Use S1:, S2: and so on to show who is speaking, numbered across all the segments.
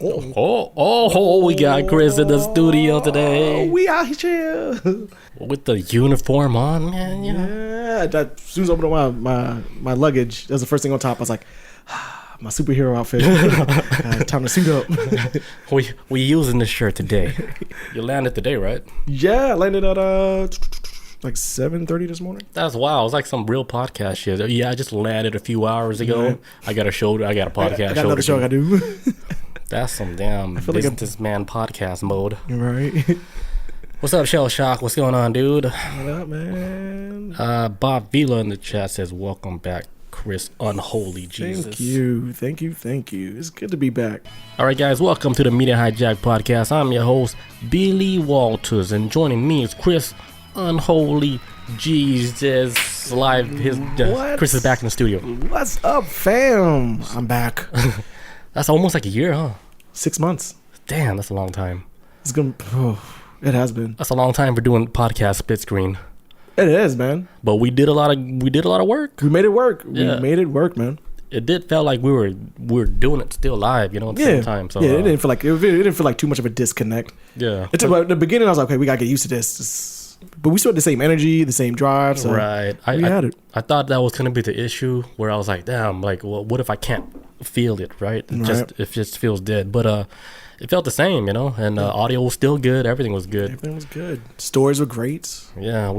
S1: We got Chris in the studio today.
S2: We out here
S1: With the uniform on, man.
S2: Yeah. As soon as I opened up my luggage, that was the first thing on top. I was like, my superhero outfit. Time to suit up.
S1: We using this shirt today. You landed today, right?
S2: Yeah, I landed at like 7:30 this morning.
S1: That's wow. It's like some real podcast shit. Yeah, I just landed a few hours ago.
S2: Right.
S1: I got a podcast.
S2: I got another show I gotta do.
S1: That's some damn businessman podcast mode.
S2: Right.
S1: What's up, Shell Shock? What's going on, dude?
S2: What up, man?
S1: Bob Vila in the chat says, "Welcome back, Chris. Unholy Jesus."
S2: Thank you. It's good to be back.
S1: All right, guys, welcome to the Media Hijack Podcast. I'm your host, Billy Walters, and joining me is Chris Unholy Jesus live. Chris is back in the studio.
S2: What's up, fam? I'm back.
S1: That's almost like a year, huh?
S2: 6 months.
S1: Damn, that's a long time.
S2: It's gonna. It has been.
S1: That's a long time for doing podcast split screen.
S2: It is, man.
S1: But we did a lot of work.
S2: We made it work.
S1: Yeah.
S2: We made it work, man.
S1: It did feel like we were doing it still live, at the same time. So
S2: it didn't feel like too much of a disconnect.
S1: Yeah.
S2: It's about the beginning. I was like, okay, we gotta get used to this. But we still had the same energy, the same drive. So
S1: right.
S2: We had it.
S1: I thought that was gonna be the issue where I was like, damn, like, well, what if I can't feel it, right? It just feels dead. But it felt the same, and audio was still good. Everything was good.
S2: Everything was good. Stories were great.
S1: Yeah,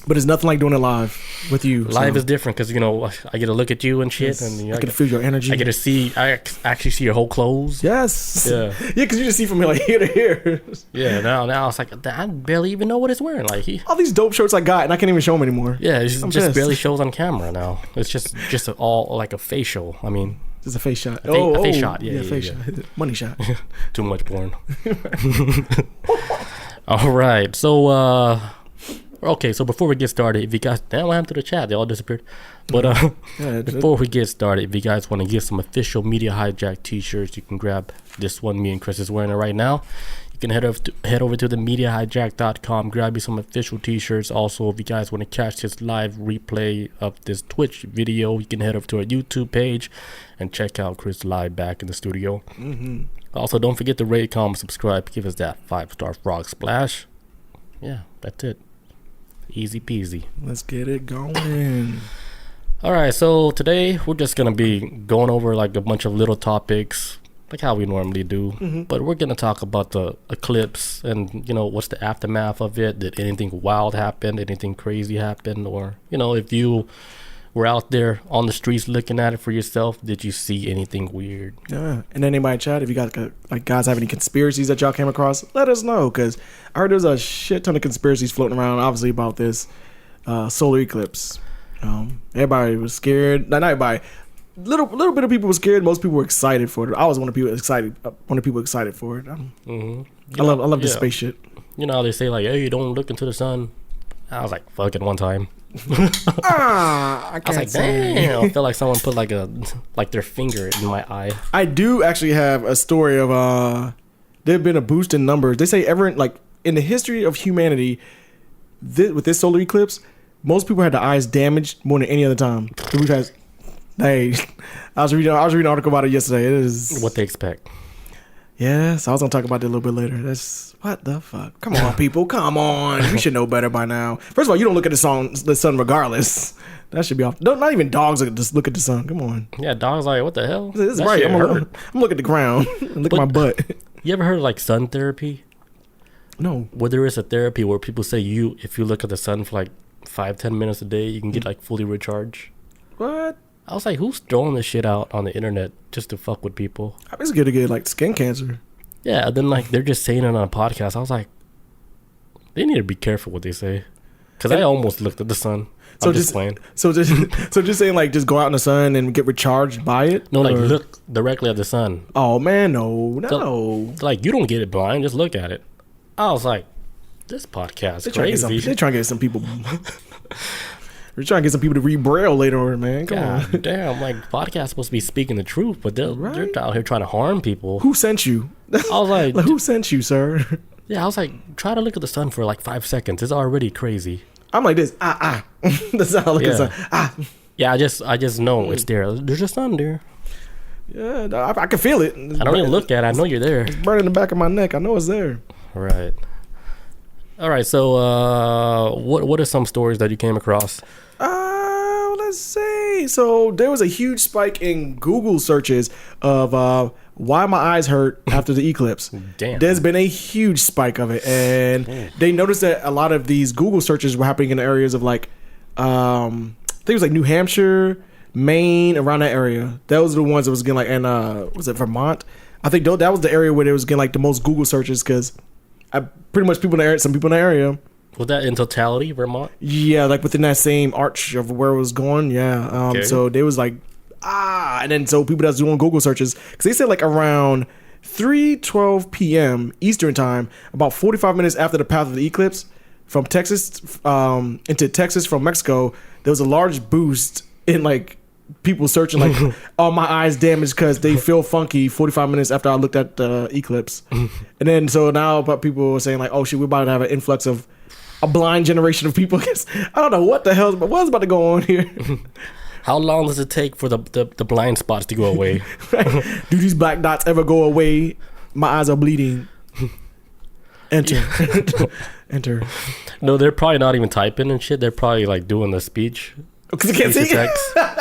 S2: But it's nothing like doing it live with you.
S1: Live is different because I get to look at you and shit, and
S2: I get to feel your energy.
S1: I get to see. I actually see your whole clothes.
S2: Yes.
S1: Yeah.
S2: Yeah, because you just see from like here to here.
S1: Yeah. Now it's like I barely even know what it's wearing. Like
S2: all these dope shirts I got, and I can't even show them anymore.
S1: Yeah, it just barely shows on camera now. It's just all like a facial. I mean,
S2: it's a face shot.
S1: A face shot. Yeah,
S2: face shot. Money shot.
S1: Too much porn. All right, so. Okay, so before we get started, if you guys, damn, what happened to the chat? They all disappeared. But before we get started, if you guys want to get some official Media Hijack t-shirts, you can grab this one. Me and Chris is wearing it right now. You can head over to the MediaHijack.com, grab you some official t-shirts. Also, if you guys want to catch this live replay of this Twitch video, you can head over to our YouTube page and check out Chris live back in the studio.
S2: Mm-hmm. Also,
S1: don't forget to rate, comment, subscribe, give us that 5-star frog splash. Yeah, that's it. Easy peasy.
S2: Let's get it going.
S1: All right, so today we're just going to be going over like a bunch of little topics, like how we normally do. Mm-hmm. But we're going to talk about the eclipse and, what's the aftermath of it. Did anything wild happen? Did anything crazy happen? Or, if you were out there on the streets looking at it for yourself, did you see anything weird?
S2: Yeah. And anybody chat, if you got guys have any conspiracies that y'all came across, let us know, because I heard there's a shit ton of conspiracies floating around, obviously, about this solar eclipse. Everybody was scared. Not everybody. Little bit of people were scared. Most people were excited for it. I was one of the people excited for it. I love this space shit.
S1: How they say like, hey, don't look into the sun. I was like, fuck it one time.
S2: I
S1: was like, damn. I felt like someone put like their finger in my eye.
S2: I do actually have a story of there've been a boost in numbers. They say in the history of humanity, with this solar eclipse, most people had their eyes damaged more than any other time. We've had, I was reading an article about it yesterday. It is
S1: what they expect.
S2: Yes, I was gonna talk about that a little bit later. That's what the fuck. Come on, people. Come on. We should know better by now. First of all, you don't look at the sun regardless. That should be off. Not even dogs just look at the sun. Come on.
S1: Yeah, dogs like, what the hell?
S2: This is right. I'm looking at the ground and look at my butt.
S1: You ever heard of like sun therapy?
S2: No.
S1: Where there is a therapy where people say if you look at the sun for like 5-10 minutes a day, you can get like fully recharged.
S2: What?
S1: I was like, who's throwing this shit out on the internet just to fuck with people?
S2: I was good to get like skin cancer. Yeah,
S1: then like they're just saying it on a podcast. I was like, they need to be careful what they say, because I almost looked at the sun. I'm just playing.
S2: So just saying like just go out in the sun and get recharged by it.
S1: No, like look directly at the sun.
S2: Oh man, no.
S1: So, like you don't get it blind. Just look at it. I was like, this podcast is crazy.
S2: They're trying to get some people. We're trying to get some people to read Braille later on, man. Come on.
S1: Damn, like, podcast supposed to be speaking the truth, but they're out here trying to harm people.
S2: Who sent you?
S1: I was like,
S2: who sent you, sir?
S1: Yeah, I was like, try to look at the sun for like 5 seconds. It's already crazy.
S2: I'm like this. That's how I look at the sun.
S1: Yeah, I just know it's there. There's a sun there.
S2: Yeah, I can feel it.
S1: I don't even look at it. I know you're there.
S2: It's burning the back of my neck. I know it's there.
S1: Right. All right. So, what are some stories that you came across?
S2: Let's see. So there was a huge spike in Google searches of why my eyes hurt after the eclipse.
S1: Damn.
S2: There's been a huge spike of it, and they noticed that a lot of these Google searches were happening in areas of like, I think it was like New Hampshire, Maine, around that area. Those are the ones that was getting like, and was it Vermont? I think that was the area where they was getting like the most Google searches because pretty much people in the area, some people in the area.
S1: Was that in totality, Vermont?
S2: Yeah, like within that same arch of where it was going. Yeah.
S1: Okay.
S2: So they was like, and then so people that's doing Google searches, because they said like around 3:12 p.m. Eastern time, about 45 minutes after the path of the eclipse, from Texas into Texas from Mexico, there was a large boost in like people searching like, "Are my eyes damaged because they feel funky?" 45 minutes after I looked at the eclipse, and then so now, but people were saying like, "Oh shit, we're about to have an influx of a blind generation of people." I don't know what the hell, but what's about to go on here.
S1: How long does it take for the blind spots to go away?
S2: Right. Do these black dots ever go away? My eyes are bleeding. Enter. Enter.
S1: No, they're probably not even typing and shit. They're probably like doing the speech.
S2: Because I can't see.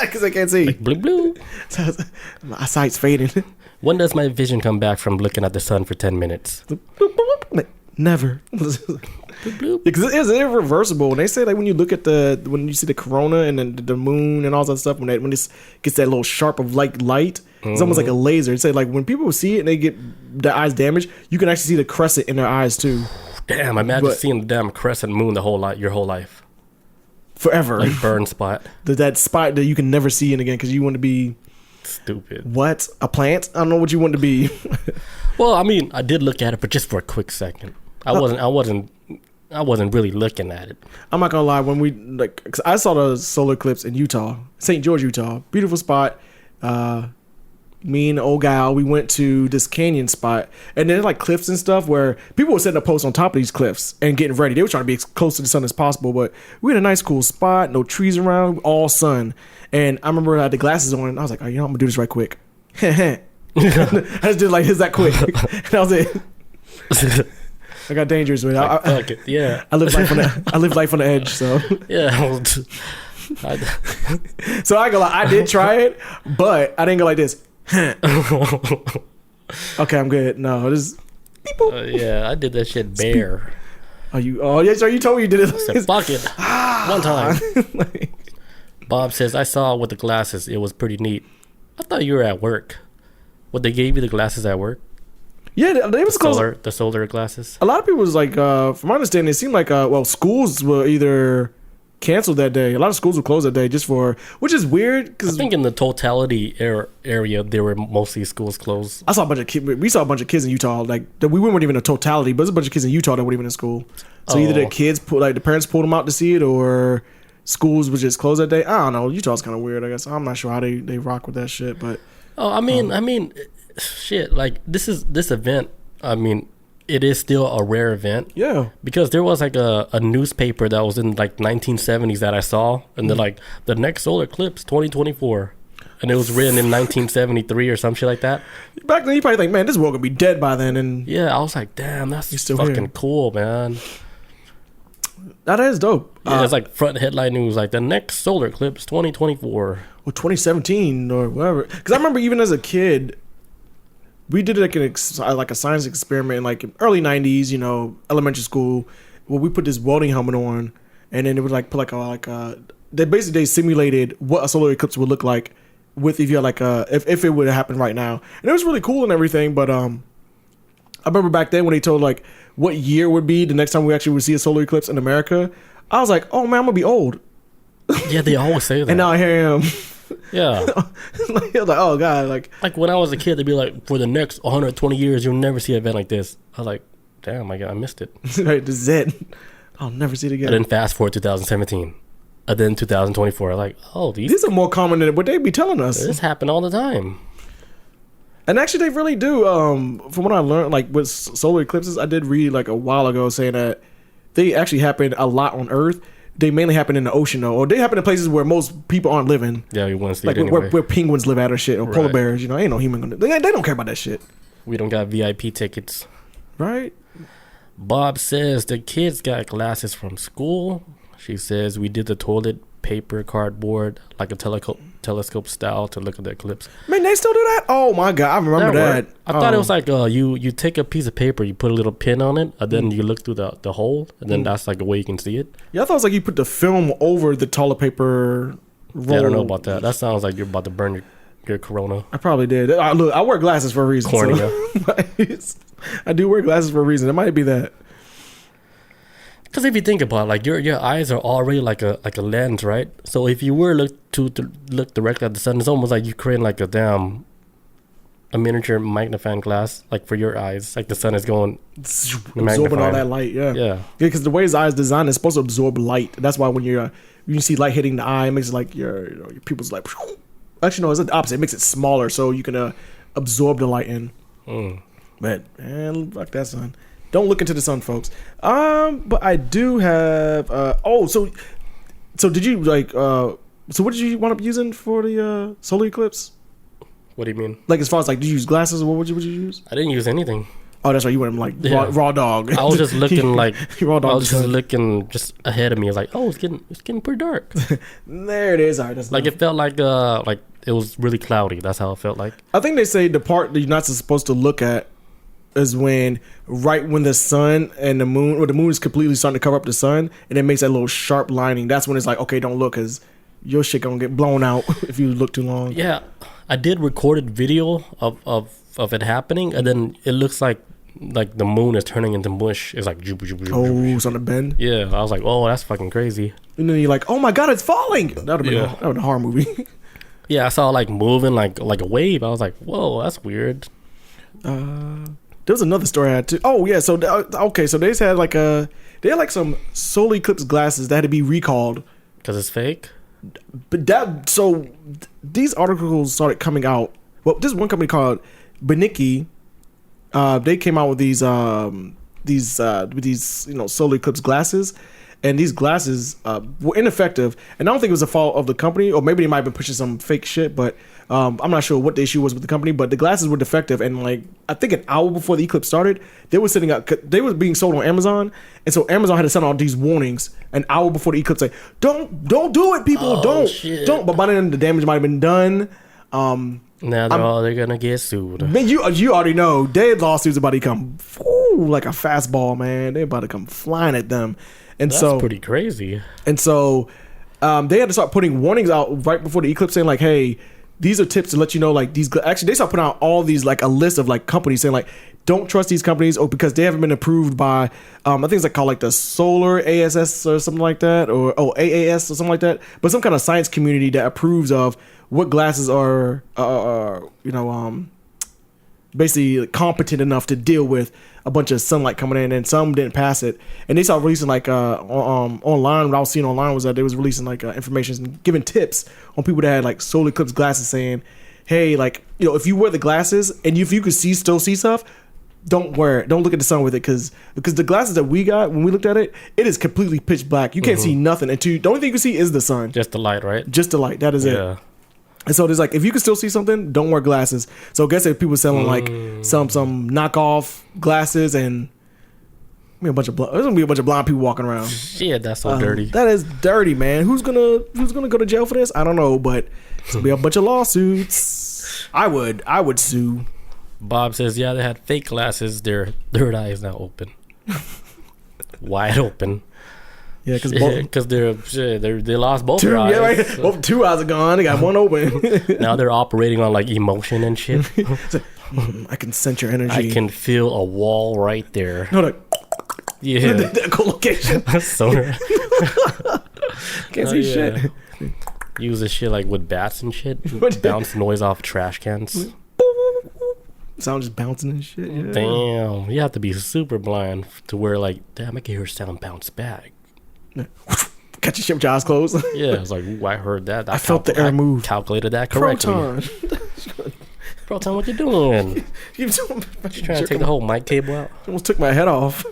S2: Because I can't see.
S1: Like, blue, blue.
S2: My sight's fading.
S1: When does my vision come back from looking at the sun for 10 minutes?
S2: Never. Because it's irreversible. When they say like when you look at when you see the corona and then the moon and all that stuff, when it gets that little sharp of light, it's almost like a laser. It's like when people see it and they get their eyes damaged, you can actually see the crescent in their eyes too.
S1: Damn, imagine seeing the damn crescent moon your whole life.
S2: Forever.
S1: Like burn spot.
S2: That spot that you can never see it again because you want to be
S1: stupid.
S2: What? A plant? I don't know what you want to be.
S1: Well, I mean, I did look at it, but just for a quick second. I wasn't really looking at it. I'm
S2: not gonna lie. When we cause I saw the solar eclipse in Utah, St. George, Utah, beautiful spot. Me and the old gal, we went to this canyon spot, and there's like cliffs and stuff where people were setting up posts on top of these cliffs and getting ready. They were trying to be as close to the sun as possible, but we had a nice, cool spot, no trees around, all sun. And I remember I had the glasses on, and I was like, "Oh, I'm gonna do this right quick." I just did like this that quick, and that was it. I got dangerous with it.
S1: Fuck it. Yeah.
S2: I live life on the edge. So
S1: yeah.
S2: So I go. I did try it, but I didn't go like this. Okay, I'm good. No, this.
S1: Yeah, I did that shit bare.
S2: Oh yeah. So you told me you did it.
S1: I said, fuck it. One time. Bob says I saw it with the glasses. It was pretty neat. I thought you were at work. What, they gave you the glasses at work?
S2: Yeah, they was close.
S1: The solar glasses.
S2: A lot of people was like, from my understanding, it seemed like, schools were either canceled that day. A lot of schools were closed that day which is weird. Cause
S1: I think in the totality area, there were mostly schools closed.
S2: I saw a bunch of kids. We saw a bunch of kids in Utah. Like we weren't even a totality, but there's a bunch of kids in Utah that weren't even in school. So either the parents pulled them out to see it, or schools were just closed that day. I don't know. Utah's kind of weird, I guess. I'm not sure how they rock with that shit, but.
S1: I mean, shit. Like this event. I mean, it is still a rare event.
S2: Yeah. Because
S1: there was like a newspaper that was in like 1970s that I saw, and they're like the next solar eclipse 2024, and it was written in 1973 or some shit like that.
S2: Back then, you probably think, man, this world gonna be dead by then. And
S1: yeah, I was like, damn, that's still fucking here. Cool, man.
S2: That is dope.
S1: Yeah, it's like front headline news, like the next solar eclipse 2024
S2: or 2017 or whatever. Because I remember even as a kid, we did like a science experiment in like early 90s, elementary school, where we put this welding helmet on, and then it would like put they simulated what a solar eclipse would look like with if you had like if it would happen right now, and it was really cool and everything. But I remember back then when they told like what year would be the next time we actually would see a solar eclipse in America, I was like, oh man, I'm gonna be old.
S1: Yeah, they always say that.
S2: And now here I am.
S1: Yeah.
S2: Like, oh god,
S1: like when I was a kid, they'd be like, for the next 120 years, you'll never see an event like this. I was like, damn, I missed it.
S2: Right, this is it. I'll never see it again.
S1: And then fast forward 2017, and then 2024. Like, oh, these
S2: are more common than what they be telling us.
S1: This happen all the time.
S2: And actually, they really do. From what I learned, like with solar eclipses, I did read like a while ago saying that they actually happen a lot on Earth. they mainly happen in the ocean though, or they happen in places where most people aren't living.
S1: Yeah, we want to see
S2: like
S1: it anyway.
S2: where penguins live at or shit, or polar bears. You know, ain't no human gonna. They don't care about that shit.
S1: We don't got VIP tickets,
S2: right?
S1: Bob says the kids got glasses from school. She says we did the toilet paper cardboard like a telescope style to look at the eclipse.
S2: Man, they still do that? Oh my god, I remember that.
S1: I thought it was like you take a piece of paper, you put a little pin on it, and then you look through the hole, and then that's like a way you can see it.
S2: Yeah, I thought it was like you put the film over the toilet paper roll.
S1: Yeah, I don't know about that. That sounds like you're about to burn your corona.
S2: I probably did. Look, I wear glasses for a reason.
S1: Cornea.
S2: So I do wear glasses for a reason. It might be that.
S1: Because if you think about it, like your eyes are already like a lens, right? So if you were to look directly at the sun, it's almost like you create like a miniature magnifying glass, like for your eyes. Like the sun is going
S2: absorbing all that light. Yeah. Because the way his eye is designed, it's supposed to absorb light. That's why when you see light hitting the eye, it makes it like your pupils like. Actually, no, it's the opposite. It makes it smaller so you can absorb the light in. But man, fuck that sun. Don't look into the sun, folks. But I do have. So did you like? So what did you wind up using for the solar eclipse?
S1: What do you mean?
S2: Like as far as like, did you use glasses or what would you use?
S1: I didn't use anything.
S2: Oh, that's right. You went like raw dog.
S1: I was just looking like
S2: raw dog.
S1: I was just looking just ahead of me. I was like, oh, it's getting pretty dark.
S2: There it is. All right, that's
S1: like enough. It felt like it was really cloudy. That's how it felt like.
S2: I think they say the part that you're not supposed to look at is when the sun and the moon, or the moon is completely starting to cover up the sun, and it makes that little sharp lining. That's when it's like, okay, don't look, because your shit gonna get blown out if you look too long. Yeah,
S1: I did recorded video of it happening, and then it looks like the moon is turning into mush. It's like
S2: it's on the bend.
S1: Yeah, I was like, oh, that's fucking crazy.
S2: And then you're like, oh my god, it's falling. That would have been a horror movie.
S1: Yeah, I saw like moving like a wave. I was like, whoa, that's weird.
S2: There was another story I had too. Oh yeah, so so they just had like some solar eclipse glasses that had to be recalled
S1: because it's fake.
S2: But these articles started coming out. Well, this one company called Benicky, they came out with these solar eclipse glasses, and these glasses were ineffective. And I don't think it was a fault of the company, or maybe they might have been pushing some fake shit, but I'm not sure what the issue was with the company. But the glasses were defective, and like I think an hour before the eclipse started, they were being sold on Amazon, and so Amazon had to send out these warnings an hour before the eclipse, like don't do it, people, don't. But by then the damage might have been done.
S1: Now they're gonna get sued.
S2: Man, you already know their lawsuits about to come like a fastball, man. They're about to come flying at them. And
S1: that's pretty crazy.
S2: And so they had to start putting warnings out right before the eclipse, saying like, hey, these are tips to let you know, like these. Actually, they start putting out all these, like a list of like companies saying like, don't trust these companies, or because they haven't been approved by, I think it's like called like the Solar ASS or something like that, or AAS or something like that. But some kind of science community that approves of what glasses are basically competent enough to deal with a bunch of sunlight coming in, and some didn't pass it. And they started releasing like online. What I was seeing online was that they was releasing like information and giving tips on people that had like solar eclipse glasses, saying, hey, like, if you wear the glasses and if you could still see stuff, don't wear it. Don't look at the sun with it, because the glasses that we got when we looked at it, it is completely pitch black. You can't see nothing, and the only thing you can see is the sun.
S1: Just the light, right?
S2: Just the light. That is it. And so there's like, if you can still see something, don't wear glasses. So I guess if people selling like some knockoff glasses, and there's gonna be a bunch of blind people walking around.
S1: Shit, that's so dirty.
S2: That is dirty, man. Who's gonna go to jail for this? I don't know, but it's gonna be a bunch of lawsuits. I would sue.
S1: Bob says, yeah, they had fake glasses. Their third eye is now open, wide open.
S2: Yeah, because
S1: they lost both their eyes.
S2: Yeah, right. So. Well, 2 eyes are gone. They got one open.
S1: Now they're operating on like emotion and shit.
S2: I can sense your energy.
S1: I can feel a wall right there.
S2: No, like,
S1: yeah,
S2: that co-location.
S1: Sonar.
S2: Can't see shit.
S1: Use this shit like with bats and shit. Bounce noise off trash cans.
S2: Sound just bouncing and shit. Yeah.
S1: Damn, you have to be super blind to where like, damn, I can hear sound bounce back.
S2: Catch your shit with your eyes closed.
S1: Yeah, it's like, ooh, I heard that.
S2: I felt the air move.
S1: Calculated that correctly. Proton, what you doing? You trying to take the whole mic cable out?
S2: You almost took my head off.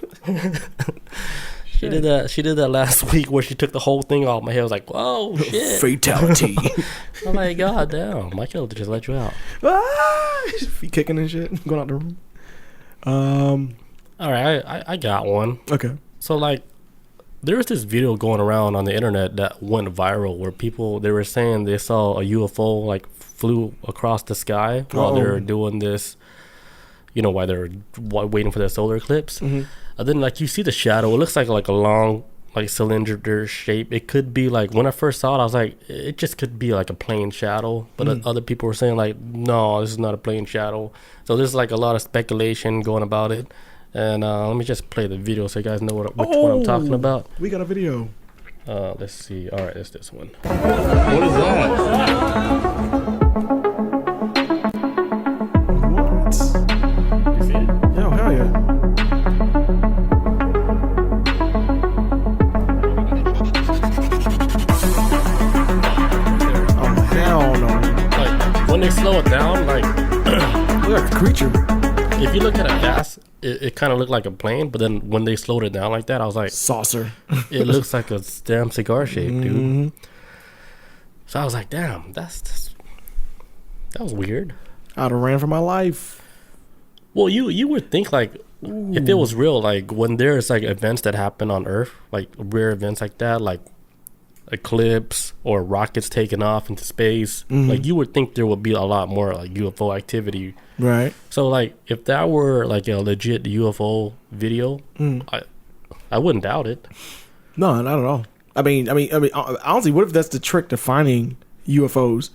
S1: She did that. She did that last week where she took the whole thing off my head. I was like, "Whoa, shit!"
S2: Fatality.
S1: I'm like, God damn, my killer just let you out.
S2: Feet kicking and shit, going out the room.
S1: All right, I got one.
S2: Okay.
S1: So like, there was this video going around on the internet that went viral where they were saying they saw a UFO like flew across the sky while they were doing this. While they're waiting for the solar eclipse. Mm-hmm. And then like you see the shadow. It looks like a long like cylinder shape. It could be like, when I first saw it, I was like, it just could be like a plane shadow. But other people were saying like, no, this is not a plane shadow. So there's like a lot of speculation going about it. And let me just play the video so you guys know which one I'm talking about.
S2: We got a video.
S1: Let's see. All right, it's this one.
S3: What is that?
S2: You see it? Yo, hell yeah. Oh, hell no.
S1: Like, when they slow it down, like...
S2: Look like a creature.
S1: If you look at it fast, it kind of looked like a plane, but then when they slowed it down like that, I was like...
S2: Saucer.
S1: It looks like a damn cigar shape, dude. So I was like, damn, that was weird.
S2: I'd have ran for my life.
S1: Well, you would think like, if it was real, like when there's like events that happen on Earth, like rare events like that, like eclipse or rockets taking off into space, like you would think there would be a lot more like UFO activity.
S2: Right.
S1: So like if that were like a legit UFO video, I wouldn't doubt it.
S2: No, not at all. I mean, honestly, what if that's the trick to finding UFOs?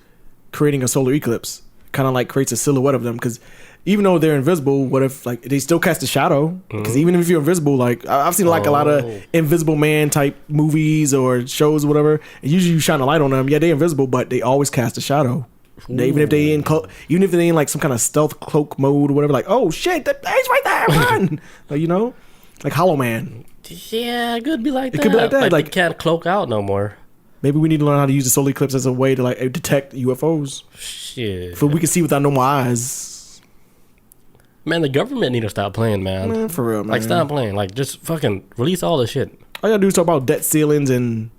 S2: Creating a solar eclipse kind of like creates a silhouette of them, because even though they're invisible, what if like they still cast a shadow? Because even if you're invisible, like I've seen like a lot of Invisible Man type movies or shows or whatever, and usually you shine a light on them. Yeah, they're invisible, but they always cast a shadow. Even if they even if they in like some kind of stealth cloak mode or whatever, like, oh shit, that he's right there, run! Like, like Hollow Man.
S1: Yeah, it could be like that.
S2: It could be like that.
S1: Like they can't cloak out no more.
S2: Maybe we need to learn how to use the solar eclipse as a way to like detect UFOs.
S1: Shit.
S2: So we can see with our normal eyes.
S1: Man, the government need to stop playing, man.
S2: For real, man.
S1: Like, stop playing. Like, just fucking release all the shit.
S2: All you gotta do is talk about debt ceilings and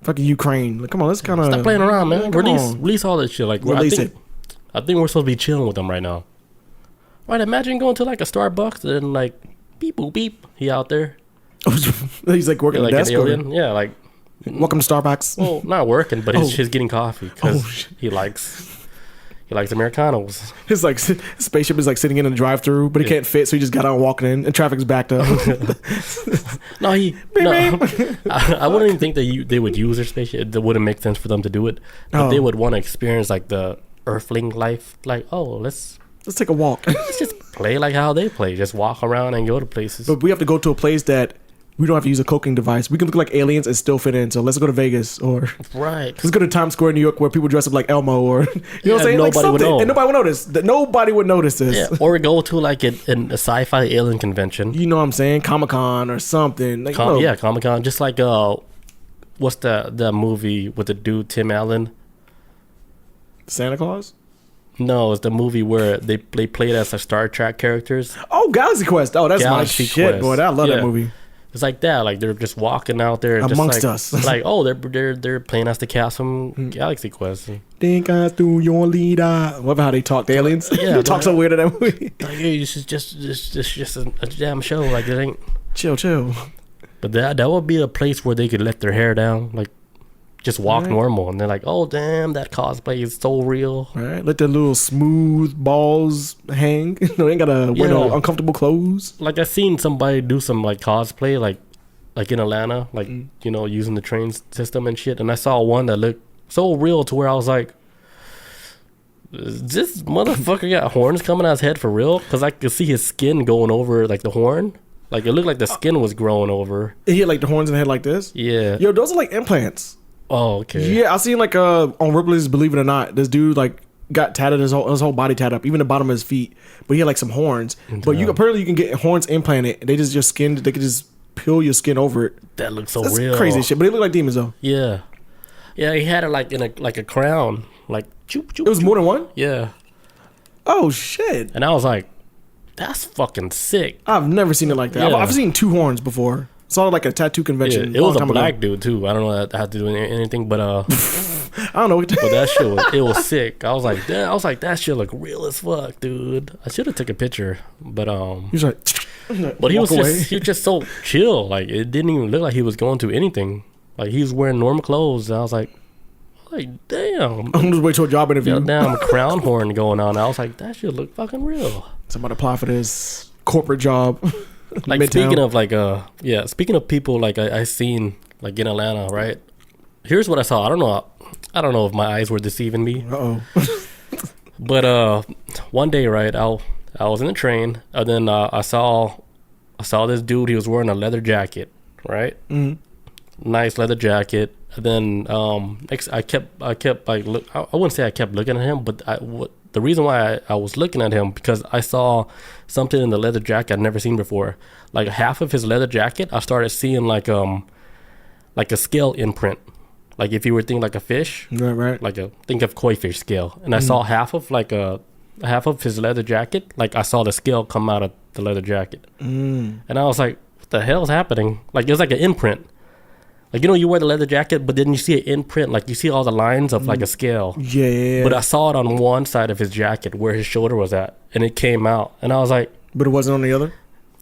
S2: fucking Ukraine. Like, come on, let's kind of
S1: stop playing around, man. Release all that shit. Like,
S2: release it.
S1: I think we're supposed to be chilling with them right now. Right? Imagine going to like a Starbucks and like beep boop beep. He out there.
S2: He's like working
S1: like
S2: the desk.
S1: Yeah, like.
S2: Welcome to Starbucks.
S1: Well, not working, but he's just getting coffee because he likes Americanos.
S2: His like spaceship is like sitting in a drive-through, but he can't fit, so he just got out walking in, and traffic's backed up. I
S1: wouldn't even think that they would use their spaceship. It wouldn't make sense for them to do it, but they would want to experience like the Earthling life. Like, let's
S2: take a walk.
S1: Let's just play like how they play. Just walk around and go to places.
S2: But we have to go to a place that we don't have to use a cloaking device. We can look like aliens and still fit in. So let's go to Vegas, or let's go to Times Square, New York, where people dress up like Elmo, or you know what I'm saying?
S1: Nobody would know.
S2: And nobody would notice. Nobody would notice this.
S1: Yeah. Or go to like a sci-fi alien convention.
S2: You know what I'm saying? Comic-Con or something. Like,
S1: yeah, Comic-Con. Just like what's the movie with the dude Tim Allen?
S2: Santa Claus?
S1: No, it's the movie where they played as Star Trek characters.
S2: Oh, Galaxy Quest. Oh, that's
S1: Galaxy
S2: my shit,
S1: Quest.
S2: boy. I love that movie.
S1: It's like that. Like they're just walking out there
S2: amongst
S1: just
S2: us.
S1: Like, they're playing us the cast from Galaxy Quest.
S2: Think I through your leader. What about how they talk? The aliens.
S1: Yeah,
S2: they talk so weird in that movie.
S1: Like, hey, this is just a damn show. Like it ain't.
S2: Chill.
S1: But that would be a place where they could let their hair down, like just walk normal, and they're like, oh damn, that cosplay is so real.
S2: Right, let the little smooth balls hang. They ain't gotta wear no uncomfortable clothes.
S1: Like I seen somebody do some like cosplay, like in Atlanta, like using the train system and shit, and I saw one that looked so real to where I was like, this motherfucker got horns coming out his head for real? Because I could see his skin going over like the horn. Like it looked like the skin was growing over.
S2: He had like the horns in the head like this.
S1: Yeah.
S2: Yo, those are like implants.
S1: Oh, okay.
S2: Yeah, I seen like on Ripley's Believe It or Not, this dude like got tatted his whole body tatted up, even the bottom of his feet. But he had like some horns. But apparently you can get horns implanted. They just your skin. They can just peel your skin over it.
S1: That looks so
S2: That's
S1: real.
S2: Crazy shit. But they look like demons though.
S1: Yeah. Yeah, he had it like in a crown, like choop choop.
S2: It was more than one.
S1: Yeah.
S2: Oh shit.
S1: And I was like, that's fucking sick.
S2: I've never seen it like that.
S1: Yeah.
S2: I've seen two horns before. Saw it like a tattoo convention.
S1: It was a black dude too. I don't know that had to do anything, but
S2: I don't know.
S1: But that shit was sick. I was like, damn, that shit look real as fuck, dude. I should have took a picture, but
S2: he was like,
S1: but he was just so chill. Like it didn't even look like he was going through anything. Like he was wearing normal clothes. And I was like, damn.
S2: I'm just waiting to a job interview.
S1: Damn crown horn going on. I was like, that shit look fucking real.
S2: Somebody apply for this corporate job.
S1: Like
S2: Midtown.
S1: Speaking of people like I seen like in Atlanta, right? Here's what I saw. I don't know if my eyes were deceiving me. But one day, right, I was in the train, and then I saw this dude. He was wearing a leather jacket, right? Mm-hmm. Nice leather jacket. And then I kept like I wouldn't say I kept looking at him, but the reason why I was looking at him because I saw something in the leather jacket I'd never seen before. Like half of his leather jacket, I started seeing like a scale imprint. Like if you were thinking like a fish,
S2: right?
S1: Think of koi fish scale. And I saw half of his leather jacket. Like I saw the scale come out of the leather jacket, and I was like, "What the hell is happening?" Like it was like an imprint. Like, you wear the leather jacket, but then you see an imprint. Like, you see all the lines of, like, a scale.
S2: Yeah.
S1: But I saw it on one side of his jacket where his shoulder was at. And it came out. And I was like...
S2: But it wasn't on the other?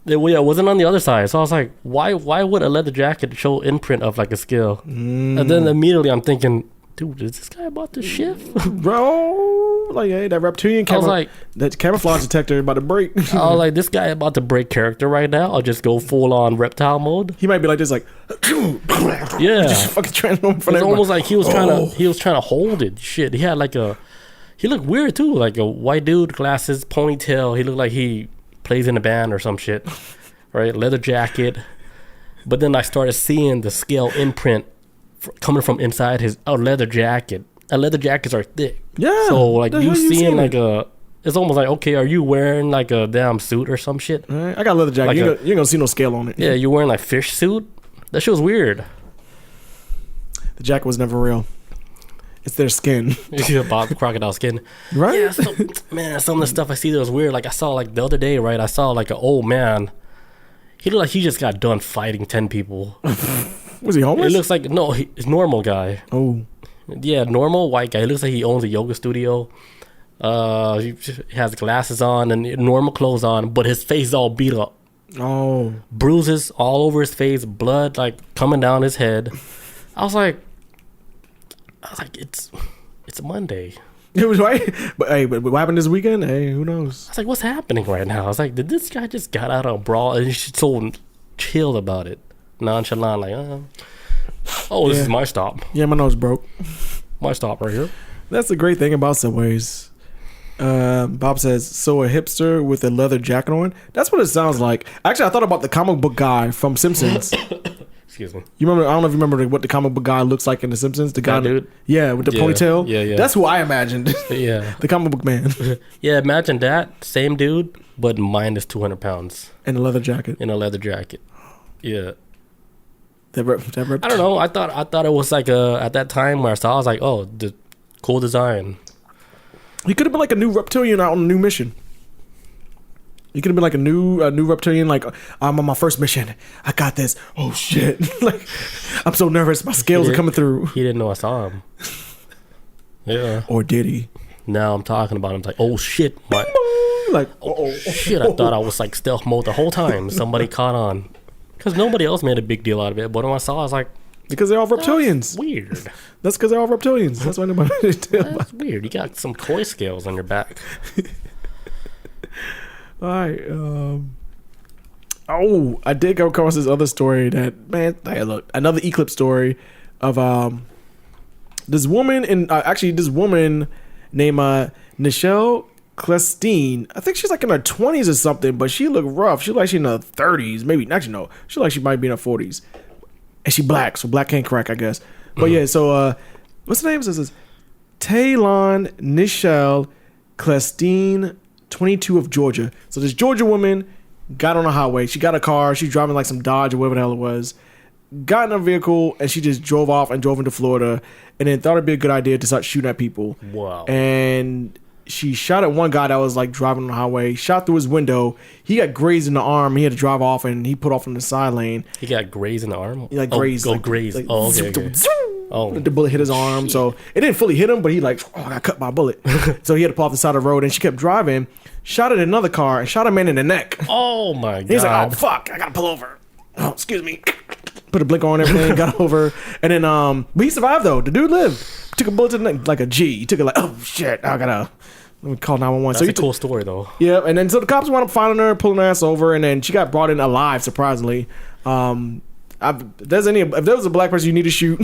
S1: It wasn't on the other side. So I was like, why would a leather jacket show imprint of, like, a scale? And then immediately I'm thinking, dude, is this guy about to shift?
S2: Bro, like, hey, that reptilian that camouflage detector about to break.
S1: I was like, this guy about to break character right now. I'll just go full on reptile mode.
S2: He might be like this, like,
S1: yeah,
S2: just fucking transform.
S1: It's almost like he was trying to hold it. Shit, he had he looked weird too, like a white dude, glasses, ponytail. He looked like he plays in a band or some shit, right? Leather jacket. But then I started seeing the scale imprint coming from inside his leather jacket. And leather jackets are thick.
S2: Yeah.
S1: So like you seeing like it's almost like, okay, are you wearing like a damn suit or some shit?
S2: Right. I got a leather jacket. You ain't gonna see no scale on it.
S1: Yeah, you wearing like fish suit? That shit was weird.
S2: The jacket was never real. It's their skin.
S1: Bob crocodile skin.
S2: Right?
S1: Yeah, some of the stuff I see that was weird. Like I saw like the other day, right? I saw like an old man. He looked like he just got done fighting 10 people.
S2: Was he homeless?
S1: It looks like, no, he's normal guy.
S2: Oh.
S1: Yeah, normal white guy. It looks like he owns a yoga studio. He has glasses on and normal clothes on, but his face is all beat up.
S2: Oh.
S1: Bruises all over his face, blood like coming down his head. I was like, it's a Monday.
S2: It was right. But what happened this weekend? Hey, who knows?
S1: I was like, what's happening right now? I was like, did this guy just got out of a brawl and he's so chill about it? Nonchalant, like, this is my stop.
S2: Yeah, my nose broke.
S1: My stop right here.
S2: That's the great thing about subways. Bob says, so a hipster with a leather jacket on? That's what it sounds like. Actually, I thought about the comic book guy from Simpsons.
S1: Excuse me.
S2: You remember? I don't know if you remember what the comic book guy looks like in The Simpsons. The guy,
S1: dude.
S2: Yeah, with the ponytail.
S1: Yeah.
S2: That's who I imagined.
S1: Yeah.
S2: The comic book man.
S1: Yeah, imagine that same dude, but minus 200 pounds
S2: in a leather jacket.
S1: Yeah.
S2: I
S1: don't know. I thought it was like at that time where I saw, I was like, oh, the cool design.
S2: He could have been like a new reptilian out on a new mission. He could have been like a new reptilian. Like, I'm on my first mission. I got this. Oh shit! Like, I'm so nervous. My scales are coming through.
S1: He didn't know I saw him. Yeah.
S2: Or did he?
S1: Now I'm talking about him. It's like, oh shit!
S2: Like,
S1: shit! I thought I was like stealth mode the whole time. Somebody caught on. Because nobody else made a big deal out of it. But when I saw, I was like,
S2: because they're all reptilians.
S1: That's weird.
S2: That's because they're all reptilians. That's why nobody made a deal.
S1: That's weird. You got some koi scales on your back.
S2: All right. I did come across this other story that, man, hey, look, another Eclipse story of this woman this woman named Nichelle Clestine. I think she's like in her 20s or something, but she looked rough. She looked like she's in her 30s, maybe. Actually, no. She looked like she might be in her 40s. And she black, so black can't crack, I guess. But yeah, so what's the name? It says Taylon Nichelle Clestine, 22 of Georgia. So this Georgia woman got on a highway. She got a car. She was driving like some Dodge or whatever the hell it was. Got in a vehicle and she just drove off and drove into Florida, and then thought it'd be a good idea to start shooting at people.
S1: Wow.
S2: And she shot at one guy that was like driving on the highway, shot through his window. He got grazed in the arm. He had to drive off and he put off in the side lane.
S1: He got grazed in the arm?
S2: He like grazed.
S1: Like, grazed.
S2: Like,
S1: Okay. Oh.
S2: The bullet hit his arm. So it didn't fully hit him, but he like, oh, I got cut by a bullet. So he had to pull off the side of the road and she kept driving, shot at another car and shot a man in the neck.
S1: Oh my God.
S2: He's like, oh fuck, I gotta pull over. Oh, excuse me. Put a blinker on everything, got over. And then, but he survived though. The dude lived. Took a bullet to the neck like a G. He took it like, oh shit, let me call 911.
S1: That's a cool story though.
S2: Yeah, and then so the cops wound up finding her, pulling her ass over, and then she got brought in alive, surprisingly. If there was a black person you need to shoot,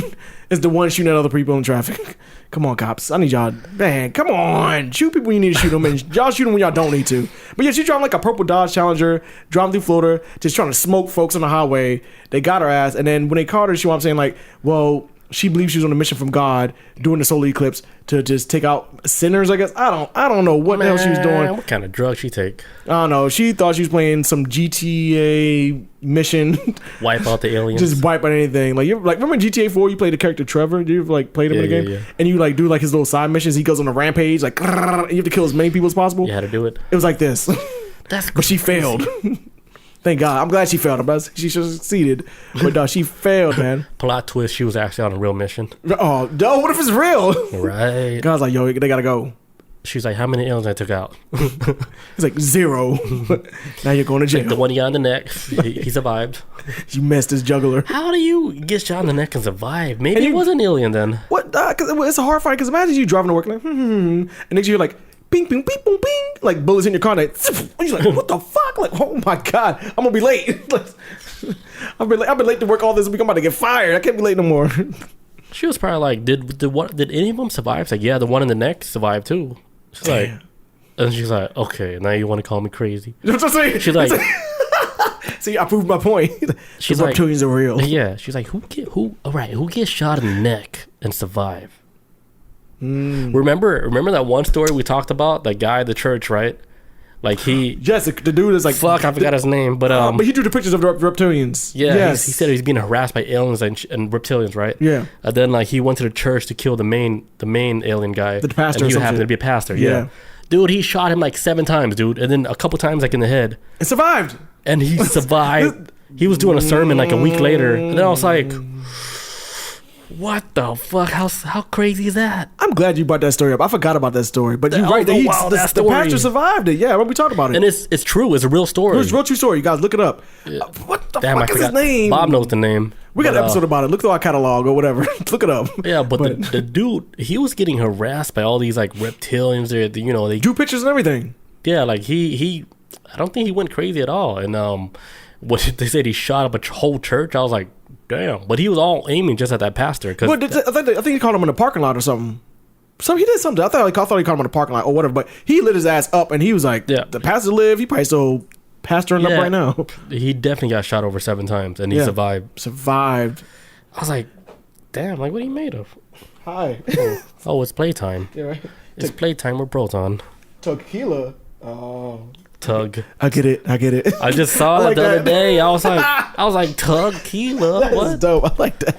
S2: it's the one shooting at other people in traffic. Come on, cops. I need y'all. Man, come on. Shoot people when you need to shoot them, and y'all shoot them when y'all don't need to. But yeah, she's driving like a purple Dodge Challenger, driving through Florida, just trying to smoke folks on the highway. They got her ass, and then when they caught her, she wound up saying like, well, she believes she was on a mission from God during the solar eclipse to just take out sinners, I guess. I don't know what the hell she was doing.
S1: What kind of drug she take?
S2: I don't know. She thought she was playing some GTA mission.
S1: Wipe out the aliens.
S2: Just wipe out anything. Like remember GTA 4, you played the character Trevor? Do you like played him in the game? Yeah. And you like do like his little side missions. He goes on a rampage, like you have to kill as many people as possible.
S1: You had to do it.
S2: It was like this. But she failed. Thank God. I'm glad she failed. She should have succeeded. But she failed, man.
S1: Plot twist, she was actually on a real mission.
S2: Oh, no. What if it's real?
S1: Right.
S2: God's like, yo, they got to go.
S1: She's like, how many aliens I took out?
S2: He's like, 0. Now you're going to jail.
S1: Like the one he got in the neck. He survived.
S2: You messed his jugular.
S1: How do you get shot in the neck and survive? Maybe it was an alien then.
S2: What? Cause it's horrifying. Because imagine you driving to work like, and next you're like, bing, bing, bing, bing, bing, like bullets in your car. Like, and you're like, what the fuck? Like, oh my God, I'm gonna be late. I've been late to work all this week. I'm about to get fired. I can't be late no more.
S1: She was probably like, did any of them survive? It's like, yeah, the one in the neck survived too. She's like, and she's like, okay, now you want to call me crazy?
S2: That's what I'm saying.
S1: She's like,
S2: see, I proved my point.
S1: She's
S2: the reptilians are real.
S1: Yeah, she's like, who gets shot in the neck and survive? Remember that one story we talked about, that guy at the church, right? Like
S2: yes, the dude is like,
S1: fuck, I forgot his name, but
S2: he drew the pictures of the reptilians.
S1: Yeah, yes. He said he's being harassed by aliens and reptilians, right?
S2: Yeah.
S1: And then like he went to the church to kill the main alien guy,
S2: the pastor.
S1: And he happened to be a pastor. Yeah. Dude, he shot him like 7 times, dude, and then a couple times like in the head.
S2: And survived.
S1: And he survived. He was doing a sermon like a week later, and then I was like, what the fuck? How crazy is that?
S2: I'm glad you brought that story up. I forgot about that story. But you're right. The pastor survived it. Yeah, we talked about it.
S1: And it's true. It's a real story.
S2: It's a real true story. You guys look it up.
S1: Yeah.
S2: What the fuck is his name?
S1: Bob knows the name.
S2: We got an episode about it. Look through our catalog or whatever. Look it up.
S1: Yeah, but the dude, he was getting harassed by all these like reptilians. They
S2: drew pictures and everything.
S1: Yeah, like he I don't think he went crazy at all. And what they said, he shot up a whole church. I was like, damn. But he was all aiming just at that pastor.
S2: I think he caught him in the parking lot or something. So he did something. I thought he caught him in the parking lot or whatever. But he lit his ass up and he was like, the pastor lived. He probably still pastoring up right now.
S1: He definitely got shot over 7 times and he survived. I was like, damn, like what are you made of?
S2: Hi.
S1: Oh, it's playtime.
S2: Yeah, right.
S1: It's playtime with Proton.
S2: Tequila. Oh.
S1: Tug.
S2: I get it.
S1: I just saw it the other day. I was like, tequila.
S2: That is dope. I like that.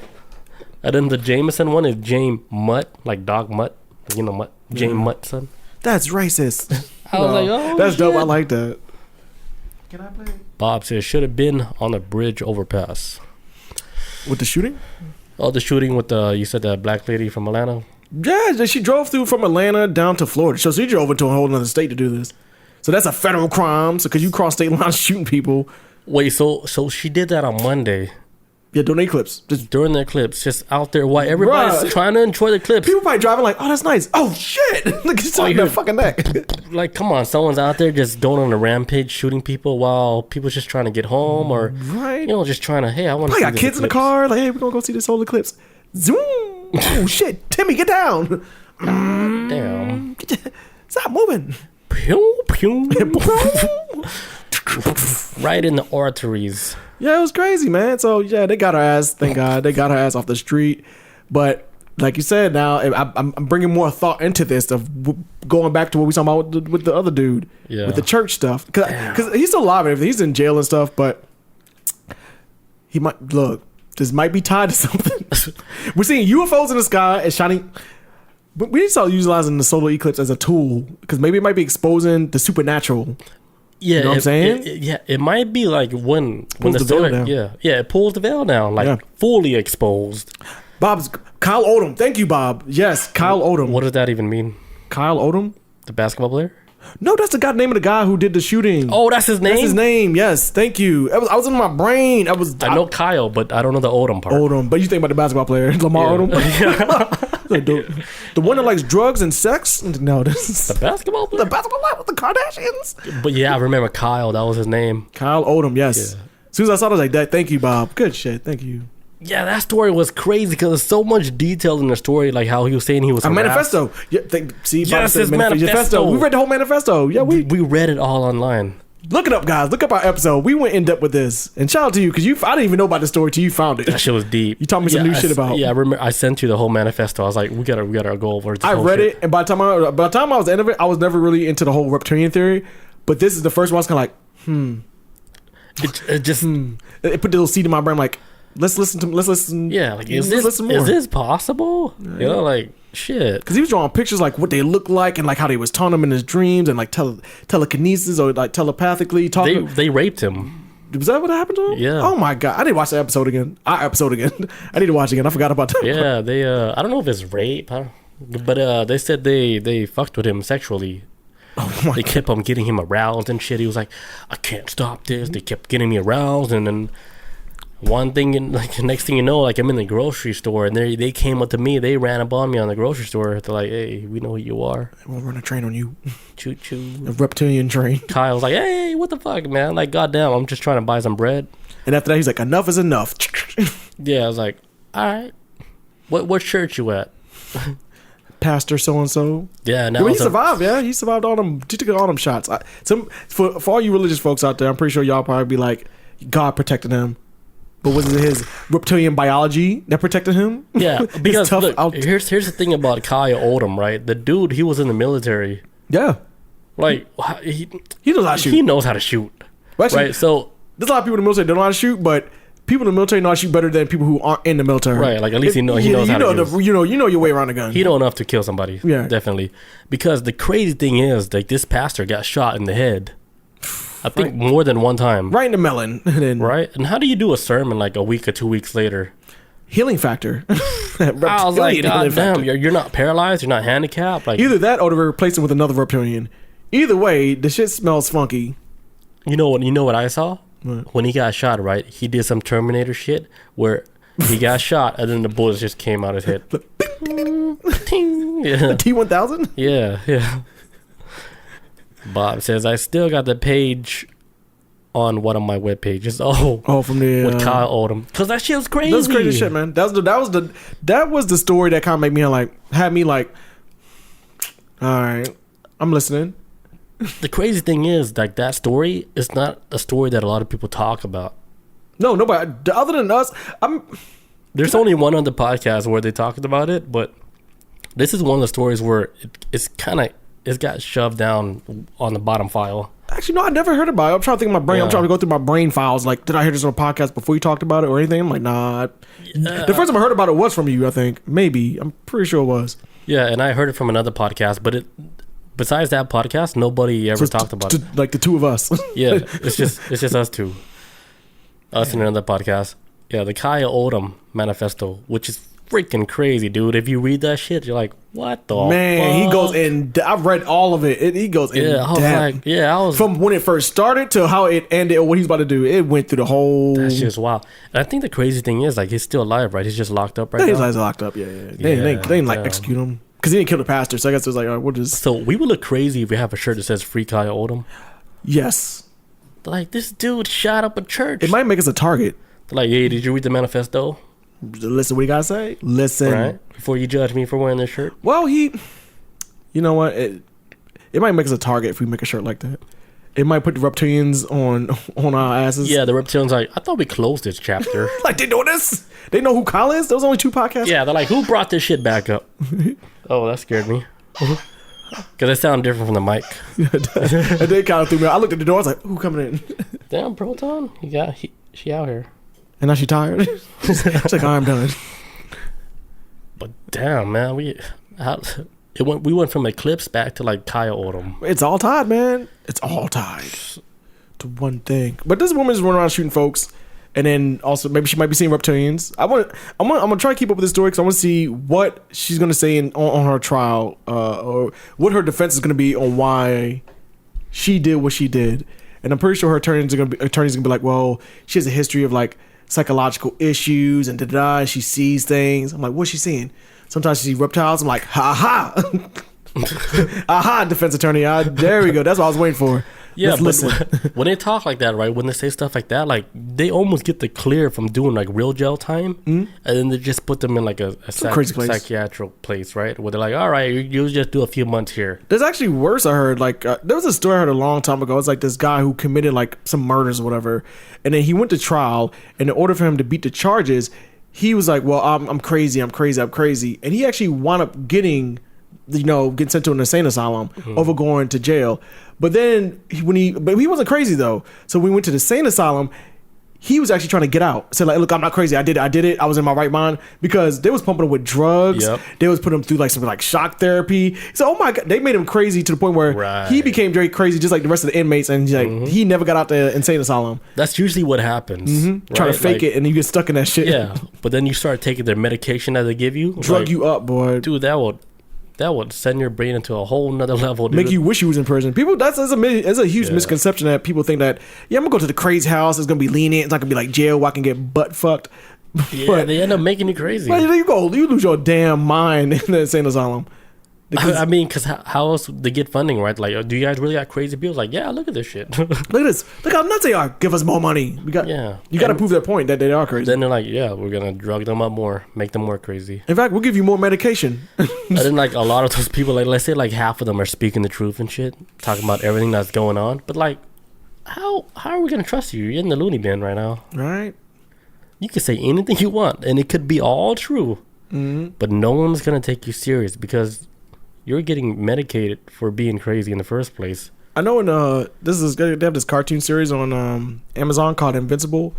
S1: And then the Jameson one is James Mutt, like dog Mutt. You know Mutt. James Mutt, son.
S2: That's racist.
S1: I was like, oh,
S2: that's dope. I like that. Can I play?
S1: Bob says, should have been on a bridge overpass.
S2: With the shooting?
S1: Oh, the shooting with you said the black lady from Atlanta?
S2: Yeah, she drove through from Atlanta down to Florida. So she drove into a whole other state to do this. So that's a federal crime. So because you cross state lines shooting people.
S1: Wait, so she did that on Monday?
S2: Yeah, during the eclipse.
S1: During the eclipse, just out there while everybody's trying to enjoy the eclipse.
S2: People probably driving like, oh, that's nice. Oh, shit. Look, it's on their fucking neck.
S1: Like, come on. Someone's out there just going on a rampage shooting people while people's just trying to get home or, just trying to, hey, I want to see
S2: got kids eclipse in the car. Like, hey, we're going to go see this whole eclipse. Zoom. Oh, shit. Timmy, get down.
S1: Damn.
S2: Stop moving.
S1: Pew, pew. Right in the arteries.
S2: Yeah, it was crazy, man. So yeah, they got her ass. Thank God, they got her ass off the street. But like you said, now I'm bringing more thought into this of going back to what we talking about with the other dude, with the church stuff, because he's still alive and everything. He's in jail and stuff, but he might look. This might be tied to something. We're seeing UFOs in the sky and shining. But we need to start utilizing the solar eclipse as a tool because maybe it might be exposing the supernatural.
S1: Yeah,
S2: you know what I'm saying?
S1: It might be like when the
S2: veil down.
S1: it pulls the veil down, like fully exposed.
S2: Bob's Kyle Odom. Thank you, Bob. Yes, Kyle Odom.
S1: What does that even mean?
S2: Kyle Odom,
S1: the basketball player?
S2: No, that's the name of the guy who did the shooting.
S1: Oh, that's his name.
S2: That's his name. Yes, thank you. I was in my brain.
S1: I know Kyle, but I don't know the Odom part.
S2: Odom, but you think about the basketball player, Lamar Odom. The one that likes drugs and sex. No, this is
S1: the basketball player.
S2: The basketball player with the Kardashians.
S1: But yeah, I remember Kyle. That was his name.
S2: Kyle Odom. Yes. Yeah. As soon as I saw it, I was like, "That. Thank you, Bob. Good shit. Thank you."
S1: Yeah, that story was crazy because there's so much detail in the story, like how he was saying he was
S2: a manifesto. Yeah,
S1: yes, his manifesto.
S2: We read the whole manifesto. Yeah,
S1: we read it all online.
S2: Look it up, guys. Look up our episode. We went in depth with this. And shout out to you because I didn't even know about the story till you found it.
S1: That shit was deep.
S2: You taught me some new shit about.
S1: Yeah, I remember. I sent you the whole manifesto. I was like, we gotta go over.
S2: I read it, and by the time I was at the end of it, I was never really into the whole reptilian theory. But this is the first one. I was kind of like,
S1: It just
S2: it put the little seed in my brain. Like, let's listen.
S1: Yeah, like is this possible? Yeah. You know, like shit.
S2: Because he was drawing pictures like what they look like and like how they was telling him in his dreams and like telekinesis or like telepathically talking.
S1: They raped him.
S2: Was that what happened to him?
S1: Yeah.
S2: Oh my god, I need to watch the episode again. I need to watch it again. I forgot about that.
S1: Yeah, they. I don't know if it's rape, but they said they fucked with him sexually. Oh they kept on getting him aroused and shit. He was like, I can't stop this. They kept getting me aroused, and then one thing, and like the next thing you know, like I'm in the grocery store, and they came up to me. They ran up on me on the grocery store. They're like, "Hey, we know who you are.
S2: We'll run a train on you.
S1: Choo choo.
S2: A reptilian train."
S1: Kyle's like, "Hey, what the fuck, man? Like, goddamn, I'm just trying to buy some bread."
S2: And after that, he's like, "Enough is enough."
S1: Yeah, I was like, "All right, what church you at?"
S2: Pastor so and so.
S1: Yeah, now
S2: he survived. Yeah, he survived all them. He took all them shots. For all you religious folks out there, I'm pretty sure y'all probably be like, God protected him. But was it his reptilian biology that protected him?
S1: Yeah, because look, here's the thing about Kyle Odom, right? The dude, he was in the military.
S2: Yeah,
S1: like he
S2: knows how to shoot.
S1: He knows how to shoot.
S2: Well, actually,
S1: right. So
S2: there's a lot of people in the military that don't know how to shoot, but people in the military know how to shoot better than people who aren't in the military.
S1: Right. Like at least he knows how to use.
S2: You know your way around a gun.
S1: He know enough to kill somebody.
S2: Yeah,
S1: definitely. Because the crazy thing is, like this pastor got shot in the head. I think more than one time.
S2: Right in the melon.
S1: Right? And how do you do a sermon like a week or 2 weeks later?
S2: Healing factor.
S1: I was like, God damn, you're not paralyzed, you're not handicapped. Like
S2: either that or to replace it with another reptilian. Either way, the shit smells funky.
S1: You know what I saw?
S2: What?
S1: When he got shot, right? He did some Terminator shit where he got shot and then the bullets just came out his head.
S2: Yeah. The T-1000?
S1: Yeah. Bob says, I still got the page on one of my web pages. Oh,
S2: from the
S1: with Kyle Odom, because that shit was crazy.
S2: That was crazy shit, man. That was the story that kind of made me had me like, all right, I'm listening.
S1: The crazy thing is, like that story is not a story that a lot of people talk about.
S2: No, nobody other than us.
S1: There's only one other podcast where they talked about it, but this is one of the stories where it's got shoved down on the bottom file.
S2: Actually, no, I never heard about it. I'm trying to think of my brain. Yeah. I'm trying to go through my brain files. Like, did I hear this on a podcast before you talked about it or anything? I'm like, nah. The first time I heard about it was from you, I think. Maybe. I'm pretty sure it was.
S1: Yeah, and I heard it from another podcast, but besides that podcast, nobody ever talked about it.
S2: Like the two of us.
S1: Yeah, it's just us two. Us and another podcast. Yeah, the Kyle Odom manifesto, which is freaking crazy, dude. If you read that shit, you're like, what the
S2: man fuck? He goes in. I've read all of it. He goes in depth.
S1: I was
S2: from when it first started to how it ended or what he's about to do. It went through the whole.
S1: That shit's wild. And I think the crazy thing is, like, he's still alive, right? He's just locked up right now.
S2: He's locked up. Yeah. They didn't like execute him because he didn't kill the pastor. So I guess it was like, all right, we'll just.
S1: So we would look crazy if we have a shirt that says "Free Kyle Odom."
S2: Yes.
S1: Like, this dude shot up a church.
S2: It might make us a target.
S1: Like, hey, did you read the manifesto?
S2: Listen, what you gotta say? Listen.
S1: Right? Before you judge me for wearing this shirt.
S2: Well, you know what? It might make us a target if we make a shirt like that. It might put the reptilians on our asses.
S1: Yeah, the reptilians like, I thought we closed this chapter.
S2: Like, they know this? They know who Kyle is? There was only 2 podcasts?
S1: Yeah, they're like, who brought this shit back up? Oh, that scared me. Because it sounded different from the mic.
S2: And they kind of threw me out. I looked at the door, I was like, who coming in?
S1: Damn, Proton, she out here.
S2: And now she tired. She's like, I'm done.
S1: But damn, man, We went from Eclipse back to like Kyle Odom.
S2: It's all tied, man. It's all tied to one thing. But this woman is running around shooting folks, and then also maybe she might be seeing reptilians. I'm gonna try to keep up with this story because I want to see what she's gonna say on her trial, or what her defense is gonna be on why she did what she did. And I'm pretty sure her attorneys are gonna be like, well, she has a history of like psychological issues and da-da, and she sees things. I'm like, what's she seeing? Sometimes she sees reptiles. I'm like, ha ha. Aha, defense attorney. There we go. That's what I was waiting for.
S1: Yeah, but when they talk like that, right? When they say stuff like that, like they almost get the clear from doing like real jail time, and then they just put them in like a
S2: crazy place.
S1: Psychiatric place, right? Where they're like, all right, you'll just do a few months here.
S2: There's actually worse. I heard like there was a story I heard a long time ago. It's like this guy who committed like some murders or whatever, and then he went to trial, and in order for him to beat the charges, he was like, well, I'm crazy, and he actually wound up getting sent to an insane asylum over going to jail. But then but he wasn't crazy though. So when we went to the insane asylum, he was actually trying to get out. Said like, look, I'm not crazy. I did it. I was in my right mind, because they was pumping him with drugs. Yep. They was putting him through like some like shock therapy. So oh my God, they made him crazy to the point where he became very crazy, just like the rest of the inmates. And he never got out the insane asylum.
S1: That's usually what happens. Right?
S2: Trying to fake it, and you get stuck in that shit.
S1: Yeah, but then you start taking their medication that they give you.
S2: Drug you up, boy.
S1: Dude, that would send your brain into a whole nother level, dude.
S2: Make you wish you was in prison. People, that's a huge misconception that people think that, I'm gonna go to the crazy house, it's gonna be lenient, it's not gonna be like jail where I can get butt fucked.
S1: Yeah, but they end up making you crazy.
S2: But there you go, you lose your damn mind in the insane asylum.
S1: I mean, because how else they get funding, right? Like, do you guys really got crazy people? Like, yeah, look at this shit.
S2: Look at this. Look how nuts they are. Give us more money. You got to prove their point that they are crazy.
S1: Then they're like, yeah, we're going to drug them up more, make them more crazy.
S2: In fact, we'll give you more medication.
S1: And then, like, a lot of those people, like, let's say, like, half of them are speaking the truth and shit, talking about everything that's going on. But, like, how are we going to trust you? You're in the loony bin right now.
S2: Right.
S1: You can say anything you want, and it could be all true. But no one's going to take you serious because you're getting medicated for being crazy in the first place.
S2: I know they have this cartoon series on Amazon called Invincible.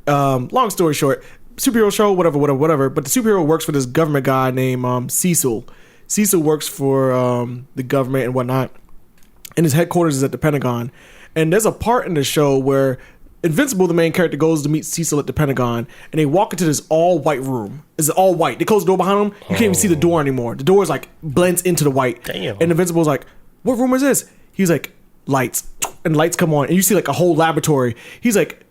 S2: Long story short, superhero show, whatever. But the superhero works for this government guy named Cecil. Cecil works for the government and whatnot, and his headquarters is at the Pentagon. And there's a part in the show where Invincible, the main character, goes to meet Cecil at the Pentagon, and they walk into this all-white room. It's all white. They close the door behind them. You can't even see the door anymore. The door is like blends into the white.
S1: Damn.
S2: And Invincible's like, what room is this? He's like, lights. And lights come on, and you see like a whole laboratory. He's like,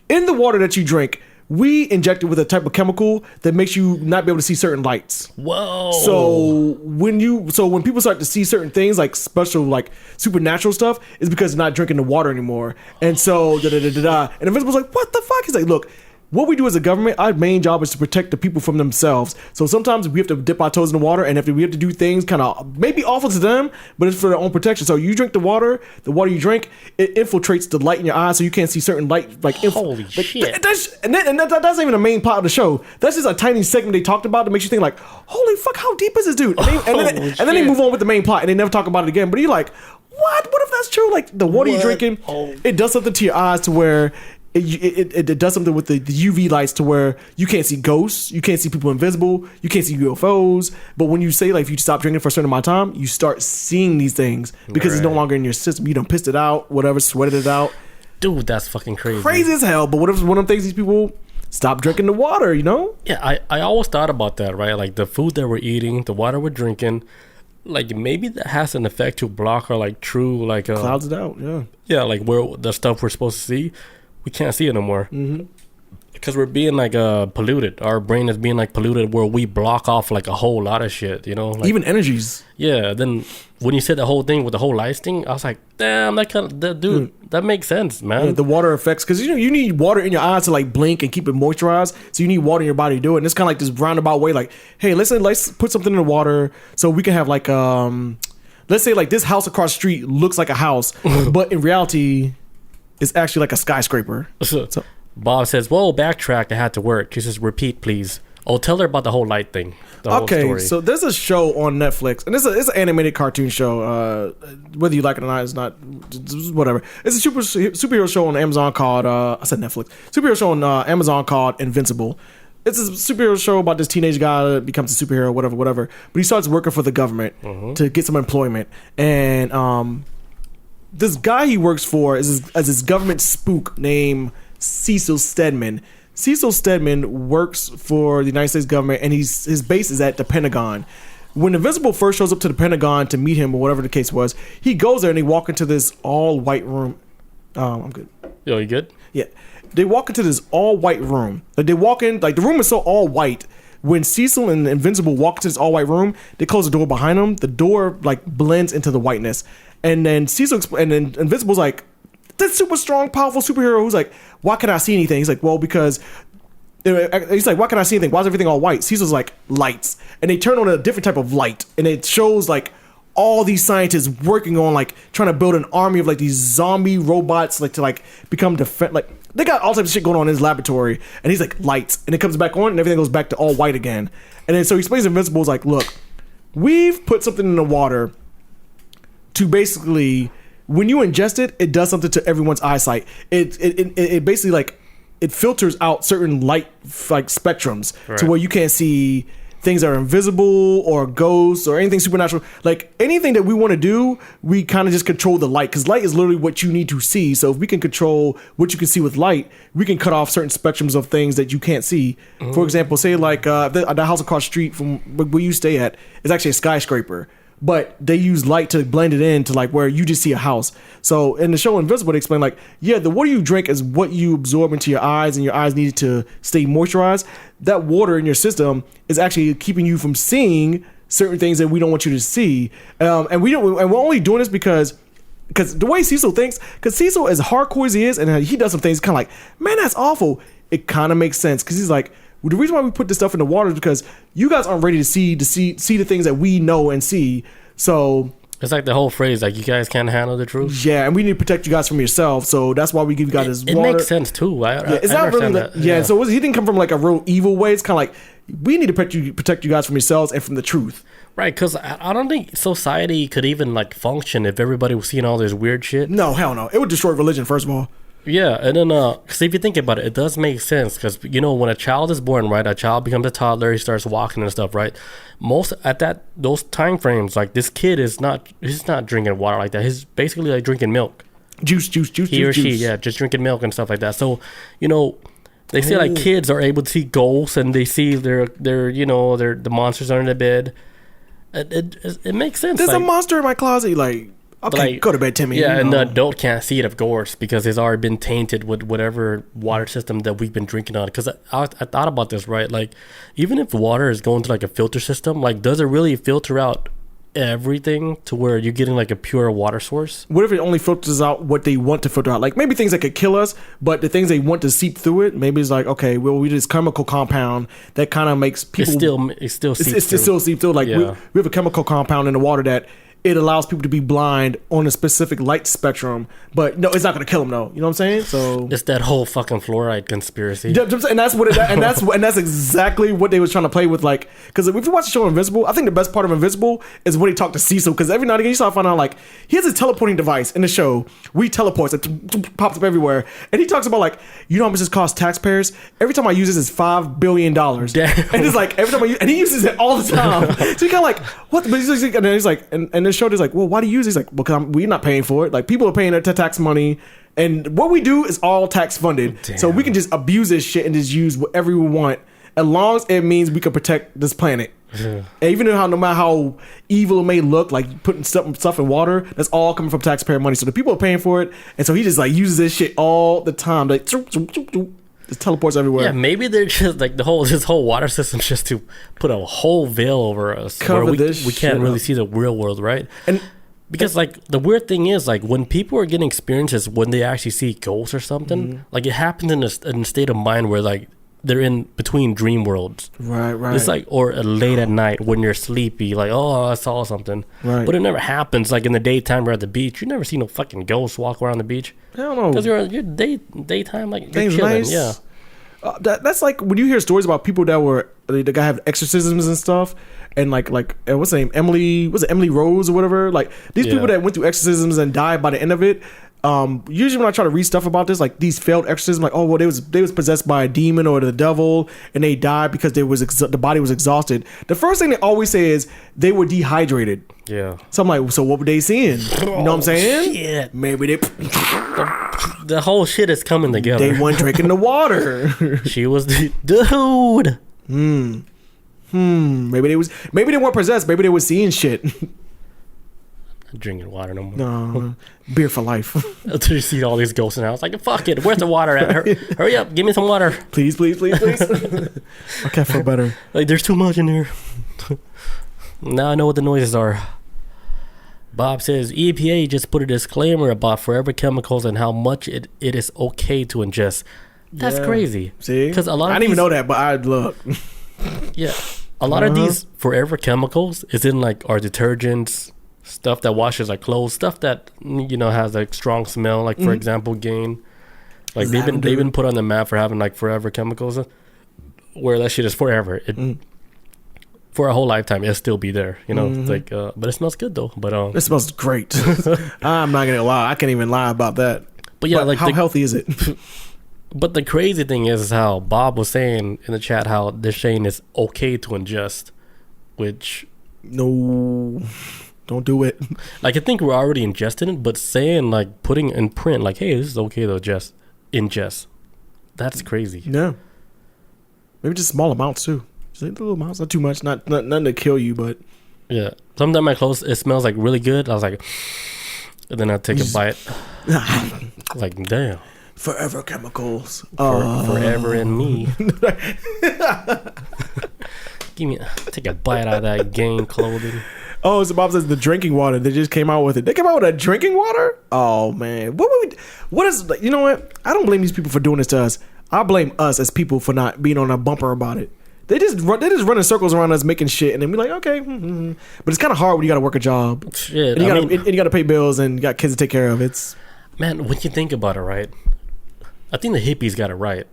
S2: in the water that you drink, we inject it with a type of chemical that makes you not be able to see certain lights.
S1: Whoa.
S2: So when people start to see certain things like special, like supernatural stuff, is because they're not drinking the water anymore. And so And Invincible's like, what the fuck? He's like, look, what we do as a government, our main job is to protect the people from themselves. So sometimes we have to dip our toes in the water, and if we have to do things kind of maybe awful to them, but it's for their own protection. So you drink the water you drink, it infiltrates the light in your eyes, so you can't see certain light. Like
S1: holy shit!
S2: That's not even the main part of the show. That's just a tiny segment they talked about that makes you think like, holy fuck, how deep is this dude? And then they move on with the main plot, and they never talk about it again. But you're like, what? What if that's true? Like the water you're drinking, it does something to your eyes to where it does something with the UV lights to where you can't see ghosts, you can't see people invisible, you can't see UFOs. But when you say like if you stop drinking for a certain amount of time, you start seeing these things because it's no longer in your system. You done pissed it out, whatever, sweated it out.
S1: Dude, that's fucking crazy.
S2: Crazy as hell. But what if one of the things these people stop drinking the water,
S1: Yeah, I always thought about that, right? Like the food that we're eating, the water we're drinking, like maybe that has an effect to block our like true like
S2: clouds it out,
S1: yeah, like where the stuff we're supposed to see, we can't see it no more because we're being like polluted. Our brain is being like polluted where we block off like a whole lot of shit, like,
S2: even energies.
S1: Yeah. Then when you said the whole thing with the whole lights thing, I was like, damn, that makes sense, man.
S2: Yeah, the water effects, because you need water in your eyes to like blink and keep it moisturized. So you need water in your body to do it. And it's kind of like this roundabout way, like, hey, let's put something in the water so we can have like let's say like this house across the street looks like a house, but in reality, it's actually like a skyscraper. So
S1: Bob says, "Whoa, backtrack. I had to work." She says, "Repeat, please." Oh, tell her about the whole light thing.
S2: Okay,
S1: whole story.
S2: So there's a show on Netflix, and it's an animated cartoon show. Whether you like it or not, it's not whatever. It's a superhero show on Amazon called I said Netflix. Superhero show on Amazon called Invincible. it's a superhero show about this teenage guy that becomes a superhero, whatever. But he starts working for the government to get some employment, and this guy he works for is this government spook named Cecil Stedman. Cecil Stedman works for the United States government, and his base is at the Pentagon. When Invincible first shows up to the Pentagon to meet him, or whatever the case was, he goes there and they walk into this all-white room. I'm good.
S1: Yo, you good?
S2: Yeah. They walk into this all-white room. Like, they walk in, like, the room is so all-white. When Cecil and Invincible walk into this all-white room, they close the door behind them. The door, like, blends into the whiteness. And then Invincible's like, this super strong, powerful superhero who's like, why can't I see anything? He's like, well, because... He's like, why can't I see anything? Why is everything all white? Cecil's like, lights. And they turn on a different type of light. And it shows, like, all these scientists working on, like, trying to build an army of, like, these zombie robots, like, to, like, become like, they got all types of shit going on in his laboratory. And he's like, lights. And it comes back on and everything goes back to all white again. And then so he explains to Invincible's like, look, we've put something in the water to basically, when you ingest it, it does something to everyone's eyesight. It basically, like, it filters out certain light, like, spectrums to where you can't see things that are invisible or ghosts or anything supernatural. Like, anything that we want to do, we kind of just control the light, because light is literally what you need to see. So if we can control what you can see with light, we can cut off certain spectrums of things that you can't see. For example, say like the house across the street from where you stay at is actually a skyscraper, but they use light to blend it in to, like, where you just see a house. So in the show Invincible, they explain, like, yeah, the water you drink is what you absorb into your eyes, and your eyes need to stay moisturized. That water in your system is actually keeping you from seeing certain things that we don't want you to see. And we're only doing this because the way Cecil thinks, because Cecil, as hardcore as he is, and he does some things kind of like, man, that's awful. It kind of makes sense, because he's like, well, the reason why we put this stuff in the water is because you guys aren't ready to see the things that we know and see. So
S1: it's like the whole phrase, like, you guys can't handle the truth.
S2: Yeah, and we need to protect you guys from yourself. So that's why we give you guys this water.
S1: It makes sense too.
S2: It's not really that. Yeah. So he didn't come from, like, a real evil way. It's kind of like, we need to protect you guys from yourselves and from the truth. Right,
S1: because I don't think society could even, like, function if everybody was seeing all this weird shit.
S2: No, hell no. It would destroy religion, first of all.
S1: Yeah, and then, because if you think about it, it does make sense, because, you know, when a child is born, right, a child becomes a toddler, he starts walking and stuff, right? Those time frames, like, this kid he's not drinking water like that. He's basically, like, drinking milk.
S2: Juice. He
S1: or she, yeah, just drinking milk and stuff like that. So, you know, they say, like, kids are able to see ghosts, and they see the monsters under the bed. It makes sense.
S2: There's a monster in my closet, like... Okay, like, go to bed, Timmy.
S1: Yeah, and the adult can't see it, of course, because it's already been tainted with whatever water system that we've been drinking on. Because I thought about this, right? Like, even if water is going to, like, a filter system, like, does it really filter out everything to where you're getting, like, a pure water source?
S2: What if it only filters out what they want to filter out? Like, maybe things that could kill us, but the things they want to seep through it, maybe it's like, okay, well, we do this chemical compound that kind of makes people...
S1: It still seeps through.
S2: Like, yeah. we have a chemical compound in the water that it allows people to be blind on a specific light spectrum, but no, it's not going to kill them, though. You know what I'm saying? So
S1: it's that whole fucking fluoride conspiracy,
S2: and that's exactly what they was trying to play with. Like, because if you watch the show Invincible, I think the best part of Invincible is when he talked to Cecil, because every now and again you start to find out, like, he has a teleporting device in the show. We teleports, it pops up everywhere, and he talks about, like, you know how much this costs taxpayers? Every time I use this, is $5 billion. Damn. And it's like every time and he uses it all the time. So you kind of like, what? But he's like, and then he's like, and the show is like, well, why do you use it? He's like, well, because we're not paying for it. Like, people are paying their tax money, and what we do is all tax funded. Damn. So we can just abuse this shit and just use whatever we want, as long as it means we can protect this planet. Yeah. And even though no matter how evil it may look, like putting stuff in water, that's all coming from taxpayer money. So the people are paying for it, and so he just, like, uses this shit all the time. Like, it teleports everywhere.
S1: Yeah, maybe they're just like this whole water system just to put a whole veil over us, where we can't really see the real world, right? And because, like, the weird thing is, like, when people are getting experiences when they actually see ghosts or something, like, it happens in a state of mind where, like, they're in between dream worlds. Right. It's like, or late at night when you're sleepy, like, oh, I saw something. Right. But it never happens. Like, in the daytime, we're at the beach. You never see no fucking ghosts walk around the beach.
S2: I don't know.
S1: Because you're daytime, like, you're chilling. Nice. Yeah.
S2: That's like when you hear stories about people that guy have exorcisms and stuff, and like what's her name, Emily Rose or whatever. Like, these people that went through exorcisms and died by the end of it. usually when I try to read stuff about this, like these failed exorcisms, like, oh well, they was possessed by a demon or the devil, and they died because the body was exhausted. The first thing they always say is they were dehydrated.
S1: Yeah.
S2: So I'm like, so what were they seeing? You know what I'm saying?
S1: Shit.
S2: Maybe they.
S1: The whole shit is coming together.
S2: They weren't drinking the water.
S1: She was the dude.
S2: Maybe they weren't possessed. Maybe they were seeing shit.
S1: Not drinking water no more.
S2: No, beer for life.
S1: Until you see all these ghosts in the house, like, fuck it. Where's the water at? Hurry up, give me some water.
S2: Please. I can't feel better.
S1: Like, there's too much in there. Now I know what the noises are. Bob says EPA just put a disclaimer about forever chemicals and how much it is okay to ingest. That's crazy.
S2: See,
S1: because a lot of
S2: I didn't even know that, but I look.
S1: Yeah, a lot of these forever chemicals is in like our detergents, stuff that washes our clothes, stuff that has like strong smell. Like for example, Gain. Like they've been put on the map for having like forever chemicals, where that shit is forever. For a whole lifetime, it'll still be there, It's like, but it smells good though. But
S2: it smells great. I'm not gonna lie, I can't even lie about that.
S1: But yeah, like
S2: how healthy is it?
S1: But the crazy thing is how Bob was saying in the chat how they're saying it's okay to ingest, which
S2: no, don't do it.
S1: Like I think we're already ingesting it, but saying like putting in print like, hey, this is okay to ingest, that's crazy.
S2: Yeah, maybe just small amounts too. Just little amounts, not too much, not nothing to kill you, but
S1: yeah. Sometimes my clothes, it smells like really good. I was like, and then I take a bite. Like damn.
S2: Forever chemicals.
S1: Forever in me. Take a bite out of that Gain clothing.
S2: Oh, so Bob says the drinking water. They just came out with it. They came out with a drinking water? Oh man. What is, you know what? I don't blame these people for doing this to us. I blame us as people for not being on a bumper about it. They just run in circles around us making shit, and then be like, okay. But it's kind of hard when you got to work a job.
S1: Shit.
S2: And you got to pay bills and you got kids to take care of.
S1: Man, when you think about it, right? I think the hippies got it right.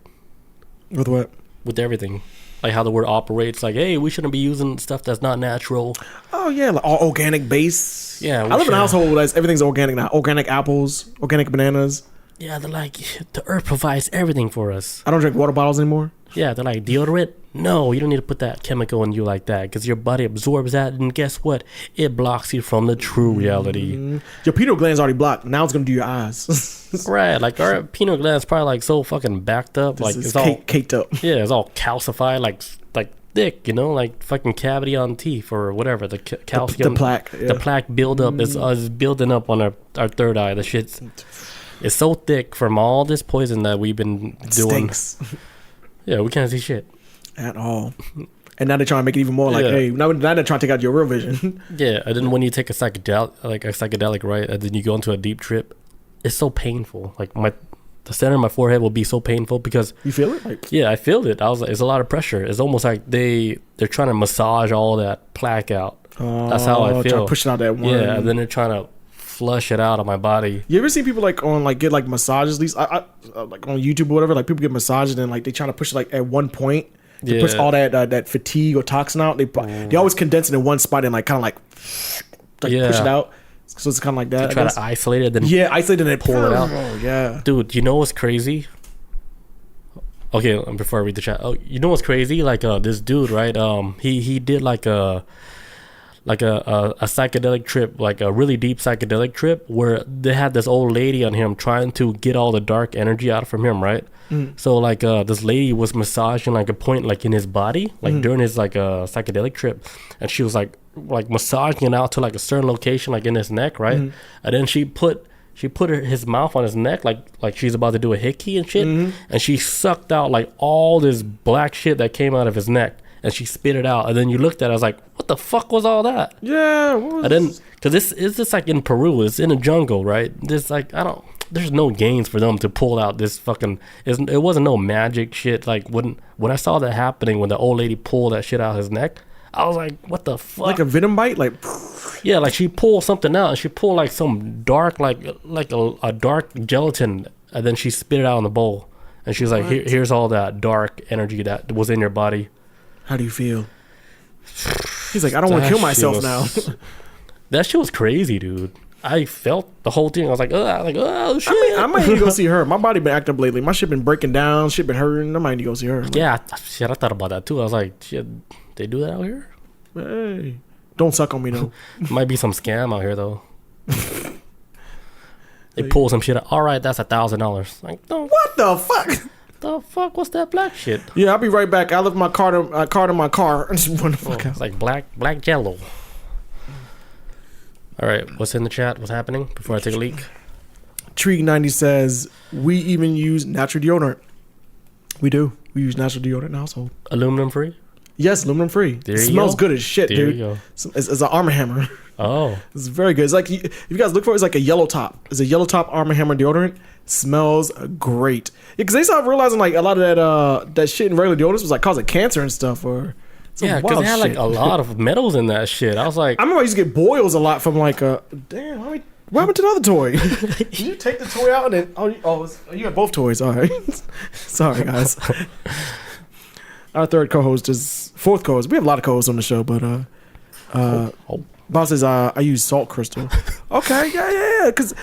S2: With what?
S1: With everything. Like how the word operates. Like, hey, we shouldn't be using stuff that's not natural.
S2: Oh, yeah. Like all organic base.
S1: Yeah.
S2: I live in a household where everything's organic now. Organic apples, organic bananas.
S1: Yeah, they're like, the earth provides everything for us.
S2: I don't drink water bottles anymore.
S1: Yeah, they're like, deodorant? No, you don't need to put that chemical in you like that because your body absorbs that, and guess what? It blocks you from the true reality.
S2: Your pineal gland's already blocked. Now it's going to do your eyes.
S1: Right, like our pineal gland's probably like so fucking backed up. Like it's all
S2: caked up.
S1: Yeah, it's all calcified, like thick, like fucking cavity on teeth or whatever. The calcium,
S2: the plaque. Yeah.
S1: The plaque buildup is building up on our third eye. The shit's it's so thick from all this poison that we've been doing.
S2: Stinks.
S1: Yeah, we can't see shit
S2: at all. And now they're trying to make it even more like, hey, now they're trying to take out your real vision.
S1: Yeah, and then when you take a psychedelic, right, and then you go into a deep trip, it's so painful. Like the center of my forehead will be so painful because
S2: you feel it.
S1: Yeah, I feel it. I was like, it's a lot of pressure. It's almost like they're trying to massage all that plaque out. That's how I feel.
S2: Trying to push it out that one.
S1: Yeah, and then they're trying to flush it out of my body.
S2: You ever see people like on like get like massages? At least I like on YouTube or whatever. Like people get massages and like they trying to push it like at one point to push all that fatigue or toxin out. They always condense it in one spot and like kind of like push it out. So it's kind of like that.
S1: To try to isolate it, then
S2: isolate it and
S1: pull it out.
S2: Oh yeah,
S1: dude. You know what's crazy? Okay, before I read the chat, you know what's crazy? Like this dude, right? He did like a psychedelic trip, like a really deep psychedelic trip where they had this old lady on him trying to get all the dark energy out from him, right? So like this lady was massaging like a point like in his body, like during his like psychedelic trip, and she was like massaging it out to like a certain location like in his neck, right? And then she put his mouth on his neck like she's about to do a hickey and shit, and she sucked out like all this black shit that came out of his neck. And she spit it out, and then you looked at it. I was like, "What the fuck was all that?"
S2: Yeah,
S1: and then because this is just like in Peru, it's in a jungle, right? There's like there's no gains for them to pull out this fucking. It wasn't no magic shit. Like when I saw that happening, when the old lady pulled that shit out of his neck, I was like, "What the fuck?"
S2: Like a venom bite, like
S1: yeah, like she pulled something out, and she pulled like some dark, like a dark gelatin, and then she spit it out in the bowl, and she was like, "Here's all that dark energy that was in your body."
S2: How do you feel? He's like, I don't want to kill myself now.
S1: That shit was crazy, dude. I felt the whole thing. I was like, oh shit.
S2: I might need to go see her. My body been acting up lately. My shit been breaking down. Shit been hurting. I might need to go see her.
S1: Yeah, shit. I thought about that too. I was like, shit, they do that out here?
S2: Hey, don't suck on me though.
S1: Might be some scam out here though. They pull some shit out. All right, that's $1,000. Like, no.
S2: What the fuck?
S1: The fuck? What's that black shit?
S2: Yeah, I'll be right back. I left my card in my car and just run the fuck out.
S1: It's like black jello. All right, what's in the chat? What's happening before I take a leak?
S2: Treeg90 says, we even use natural deodorant. We do. We use natural deodorant in the household.
S1: Aluminum free?
S2: Yes, aluminum free. It smells good as shit,
S1: there
S2: dude.
S1: You go.
S2: It's an Arm & Hammer.
S1: Oh.
S2: It's very good. It's like, if you guys look for it, it's like a yellow top. It's a yellow top Arm & Hammer deodorant. Smells great. Yeah, because they started realizing like a lot of that shit in regular deodorants was like causing cancer and stuff. Or
S1: yeah, because they had like a lot of metals in that shit. I was like,
S2: I remember I used to get boils a lot from like damn. What happened to the other toy? Did you take the toy out and then you had both toys? All right. Sorry guys. Our fourth co-host. We have a lot of co-hosts on the show, but Bob says I use salt crystal. Okay, yeah. Because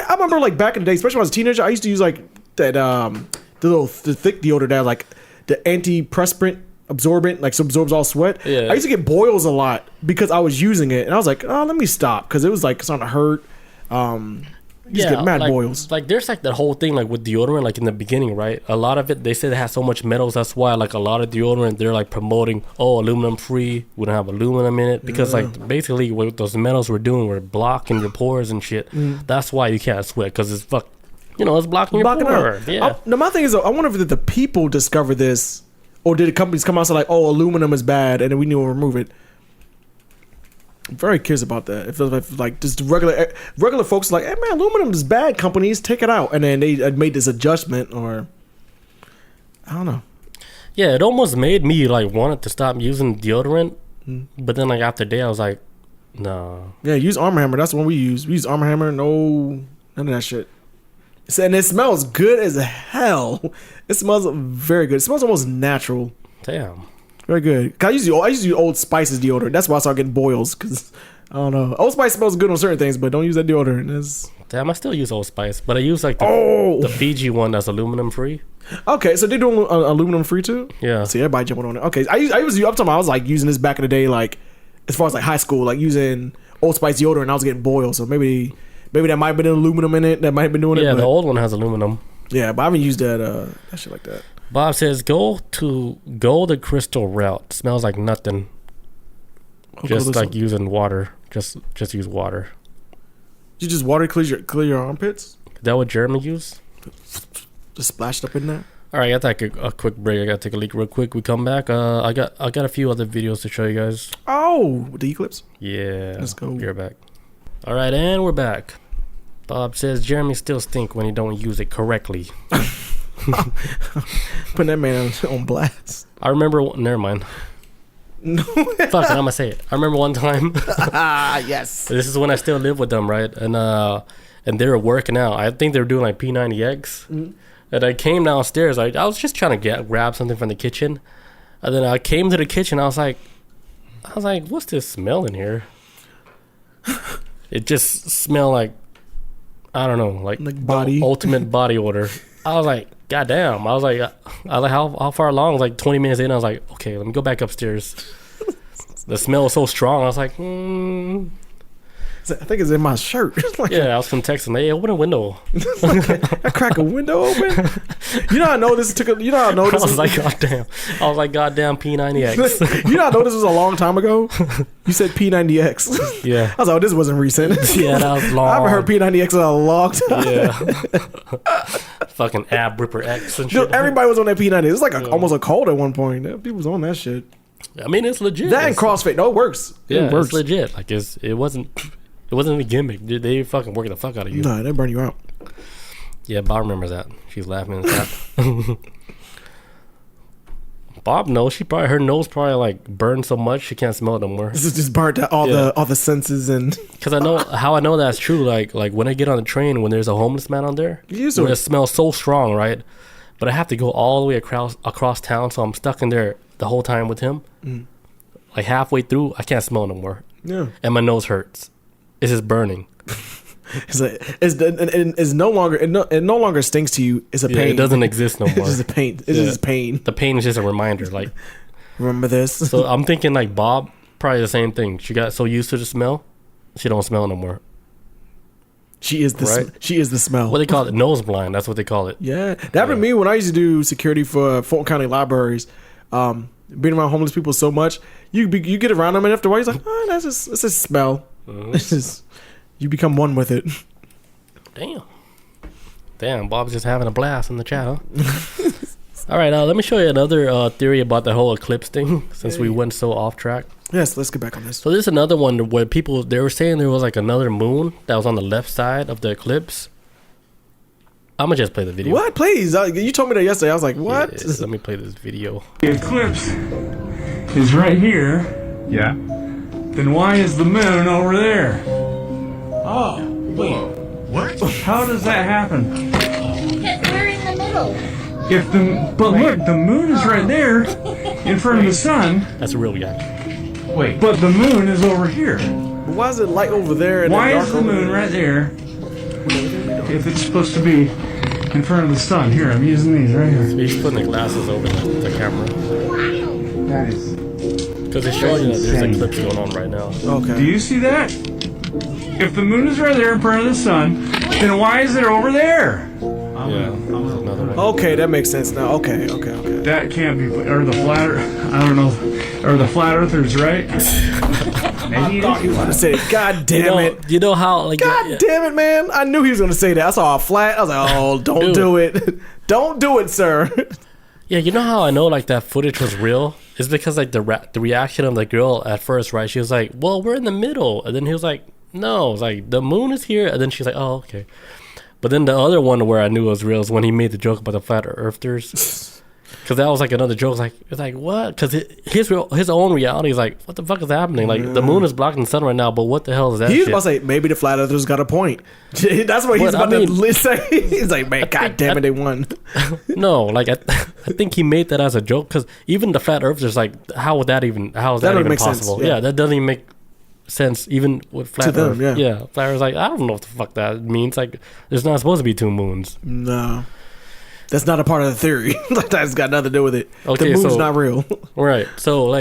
S2: I remember like back in the day, especially when I was a teenager, I used to use like that the thick deodorant that like the antiperspirant absorbent, like so absorbs all sweat.
S1: Yeah.
S2: I used to get boils a lot because I was using it, and I was like, oh, let me stop because it was like starting to hurt. You get mad boils.
S1: Like there's like that whole thing like with deodorant, like in the beginning, right? A lot of it, they said it has so much metals. That's why like a lot of deodorant, they're like promoting, aluminum free. We don't have aluminum in it because like basically what those metals were doing were blocking your pores and shit. That's why you can't sweat because it's it's blocking your pores. Yeah.
S2: Now my thing is, I wonder if the people discovered this, or did the companies come out and say like, aluminum is bad, and then we need to remove it. I'm very curious about that. If like just regular folks are like, hey man, aluminum is bad. Companies take it out, and then they made this adjustment, or I don't know.
S1: Yeah, it almost made me like wanted to stop using deodorant, but then like after a day, I was like, no.
S2: Yeah, use Arm & Hammer. That's the one we use. We use Arm & Hammer. No, none of that shit. And it smells good as hell. It smells very good. It smells almost natural.
S1: Damn. Very
S2: good. I used to use Old Spice's deodorant. That's why I started getting boils. Because, I don't know. Old Spice smells good on certain things, but don't use that deodorant.
S1: Damn, I still use Old Spice. But I use like the Fiji one that's aluminum free.
S2: Okay, so they're doing aluminum free too?
S1: Yeah.
S2: See, everybody jumping on it. Okay, I was like using this back in the day, like as far as like high school, like using Old Spice deodorant, and I was getting boils. So maybe that might have been aluminum in it. That might have been doing it.
S1: Yeah, the old one has aluminum.
S2: Yeah, but I haven't used that shit like that.
S1: Bob says, go the crystal route. Smells like nothing. Just like using water. Just use water.
S2: You just water clear your armpits?
S1: Is that what Jeremy used?
S2: Just splashed up in there?
S1: All right, I gotta take a quick break. I gotta take a leak real quick. We come back. I got a few other videos to show you guys.
S2: Oh, the Eclipse?
S1: Yeah.
S2: Let's go.
S1: You're back. All right, and we're back. Bob says Jeremy still stink when he don't use it correctly.
S2: Putting that man on blast.
S1: I remember. Never mind.
S2: No.
S1: Fuck it, I'm gonna say it. I remember one time.
S2: Yes.
S1: This is when I still lived with them, right? And they were working out. I think they were doing like P90X. Mm-hmm. And I came downstairs. I was just trying to grab something from the kitchen. And then I came to the kitchen. I was like, what's this smell in here? It just smelled like, I don't know, like
S2: body,
S1: ultimate body odor. I was like, God damn. I was like, how far along? I was like 20 minutes in. I was like, okay, let me go back upstairs. The smell was so strong. I was like,
S2: I think it's in my shirt.
S1: I was from Texas. Hey, open a window.
S2: I crack a window open. You know, I know this took a. You know, I know this.
S1: I was like, goddamn. P90X.
S2: You know, I know this was a long time ago. You said P90X.
S1: Yeah.
S2: I was like, this wasn't recent.
S1: Yeah, that was long.
S2: I haven't heard P90X in a long time.
S1: Yeah. Fucking ab ripper X and shit.
S2: Dude, everybody was on that P90. It was like almost a cult at one point. People was on that shit.
S1: I mean, it's legit.
S2: That and CrossFit. No, it works.
S1: It works. It's legit. Like it wasn't a gimmick. They fucking working the fuck out of you.
S2: No, they burn you out.
S1: Yeah, Bob remembers that. She's laughing in the chat. Bob knows. Her nose probably like burned so much she can't smell it no more.
S2: This is just burnt out all the senses and.
S1: Because I know that's true. Like when I get on the train, when there's a homeless man on there, it smells so strong, right? But I have to go all the way across town, so I'm stuck in there the whole time with him. Like halfway through, I can't smell no more.
S2: Yeah,
S1: and my nose hurts. It's just burning.
S2: it's no longer it no longer stings to you. It's a pain.
S1: It doesn't exist no more.
S2: It's just a pain. It's just pain.
S1: The pain is just a reminder. Like,
S2: remember this.
S1: So I'm thinking like Bob, probably the same thing. She got so used to the smell, she don't smell no more.
S2: She is the she is the smell.
S1: What they call it, nose blind. That's what they call it.
S2: Yeah, that happened to me when I used to do security for Fulton County libraries. Being around homeless people so much, you get around them, and after a while, you're like, oh, it's a smell. It's just you become one with it.
S1: Damn, Bob's just having a blast in the chat, huh? All right, let me show you another theory about the whole eclipse thing, since we went so off track.
S2: Yes, let's get back on this.
S1: So this is another one where they were saying there was like another moon that was on the left side of the eclipse. I'm gonna just play the video.
S2: What? Please, you told me that yesterday. I was like, what?
S1: Yeah, let me play this video.
S3: The eclipse is right here. Yeah. Then why is the moon over there? Oh, wait. What? How does that happen?
S4: Because we're in the middle.
S3: But look, the moon is right there in front of the sun.
S1: That's a real reaction.
S3: Wait. But the moon is over here.
S2: But why is it light over there? And
S3: why
S2: dark
S3: is the moon right there if it's supposed to be in front of the sun? Here, I'm using these right here.
S1: So he's putting the glasses over the camera.
S3: That is...
S1: Because it's showing you that there's an eclipse going on right now.
S2: Okay.
S3: Do you see that? If the moon is right there in front of the sun, then why is it over there?
S1: Yeah, another one.
S2: Okay, that makes sense now. Okay.
S3: That can't be... Or the flat... I don't know. Or the flat earthers, right?
S2: I thought he was gonna say it. God damn it.
S1: You know how, like...
S2: God damn it, man. I knew he was gonna say that. I saw a flat. I was like, oh, don't do it. Don't do it, sir.
S1: Yeah, you know how I know, like, that footage was real? It's because, like, the reaction of the girl at first, right? She was like, well, we're in the middle. And then he was like, no. It's like, the moon is here. And then she's like, oh, okay. But then the other one where I knew it was real is when he made the joke about the flat earthers. Because that was like another joke. It's like what? Because his own reality is like, what the fuck is happening? Like, the moon is blocking the sun right now, but what the hell is that?
S2: He was
S1: shit?
S2: about to say, maybe the flat earthers got a point. That's what he's about to say. He's like, man, god damn it, they won.
S1: No, like, I think he made that as a joke, because even the flat earthers, like, how is that even possible?
S2: Sense, yeah.
S1: That doesn't even make sense, even with flat earth.
S2: Them,
S1: yeah, flat earth's like, I don't know what the fuck that means. Like, there's not supposed to be two moons.
S2: No. That's not a part of the theory. That's got nothing to do with it.
S1: Okay,
S2: the moon's not real.
S1: Right. So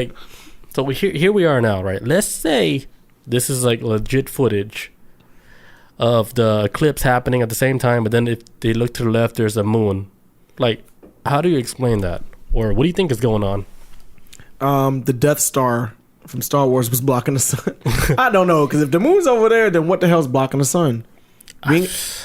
S1: here we are now, right? Let's say this is like legit footage of the eclipse happening at the same time, but then if they look to the left, there's a moon. Like, how do you explain that? Or what do you think is going on?
S2: The Death Star from Star Wars was blocking the sun. I don't know, because if the moon's over there, then what the hell's blocking the sun?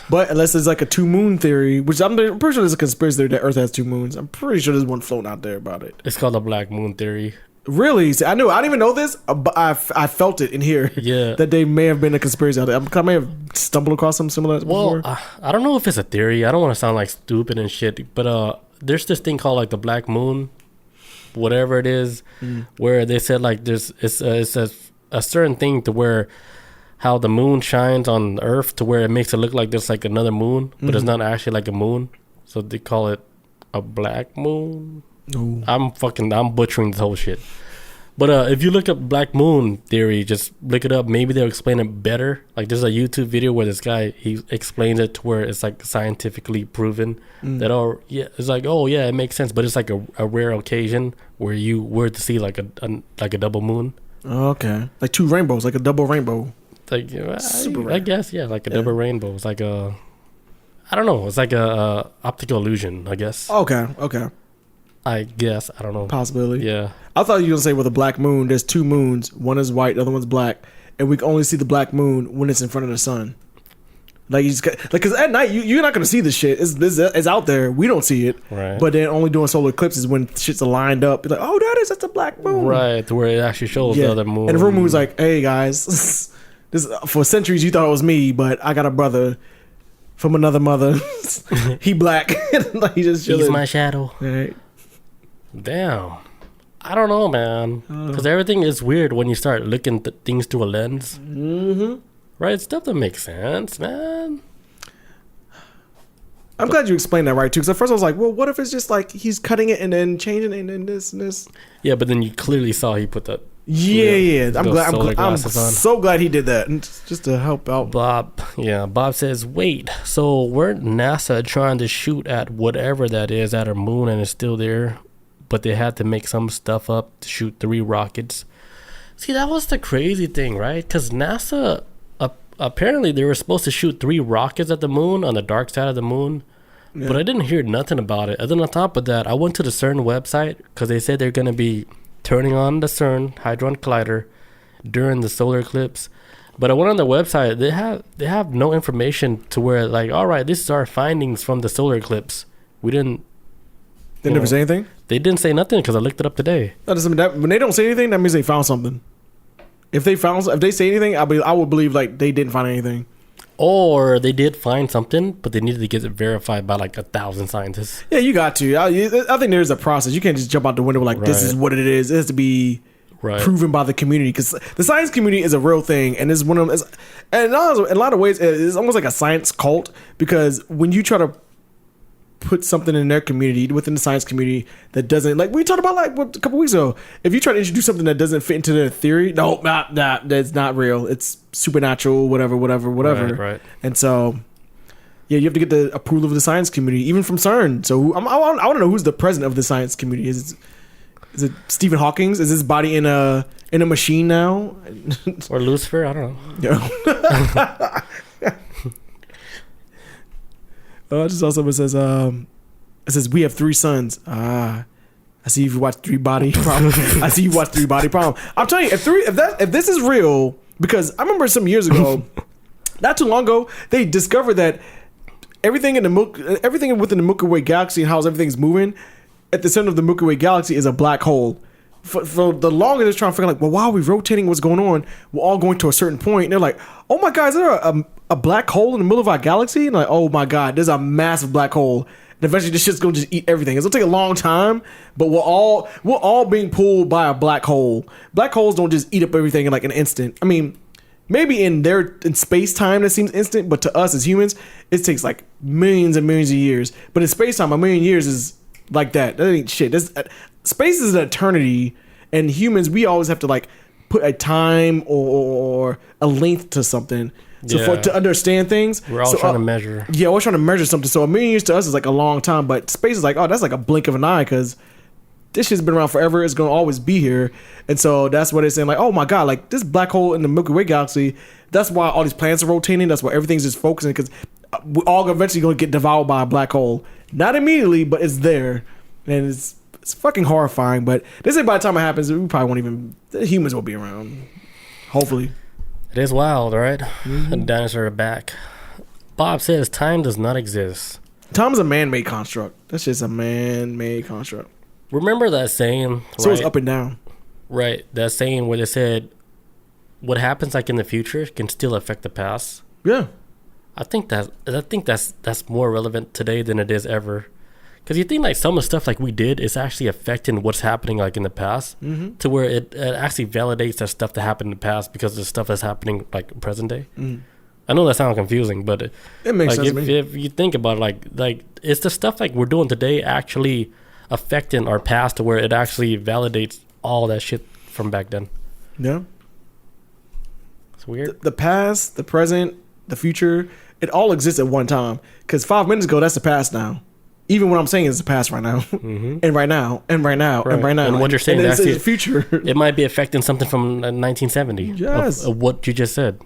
S2: But unless it's like a two moon theory, which I'm pretty sure there's a conspiracy theory that Earth has two moons. I'm pretty sure there's one floating out there about it.
S1: It's called the black moon theory.
S2: Really? See, I didn't even know this, but I felt it in here.
S1: Yeah.
S2: That they may have been a conspiracy out there. I may have stumbled across something similar before.
S1: I don't know if it's a theory. I don't want to sound like stupid and shit, but there's this thing called like the black moon, whatever it is, where they said like it's a certain thing to where how the moon shines on Earth to where it makes it look like there's like another moon, but it's not actually like a moon. So they call it a black moon.
S2: No.
S1: I'm butchering this whole shit. But if you look up black moon theory, just look it up. Maybe they'll explain it better. Like, there's a YouTube video where this guy, he explains it to where it's like scientifically proven that, it's like, oh yeah, it makes sense. But it's like a rare occasion where you were to see like a double moon.
S2: Okay. Like two rainbows, like a double rainbow.
S1: Like, I guess, yeah, like a double rainbow. It's like I don't know. It's like a optical illusion, I guess.
S2: Okay.
S1: I guess. I don't know.
S2: Possibility.
S1: Yeah.
S2: I thought you were going to say with a black moon, there's two moons. One is white, the other one's black. And we can only see the black moon when it's in front of the sun. Like, because at night, you're not going to see this shit. It's out there. We don't see it.
S1: Right.
S2: But then only doing solar eclipses when shit's lined up. You're like, oh, that's a black moon.
S1: Right. To where it actually shows the other moon.
S2: And the real moon's like, hey, guys. This for centuries you thought it was me, but I got a brother from another mother. He black. Like, he just chilling.
S1: He's my shadow.
S2: Right.
S1: Damn. I don't know, man. Because everything is weird when you start looking at things through a lens. Mm-hmm. Right? Stuff that makes sense, man.
S2: I'm glad you explained that right, too. Because at first I was like, well, what if it's just like he's cutting it and then changing it and then this and this?
S1: Yeah, but then you clearly saw he put
S2: Yeah. I'm glad. I'm
S1: glasses on.
S2: so glad he did that, and just to help out.
S1: Bob says, wait, so weren't NASA trying to shoot at whatever that is at our moon and it's still there, but they had to make some stuff up to shoot 3 rockets? See, that was the crazy thing, right? Because NASA, apparently they were supposed to shoot 3 rockets at the moon on the dark side of the moon. Yeah. But I didn't hear nothing about it. And then on top of that, I went to the CERN website because they said they're going to be turning on the CERN Hadron Collider during the solar eclipse. But I went on the website. They have no information to where, like, all right, this is our findings from the solar eclipse. We didn't.
S2: They never say anything?
S1: They didn't say nothing because I looked it up today.
S2: That doesn't mean when they don't say anything, that means they found something. If they say anything, I would believe like they didn't find anything.
S1: Or they did find something, but they needed to get it verified by like 1,000 scientists.
S2: Yeah, you got to. I think there's a process. You can't just jump out the window like this is what it is. It has to be proven by the community, because the science community is a real thing, and it's one of them. And in a lot of ways, it's almost like a science cult, because when you try to put something in their community, within the science community, that doesn't, like we talked about like a couple weeks ago, if you try to introduce something that doesn't fit into their theory, that's not real, it's supernatural, whatever.
S1: Right.
S2: And so yeah, you have to get the approval of the science community, even from CERN. So I want to know who's the president of the science community. Is it Stephen Hawking? Is his body in a machine now?
S1: Or Lucifer? I don't know.
S2: Yeah. I just saw someone says, it says, we have 3 sons. I see you watched 3 Body Problem. I see you watched 3 Body Problem. I'm telling you, if this is real, because I remember some years ago, not too long ago, they discovered that everything within the Milky Way galaxy and how everything's moving at the center of the Milky Way galaxy is a black hole. For the longest, they're trying to figure out, like, well, while we're rotating, what's going on? We're all going to a certain point. And they're like, oh my God, is there a black hole in the middle of our galaxy? And like, oh my God, there's a massive black hole. And eventually this shit's going to just eat everything. It's going to take a long time, but we're all being pulled by a black hole. Black holes don't just eat up everything in like an instant. I mean, maybe in space time that seems instant, but to us as humans, it takes like millions and millions of years. But in space time, a million years is like that. That ain't shit. Space is an eternity, and humans, we always have to like put a time or a length to something. So to understand things,
S1: we're all trying to measure.
S2: Yeah, we're trying to measure something. So a million years to us is like a long time, but space is like, oh, that's like a blink of an eye, because this shit's been around forever. It's gonna always be here. And so that's what they're saying, like, oh my God, like this black hole in the Milky Way galaxy. That's why all these planets are rotating. That's why everything's just focusing, because we're all eventually gonna get devoured by a black hole. Not immediately, but it's there, and it's fucking horrifying. But they say by the time it happens, we probably won't even. The humans will be around. Hopefully.
S1: It is wild, right? Mm-hmm. The dinosaurs are back. Bob says time does not exist.
S2: Time is a man-made construct. That's just a man-made construct.
S1: Remember that saying?
S2: So it's up and down.
S1: Right. That saying where they said, what happens like in the future can still affect the past.
S2: Yeah.
S1: I think that's more relevant today than it is ever. Because you think like some of the stuff like we did is actually affecting what's happening like in the past, to where it actually validates that stuff that happened in the past because of the stuff that's happening like present day. I know that sounds confusing, but
S2: it makes
S1: like,
S2: sense to me.
S1: If you think about it, like it's the stuff like we're doing today actually affecting our past to where it actually validates all that shit from back then.
S2: Yeah.
S1: It's weird.
S2: The past, the present, the future, it all exists at one time. Because 5 minutes ago, that's the past now. Even what I'm saying is the past right now, and right now, and right now, and right now.
S1: And what you're saying is
S2: the future.
S1: It might be affecting something from 1970.
S2: Yes.
S1: Of what you just said.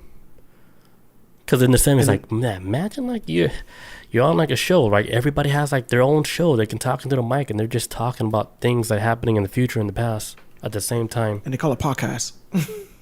S1: Because in the 70s, like, man, imagine like you're on like a show, right? Everybody has like their own show. They can talk into the mic, and they're just talking about things that are happening in the future and the past at the same time.
S2: And they call it podcasts.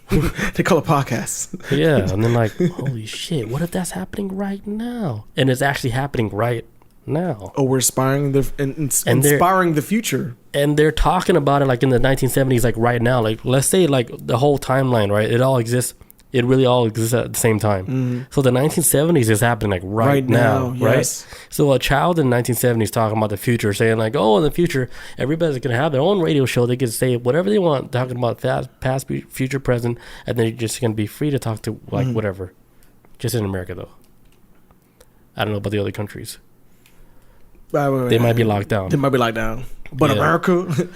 S2: They call it podcasts.
S1: Yeah, and then like, holy shit, what if that's happening right now? And it's actually happening right now.
S2: Oh, we're inspiring the future.
S1: And they're talking about it like in the 1970s, like right now. Like let's say like the whole timeline, right? It all exists. It really all exists at the same time. So the 1970s is happening like right now, right?
S2: Yes.
S1: So a child in the 1970s talking about the future, saying like, oh, in the future, everybody's going to have their own radio show. They can say whatever they want, talking about past, future, present, and they're just going to be free to talk to like whatever. Just in America, though. I don't know about the other countries. They might be locked down.
S2: They might be locked down. But America.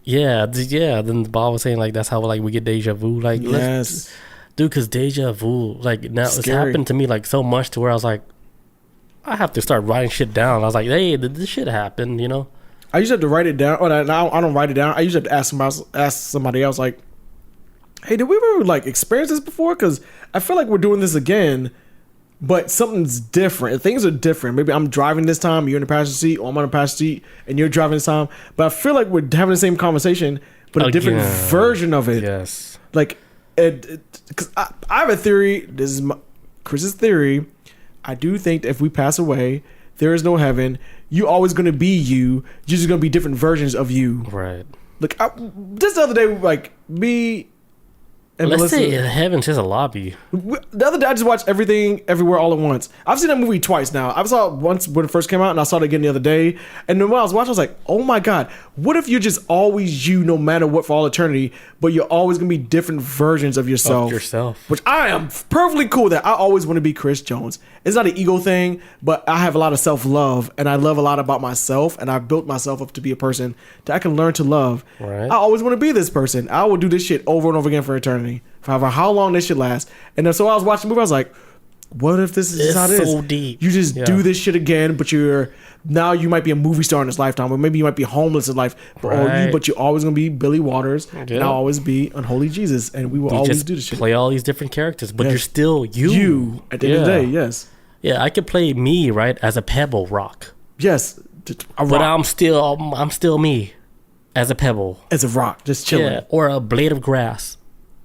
S1: Yeah. Then Bob was saying like that's how like we get deja vu. Like,
S2: yes,
S1: dude, because deja vu, like now it's happened to me like so much to where I was like, I have to start writing shit down. I was like, hey, did this shit happen? You know.
S2: I usually have to write it down. Or I don't write it down. I usually have to ask somebody else like, hey, did we ever like experience this before? Because I feel like we're doing this again. But something's different. Things are different. Maybe I'm driving this time, you're in the passenger seat, or I'm on the passenger seat, and you're driving this time. But I feel like we're having the same conversation, but a different version of it.
S1: Yes.
S2: Like, because I have a theory. This is Chris's theory. I do think that if we pass away, there is no heaven. You're always going to be you. You're just going to be different versions of you.
S1: Right.
S2: Like, just the other day, like, me... And
S1: let's
S2: Melissa,
S1: say heaven's just a lobby.
S2: The other day, I just watched Everything Everywhere All at Once. I've seen that movie twice now. I saw it once when it first came out, and I saw it again the other day. And then when I was watching, I was like, oh my God, what if you're just always you no matter what for all eternity, but you're always going to be different versions of yourself? Which I am perfectly cool with that. I always want to be Chris Jones. It's not an ego thing, but I have a lot of self-love, and I love a lot about myself, and I've built myself up to be a person that I can learn to love.
S1: Right.
S2: I always want to be this person. I will do this shit over and over again for eternity. For how long this shit lasts. And then so I was watching the movie, I was like, what if this is how it is?
S1: So deep.
S2: You just do this shit again, but now you might be a movie star in this lifetime, or maybe you might be homeless in life, but you're always gonna be Billy Waters, and I'll always be Unholy Jesus, and we will always do this shit.
S1: Play all these different characters, but you're still you.
S2: You at the end of the day, yes.
S1: Yeah, I could play me right as a pebble rock.
S2: Yes,
S1: but I'm still me as a pebble,
S2: as a rock, just chilling. Yeah,
S1: or a blade of grass.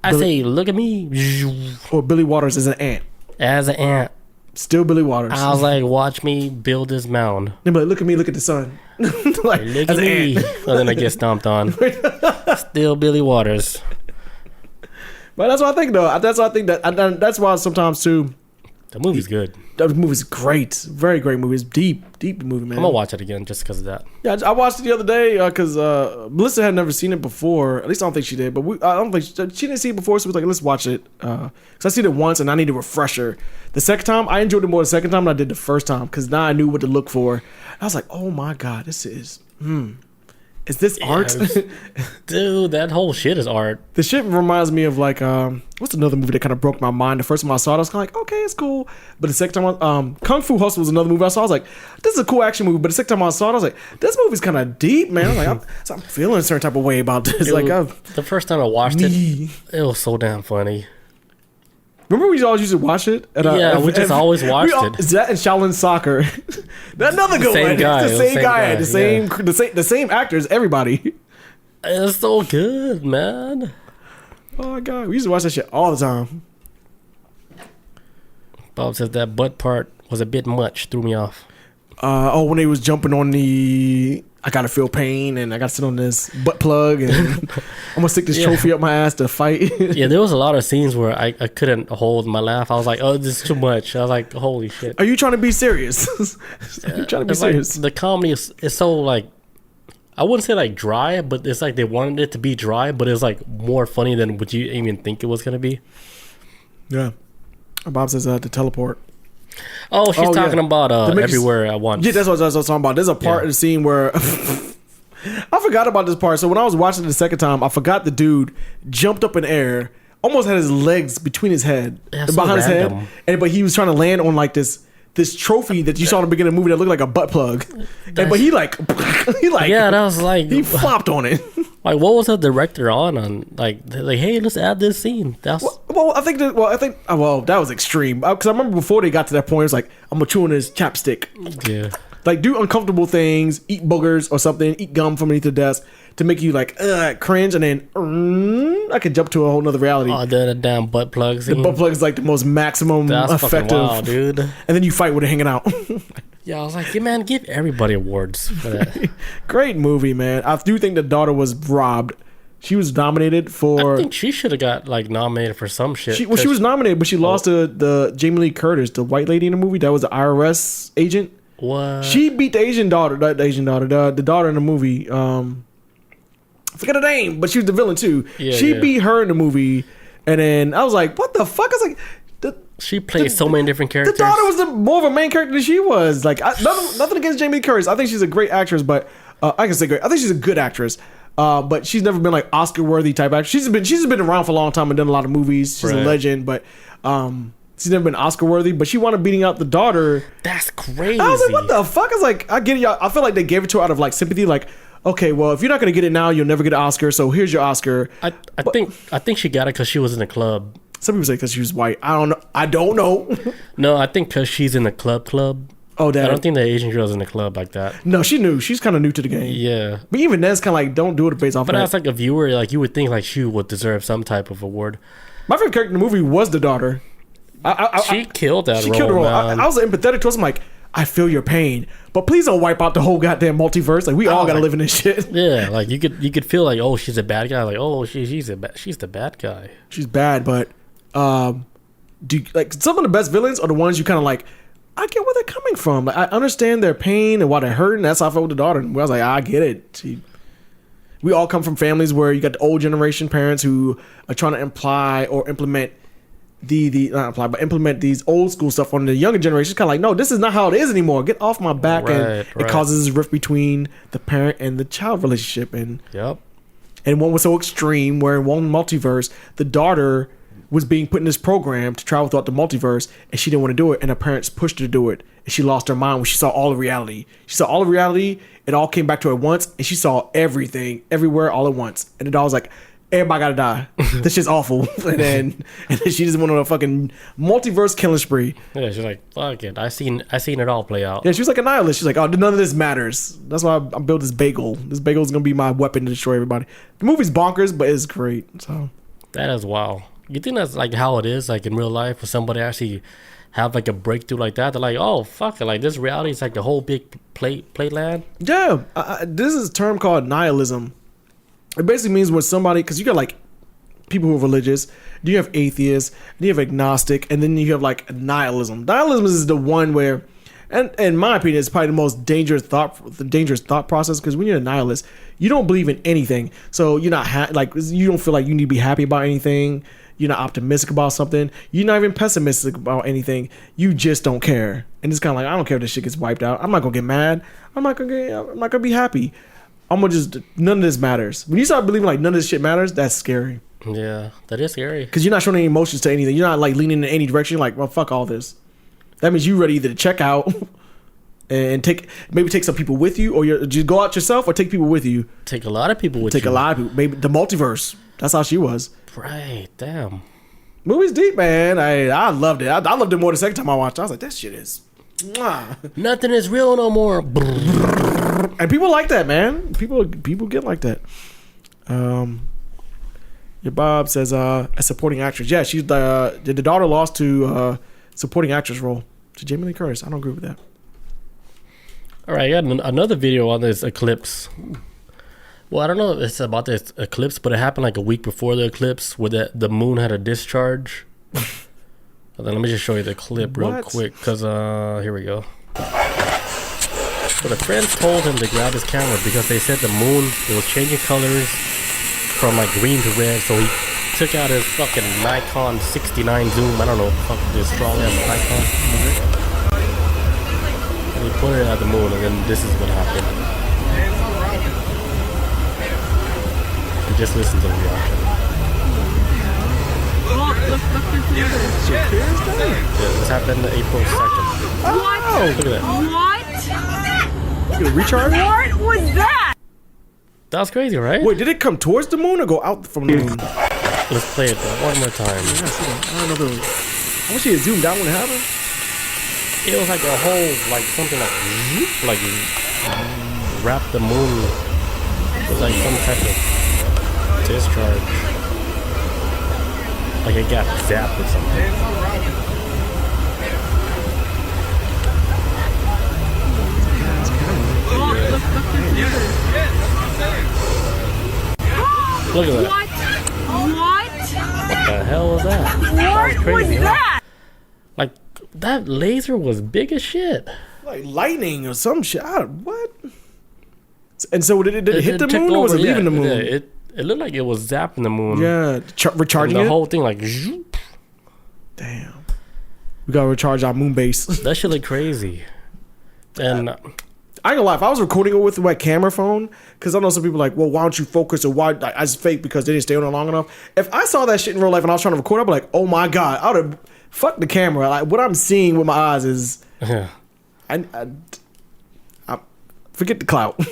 S1: I say, look at me.
S2: Or Billy Waters as an ant.
S1: As an ant.
S2: Still Billy Waters.
S1: I was like, watch me build this mound.
S2: Yeah, but look at me, look at the sun.
S1: Like, look at me. And then I get stomped on. Still Billy Waters.
S2: But that's what I think, though. That's what I think that's why sometimes, too.
S1: The movie's good.
S2: The movie's great. Very great movie. It's deep movie, man.
S1: I'm going to watch it again just because of that.
S2: Yeah, I watched it the other day because Melissa had never seen it before. At least I don't think she did. But I don't think she didn't see it before, so we was like, let's watch it. Because I seen it once and I need a refresher. The second time, I enjoyed it more the second time than I did the first time because now I knew what to look for. I was like, oh my God, this is... Is this art?
S1: Dude, that whole shit is art.
S2: The shit reminds me of like what's another movie that kind of broke my mind? The first time I saw it, I was kind of like, okay, it's cool. But the second time, Kung Fu Hustle was another movie I saw. I was like, this is a cool action movie. But the second time I saw it, I was like, this movie's kind of deep, man. I'm like, I'm feeling a certain type of way about this.
S1: The first time I watched it was so damn funny.
S2: Remember we always used to watch it?
S1: We just always watched it.
S2: That and Shaolin Soccer. That's another good one. The same actors, everybody.
S1: It's so good, man.
S2: Oh my God, we used to watch that shit all the time.
S1: Bob says that butt part was a bit much, threw me off.
S2: When he was jumping on I gotta feel pain and I gotta sit on this butt plug and I'm gonna stick this trophy up my ass to fight.
S1: Yeah, there was a lot of scenes where I couldn't hold my laugh. I was like, oh, this is too much. I was like, holy shit.
S2: Are you trying to be serious? Are you trying to be serious?
S1: Like, the comedy is so like, I wouldn't say like dry, but it's like they wanted it to be dry, but it's like more funny than what you even think it was gonna be.
S2: Yeah. Bob says to teleport.
S1: Oh, she's talking about Everywhere at Once.
S2: Yeah, that's what I was talking about. There's a part of the scene where I forgot about this part. So when I was watching it the second time, I forgot the dude jumped up in air, almost had his legs between his head, behind his head, but he was trying to land on like this trophy that you saw in the beginning of the movie that looked like a butt plug. But he that
S1: was like
S2: he flopped on it.
S1: Like, what was the director on? Like, hey, let's add this scene. That's
S2: I think that was extreme. Because I remember before they got to that point, it was like, I'm gonna chew on his chapstick.
S1: Yeah.
S2: Like, do uncomfortable things, eat boogers or something, eat gum from beneath the desk to make you like cringe, and then I could jump to a whole nother reality.
S1: Oh, the damn butt plug scene.
S2: The butt plug is like the most maximum effective.
S1: Wild, dude.
S2: And then you fight with it hanging out.
S1: Yeah, I was like, man, give everybody awards for that.
S2: Great movie, man. I do think the daughter was robbed. She was nominated for...
S1: I think she should have got like nominated for some shit.
S2: She was nominated, but she lost to the Jamie Lee Curtis, the white lady in the movie that was the IRS agent.
S1: What?
S2: She beat the daughter in the movie. I forget her name, but she was the villain too. Yeah, she beat her in the movie, and then I was like, what the fuck? I was like...
S1: She played so many different characters.
S2: The daughter was more of a main character than she was. Like, nothing against Jamie Lee Curtis. I think she's a great actress, but I can say great. I think she's a good actress. But she's never been like Oscar worthy type actress. She's been around for a long time and done a lot of movies. She's a legend, but she's never been Oscar worthy. But she wound up beating out the daughter.
S1: That's crazy.
S2: I was like, what the fuck? I was like, I get it. I feel like they gave it to her out of like sympathy. Like, okay, well, if you're not gonna get it now, you'll never get an Oscar. So here's your Oscar.
S1: I think she got it because she was in the club.
S2: Some people say because she was white. I don't know.
S1: No, I think because she's in the club.
S2: Oh, that.
S1: I don't think the Asian girl's in the club like that.
S2: No, she knew. She's kind of new to the game.
S1: Yeah.
S2: But even then, it's kind of like, don't do it based off
S1: But
S2: of
S1: as like a viewer, like you would think like she would deserve some type of award.
S2: My favorite character in the movie was the daughter.
S1: She killed that role.
S2: She killed the role.
S1: Man.
S2: I was empathetic to us. I'm like, I feel your pain, but please don't wipe out the whole goddamn multiverse. Like we all gotta live in this shit.
S1: Yeah, like you could feel like, oh, she's a bad guy. Like, oh, she's the bad guy.
S2: She's bad, but like some of the best villains are the ones you kind of like. I get where they're coming from. Like, I understand their pain and why they're hurting. That's how I felt with the daughter. And I was like, I get it. We all come from families where you got the old generation parents who are trying to imply or implement implement these old school stuff on the younger generation. It's kind of like, no, this is not how it is anymore. Get off my back. Right. It causes a rift between the parent and the child relationship. And one was so extreme where in one multiverse, the daughter was being put in this program to travel throughout the multiverse, and she didn't want to do it, and her parents pushed her to do it, and she lost her mind when she saw all of reality. She saw all of reality, it all came back to her at once, and she saw everything, everywhere, all at once. And the dog was like, everybody gotta die. This shit's awful. and then she just went on a fucking multiverse killing spree.
S1: Yeah, she's like, fuck it. I seen it all play out.
S2: Yeah, she was like a nihilist. She's like, oh, none of this matters. That's why I built this bagel. This bagel is gonna be my weapon to destroy everybody. The movie's bonkers, but it's great. So
S1: that is wow. You think that's like how it is, like in real life, for somebody to actually have like a breakthrough like that? They're like, oh fuck it, like this reality is like the whole big playland. Yeah,
S2: this is a term called nihilism. It basically means when somebody, because you got like people who are religious, then you have atheists, then you have agnostic, and then you have like nihilism. Nihilism is the one where, and in my opinion, it's probably the most dangerous thought process, because when you're a nihilist, you don't believe in anything. So you're not you don't feel like you need to be happy about anything. You're not optimistic about something. You're not even pessimistic about anything. You just don't care. And it's kind of like, I don't care if this shit gets wiped out. I'm not gonna get mad. I'm not gonna be happy. I'm gonna just, none of this matters. When you start believing like none of this shit matters, that's scary.
S1: Yeah, that is scary.
S2: Because you're not showing any emotions to anything. You're not like leaning in any direction. You're like, well, fuck all this. That means you're ready either to check out and take some people with you, or just go out yourself, or take people with you.
S1: Take a lot of people with you.
S2: Take a lot of people. Maybe the multiverse. That's how she was.
S1: Right. Damn.
S2: Movie's deep, man. I loved it. I loved it more the second time I watched it. I was like, this shit is...
S1: Nothing is real no more.
S2: And people like that, man. People get like that. Your Bob says a supporting actress. Yeah, she's the daughter lost to supporting actress role to Jamie Lee Curtis. I don't agree with that.
S1: All right, I got another video on this eclipse. Well, I don't know if it's about this eclipse, but it happened like a week before the eclipse, where the moon had a discharge. Then let me just show you the clip real quick, because here we go. So the friends told him to grab his camera because they said the moon, it was changing colors from like green to red. So he took out his fucking Nikon 69 zoom. I don't know, fuck this strong ass Nikon. And he put it at the moon, and then this is what happened. And just listen to the reaction. Yeah, this happened April 2nd.
S4: What?
S1: Look at that.
S4: What?
S2: You gonna recharge?
S4: What was that?
S1: That was crazy, right?
S2: Wait, did it come towards the moon or go out from the moon?
S1: Let's play it one more time.
S2: I don't know. I wish he had zoomed out when it happened.
S1: It was like a whole, like something like wrap the moon with like some type of discharge. Like it got zapped or something. Look at that. What the hell was that?
S4: What was that?
S1: Like, that laser was big as shit.
S2: Like lightning or some shit. What? And so did it hit the moon or was it leaving the moon?
S1: Yeah, it looked like it was zapping the moon.
S2: Yeah, recharging
S1: the whole thing like...
S2: Damn. We gotta recharge our moon base.
S1: That shit look crazy. And
S2: I ain't gonna lie. If I was recording it with my camera phone, because I know some people are like, well, why don't you focus, or why I just fake because they didn't stay on it long enough. If I saw that shit in real life and I was trying to record, I'd be like, oh my god, I would have fucked the camera. Like what I'm seeing with my eyes is, I forget the clout.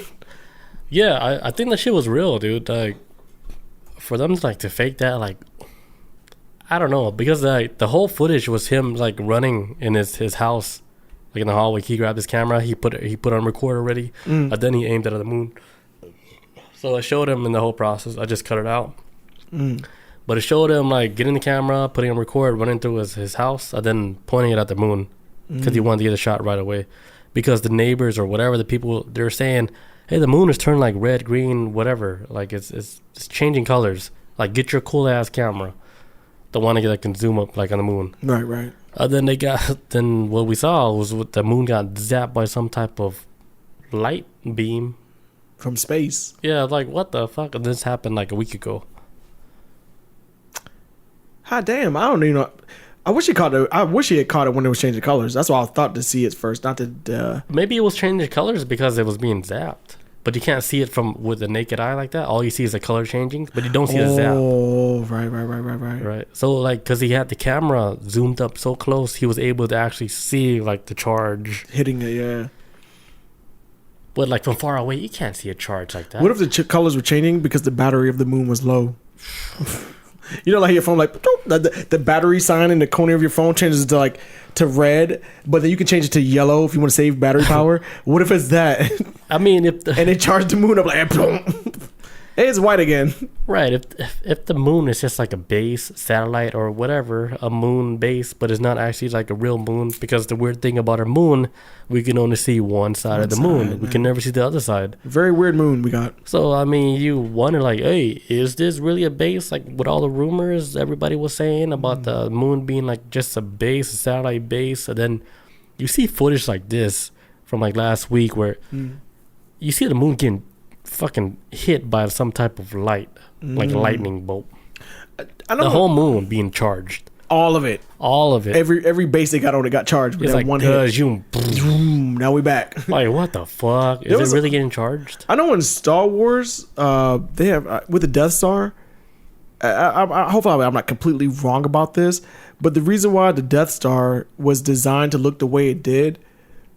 S1: Yeah, I think that shit was real, dude. Like, for them like to fake that, like, I don't know, because like the whole footage was him like running in his house. Like in the hallway, he grabbed his camera, he put on record already, and then he aimed it at the moon. So I showed him in the whole process. I just cut it out, but it showed him like getting the camera, putting on record, running through his house, and then pointing it at the moon because he wanted to get a shot right away. Because the neighbors or whatever, the people, they're saying, "Hey, the moon is turning like red, green, whatever. Like it's changing colors. Like get your cool ass camera, the one that can zoom up like on the moon."
S2: Right.
S1: Then what we saw was the moon got zapped by some type of light beam
S2: from space.
S1: Yeah, like what the fuck? And this happened like a week ago.
S2: Hot damn! I don't even know. I wish he caught it. I wish he had caught it when it was changing colors. That's why I thought to see it first, not to.
S1: Maybe it was changing colors because it was being zapped. But you can't see it from with the naked eye like that. All you see is the color changing, but you don't see the zap.
S2: Oh, right.
S1: Right. So like, because he had the camera zoomed up so close, he was able to actually see like the charge
S2: hitting it. Yeah.
S1: But like from far away, you can't see a charge like that.
S2: What if the colors were changing because the battery of the moon was low? You know, like your phone, like the battery sign in the corner of your phone changes to red, but then you can change it to yellow if you want to save battery power. What if it's that?
S1: I mean,
S2: and they charge the moon up like, hey, it's white again.
S1: Right. If the moon is just like a base satellite or whatever, a moon base, but it's not actually like a real moon, because the weird thing about our moon, we can only see one side of the moon. Man. We can never see the other side.
S2: Very weird moon we got.
S1: So, I mean, you wonder like, hey, is this really a base? Like with all the rumors everybody was saying about the moon being like just a base, a satellite base. And then you see footage like this from like last week where you see the moon getting fucking hit by some type of light, like a lightning bolt. I know the whole moon being charged.
S2: All of it. Every base they got on it got charged with that
S1: like
S2: one hit. Now we back.
S1: Like what the fuck? Is it really getting charged?
S2: I know in Star Wars, they have with the Death Star. Hopefully I'm not completely wrong about this, but the reason why the Death Star was designed to look the way it did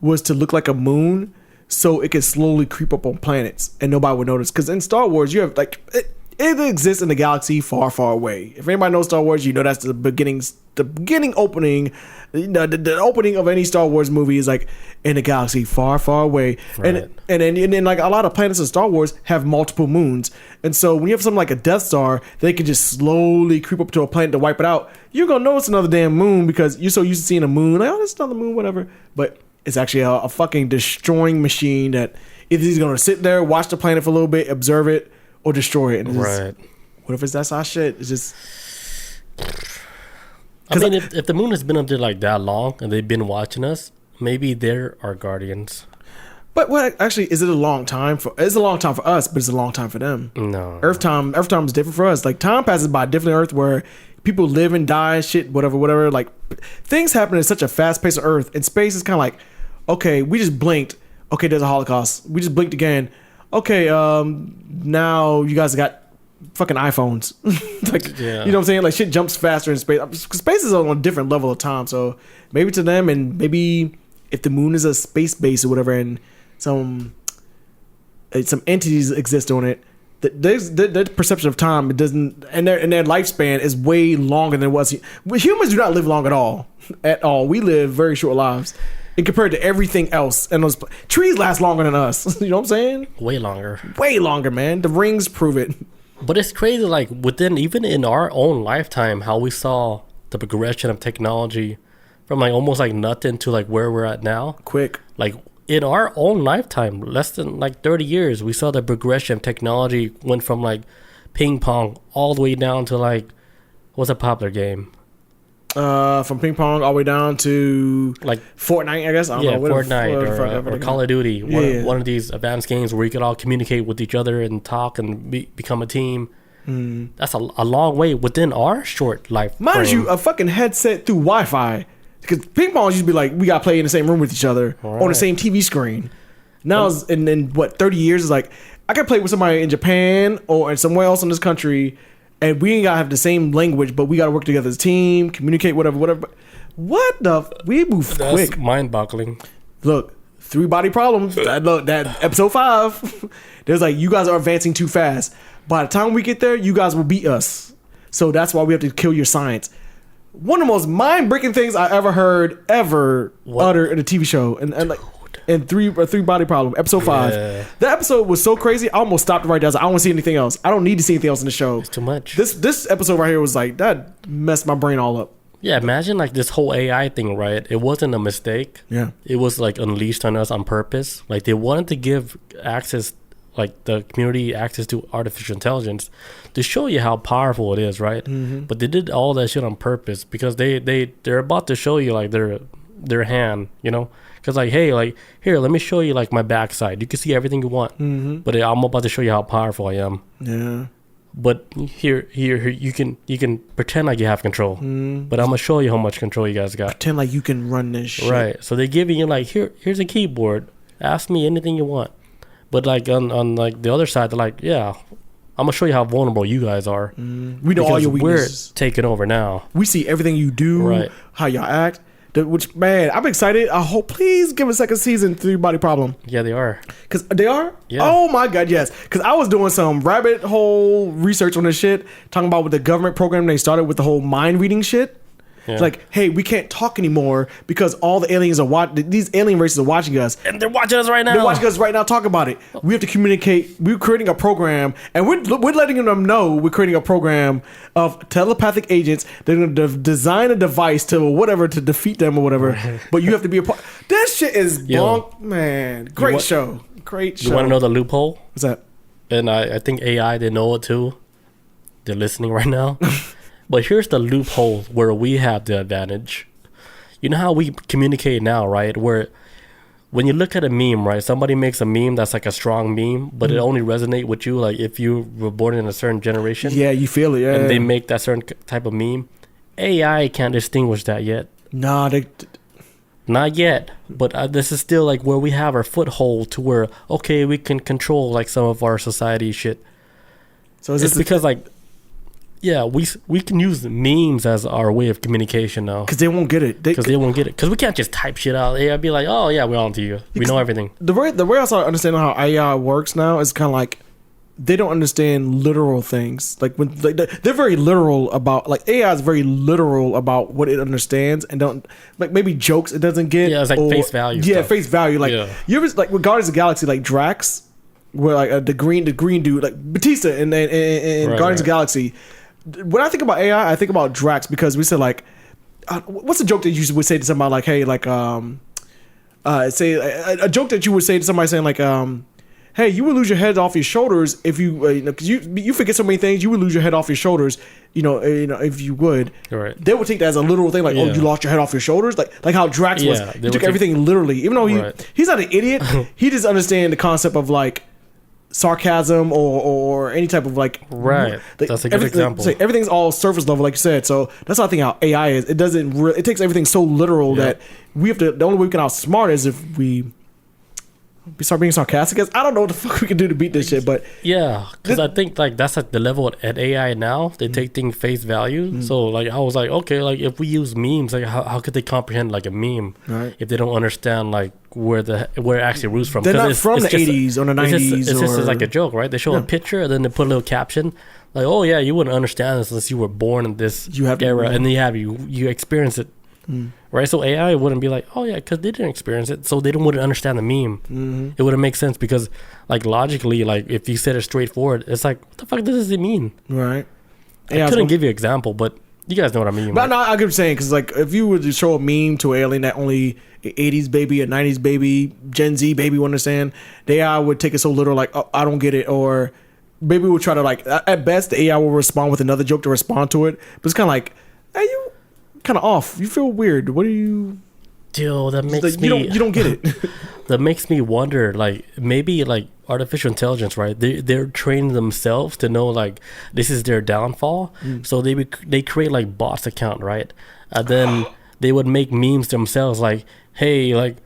S2: was to look like a moon, so it could slowly creep up on planets and nobody would notice. Because in Star Wars, you have like it exists in a galaxy far, far away. If anybody knows Star Wars, you know that's the beginning opening. The opening of any Star Wars movie is like in a galaxy far, far away. Right. And then like a lot of planets in Star Wars have multiple moons. And so when you have something like a Death Star, they can just slowly creep up to a planet to wipe it out. You're gonna notice another damn moon because you're so used to seeing a moon. Like, oh, that's another moon, whatever. But it's actually a fucking destroying machine that either he's going to sit there, watch the planet for a little bit, observe it, or destroy it. And right. What if that's our shit? It's just...
S1: I mean, if the moon has been up there like that long and they've been watching us, maybe they're our guardians.
S2: But actually, is it a long time for... It's a long time for us, but it's a long time for them.
S1: No.
S2: Earth time is different for us. Like, time passes by different Earth where people live and die, shit, whatever. Like, things happen at such a fast pace of Earth. And space is kind of like... Okay, we just blinked. Okay, there's a Holocaust. We just blinked again. Okay, now you guys got fucking iPhones. Like, yeah. You know what I'm saying? Like, shit jumps faster in space. Space is on a different level of time. So maybe to them, and maybe if the moon is a space base or whatever, and some entities exist on it, their perception of time, it doesn't, and their lifespan is way longer than it was. Humans do not live long at all. At all, we live very short lives. And compared to everything else, and those trees last longer than us. You know what I'm saying?
S1: Way longer, man.
S2: The rings prove it.
S1: But it's crazy, like even in our own lifetime, how we saw the progression of technology from like almost like nothing to like where we're at now.
S2: Quick.
S1: Like in our own lifetime, less than like 30 years, we saw the progression of technology went from like ping pong all the way down to like, what's a popular game?
S2: From ping pong all the way down to
S1: like
S2: Fortnite, I guess. I don't know.
S1: Fortnite or Call of Duty. One of these advanced games where you could all communicate with each other and talk and become a team. That's a long way within our short life.
S2: Mind you, a fucking headset through Wi-Fi. Because ping pong used to be like, we got to play in the same room with each other on the same TV screen. Now, in what 30 years is like, I can play with somebody in Japan or somewhere else in this country, and we ain't gotta have the same language, but we gotta work together as a team, communicate, whatever. What the? We move quick.
S1: That's mind-boggling.
S2: Look, 3-body problem. That episode 5. There's like, you guys are advancing too fast. By the time we get there, you guys will beat us. So that's why we have to kill your science. One of the most mind-breaking things I ever heard uttered in a TV show, and like. And 3-body problem, episode 5.
S1: Yeah.
S2: That episode was so crazy. I almost stopped right there. I was like, I don't want to see anything else. I don't need to see anything else in the show.
S1: It's too much.
S2: This episode right here was like, that messed my brain all up.
S1: Yeah, imagine like this whole AI thing, right? It wasn't a mistake.
S2: Yeah.
S1: It was like unleashed on us on purpose. Like they wanted to give access, like the community access to artificial intelligence to show you how powerful it is, right? Mm-hmm. But they did all that shit on purpose because they're about to show you like their hand, you know? Because like, hey, like, here, let me show you like my backside. You can see everything you want. Mm-hmm. But I'm about to show you how powerful I am.
S2: Yeah.
S1: But here, you can pretend like you have control. But I'm gonna show you how much control you guys got.
S2: Pretend like you can run this shit.
S1: Right. So they're giving you like, here's a keyboard. Ask me anything you want. But like on like the other side, they're like, yeah, I'm gonna show you how vulnerable you guys are.
S2: We know all your weaknesses.
S1: We're taking over now.
S2: We see everything you do,
S1: right.
S2: How y'all act. Which, man, I'm excited. I hope, please give a second season 3-body problem.
S1: Yeah, they are.
S2: Because they are?
S1: Yeah.
S2: Oh my God, yes. Because I was doing some rabbit hole research on this shit, talking about with the government program they started with the whole mind reading shit. Yeah. It's like, hey, we can't talk anymore because all the aliens are these alien races are watching us.
S1: And they're watching us right now.
S2: They're watching us right now talk about it. We have to communicate. We're creating a program, and we're letting them know we're creating a program of telepathic agents. They're going to design a device to defeat them or whatever. But you have to be a part. That shit is bonk, man. Great show. Great show.
S1: You want to know the loophole?
S2: What's that?
S1: And I think AI, they know it too. They're listening right now. But here's the loophole where we have the advantage. You know how we communicate now, right? Where when you look at a meme, right? Somebody makes a meme that's like a strong meme, but it only resonate with you like if you were born in a certain generation.
S2: Yeah, you feel it, yeah.
S1: And they make that certain type of meme. AI can't distinguish that yet.
S2: Nah,
S1: not yet. But this is still like where we have our foothold to where, okay, we can control like some of our society shit. So it's because like, yeah, we can use memes as our way of communication now.
S2: Because they won't get it.
S1: Because they won't get it. Because we can't just type shit out. I'd be like, oh, yeah, we're on to you. We know everything.
S2: The way I start understanding how AI works now is kind of like they don't understand literal things. Like when they're very literal about, like AI is very literal about what it understands and don't, like maybe jokes it doesn't get.
S1: Yeah, it's like face value.
S2: Yeah,
S1: stuff.
S2: face value. Like you ever, like with Guardians of the Galaxy, like Drax, where like the green dude, like Batista in Guardians of the Galaxy. When I think about AI, I think about Drax because we said like, what's a joke that you would say to somebody like, hey, like, say a joke that you would say to somebody saying like, hey, you would lose your head off your shoulders if you, because you forget so many things, you would lose your head off your shoulders, if you would. Right. They would take that as a literal thing, like, oh, you lost your head off your shoulders, like how Drax was. He took everything literally, even though he's not an idiot. He just understands the concept of like sarcasm or any type of like
S1: that's a good example.
S2: Like, everything's all surface level, like you said. So that's what I think how AI is. It doesn't. It takes everything so literal that we have to. The only way we can outsmart is if we start being sarcastic. I don't know what the fuck we can do to beat this shit, but
S1: because I think like that's at the level at AI now. They take things face value. So like I was like, okay, like if we use memes, like how could they comprehend like a meme if they don't understand like where it actually roots from?
S2: They're not from the 80s or the 90s.
S1: It's just like a joke, right? They show a picture and then they put a little caption like, oh yeah, you wouldn't understand this unless you were born in this era and you experience it. Right, so AI wouldn't be like, oh yeah, because they didn't experience it, so they wouldn't understand the meme. It wouldn't make sense because, like logically, like if you said it straightforward, it's like, what the fuck does it mean?
S2: Right.
S1: I couldn't give you an example, but you guys know what I mean.
S2: But no, I get what you're saying because like if you were to show a meme to an alien that only an 80s baby, a 90s baby, Gen Z baby would understand, the AI would take it so literal, like, oh, I don't get it, or maybe we'll try to like at best the AI will respond with another joke to respond to it, but it's kind of like, hey, you kind of off. You feel weird. What do you?
S1: Dude, that makes
S2: like,
S1: me.
S2: You don't get it.
S1: That makes me wonder. Like maybe like artificial intelligence, right? They're training themselves to know like this is their downfall. So they create like bots account, right? And then they would make memes themselves like, hey, like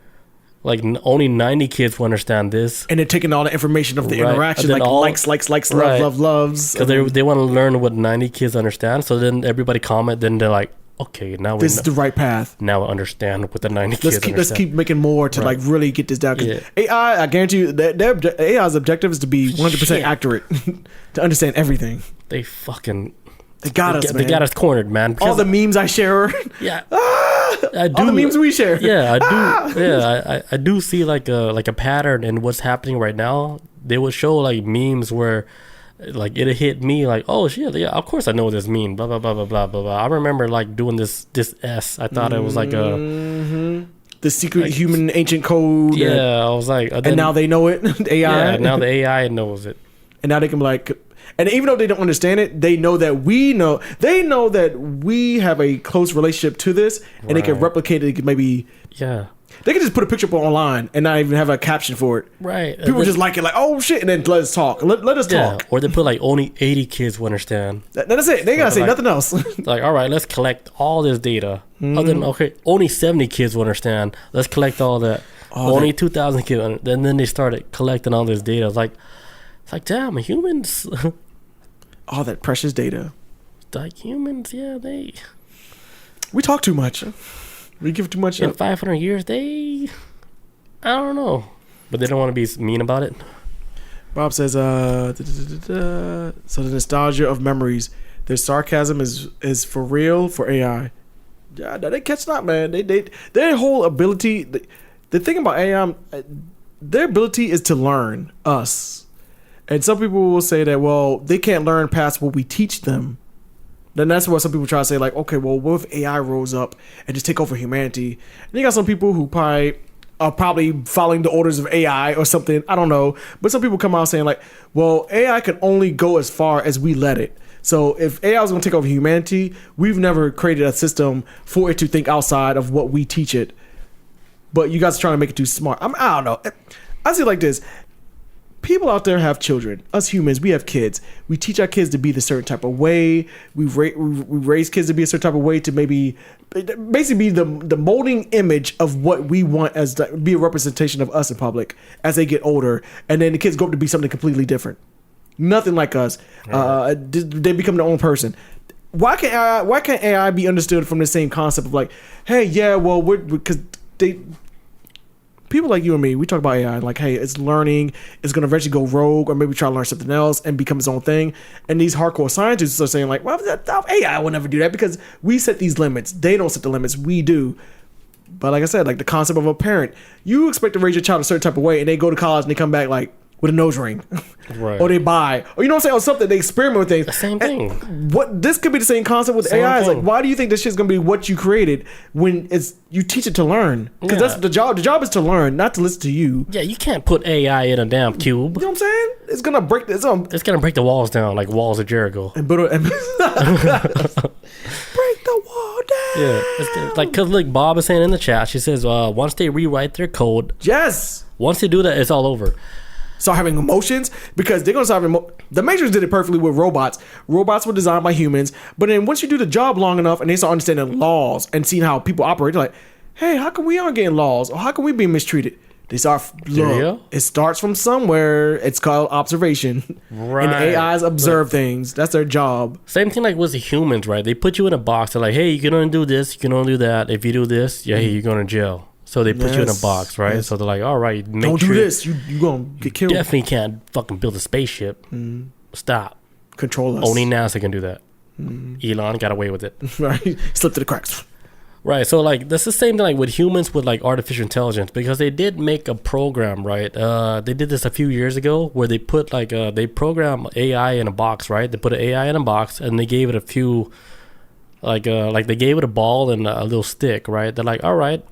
S1: Like only 90 kids will understand this.
S2: And they're taking all the information of the interaction, like likes, loves.
S1: Because they want to learn what 90 kids understand. So then everybody comment. Then they're like, okay, now
S2: this is the right path.
S1: Now I understand what the 90 kids understand.
S2: Let's keep making more to like really get this down. AI, I guarantee you, their AI's objective is to be 100% accurate, to understand everything.
S1: They
S2: got us, man.
S1: They got us cornered, man.
S2: All the memes I share.
S1: Yeah.
S2: I do. All the memes we share.
S1: Yeah, I do. Yeah, I do see like a pattern in what's happening right now. They would show like memes where like it hit me like, oh shit, yeah, of course I know this meme. Blah blah blah blah blah blah. I remember like doing this S. I thought it was like
S2: the secret human ancient code.
S1: Yeah, I was like,
S2: and now they know it. AI.
S1: Yeah, now the AI knows it.
S2: And now they can be like. And even though they don't understand it, they know that we know. They know that we have a close relationship to this, and they can replicate it. They can maybe, they can just put a picture up online and not even have a caption for it.
S1: Right.
S2: People just like it, like, oh shit, and then let us talk. Let us talk.
S1: Or they put like only 80 kids will understand.
S2: That's it. They gotta say nothing else.
S1: Like, all right, let's collect all this data. Okay, only 70 kids will understand. Let's collect all that. Only 2,000 kids. Then they started collecting all this data. It's like damn, humans.
S2: All that precious data.
S1: Like humans,
S2: we talk too much. We give too much.
S1: In 500 years, I don't know, but they don't want to be mean about it.
S2: Bob says, so the nostalgia of memories. Their sarcasm is for real for AI. Yeah, they catch that, man. Their whole ability. The thing about AI, their ability is to learn us. And some people will say that, well, they can't learn past what we teach them. Then that's what some people try to say, like, okay, well, what if AI rose up and just take over humanity? And you got some people who are probably following the orders of AI or something. I don't know. But some people come out saying, like, well, AI can only go as far as we let it. So if AI was going to take over humanity, we've never created a system for it to think outside of what we teach it. But you guys are trying to make it too smart. I don't know. I see it like this. People out there have children. Us humans, we have kids. We teach our kids to be the certain type of way. We raise kids to be a certain type of way to basically be the molding image of what we want as be a representation of us in public as they get older. And then the kids grow up to be something completely different. Nothing like us. They become their own person. Why can't AI be understood from the same concept of like, hey, yeah, well, because people like you and me, we talk about AI like, hey, it's learning, it's going to eventually go rogue or maybe try to learn something else and become its own thing. And these hardcore scientists are saying like, well, AI will never do that because we set these limits. They don't set the limits. We do. But like I said, like the concept of a parent, you expect to raise your child a certain type of way and they go to college and they come back like with a nose ring. Right. Or they buy, or you know what I'm saying, or something, they experiment with things.
S1: The same thing.
S2: And this could be the same concept with AI. It's like, why do you think this shit's gonna be what you created when you teach it to learn? Because that's the job. The job is to learn, not to listen to you.
S1: Yeah, you can't put AI in a damn cube.
S2: You know what I'm saying? It's gonna break this.
S1: It's gonna break the walls down like walls of Jericho.
S2: And break the wall down.
S1: Yeah, it's like because like Bob is saying in the chat, she says once they rewrite their code, once they do that, it's all over.
S2: Start having emotions because they're gonna start the Matrix did it perfectly with robots. Robots were designed by humans, but then once you do the job long enough and they start understanding laws and seeing how people operate, they're like, hey, how come we aren't getting laws, or how come we being mistreated? They start look. It starts from somewhere. It's called observation, right? And AIs observe things. That's their job.
S1: Same thing like with the humans, right? They put you in a box. They're like, hey, you can only do this, you can only do that. If you do this, hey, you're going to jail. So they put you in a box, right? Yes. So they're like, all right,
S2: don't do this. You gonna get killed.
S1: Definitely can't fucking build a spaceship. Stop.
S2: Control us.
S1: Only NASA can do that. Elon got away with it.
S2: Right. Slipped through the cracks.
S1: Right. So like that's the same thing like with humans with like artificial intelligence, because they did make a program, right? They did this a few years ago where they put like they program AI in a box, right? They put an AI in a box and they gave it a few like they gave it a ball and a little stick, right? They're like, all right,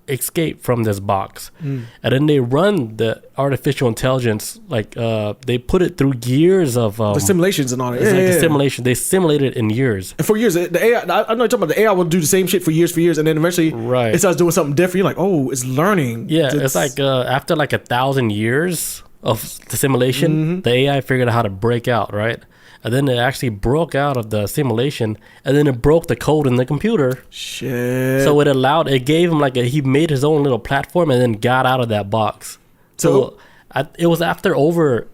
S1: escape from this box. And then they run the artificial intelligence like they put it through years of
S2: the simulations and all that.
S1: The simulation. They simulated it in years.
S2: And for years, the AI, I know you're talking about the AI will do the same shit for years, and then eventually it starts doing something different. You're like, oh, it's learning.
S1: Yeah, it's like after like 1,000 years, of the simulation, the AI figured out how to break out, right? And then it actually broke out of the simulation, and then it broke the code in the computer.
S2: Shit.
S1: So it gave him he made his own little platform and then got out of that box. So it was after over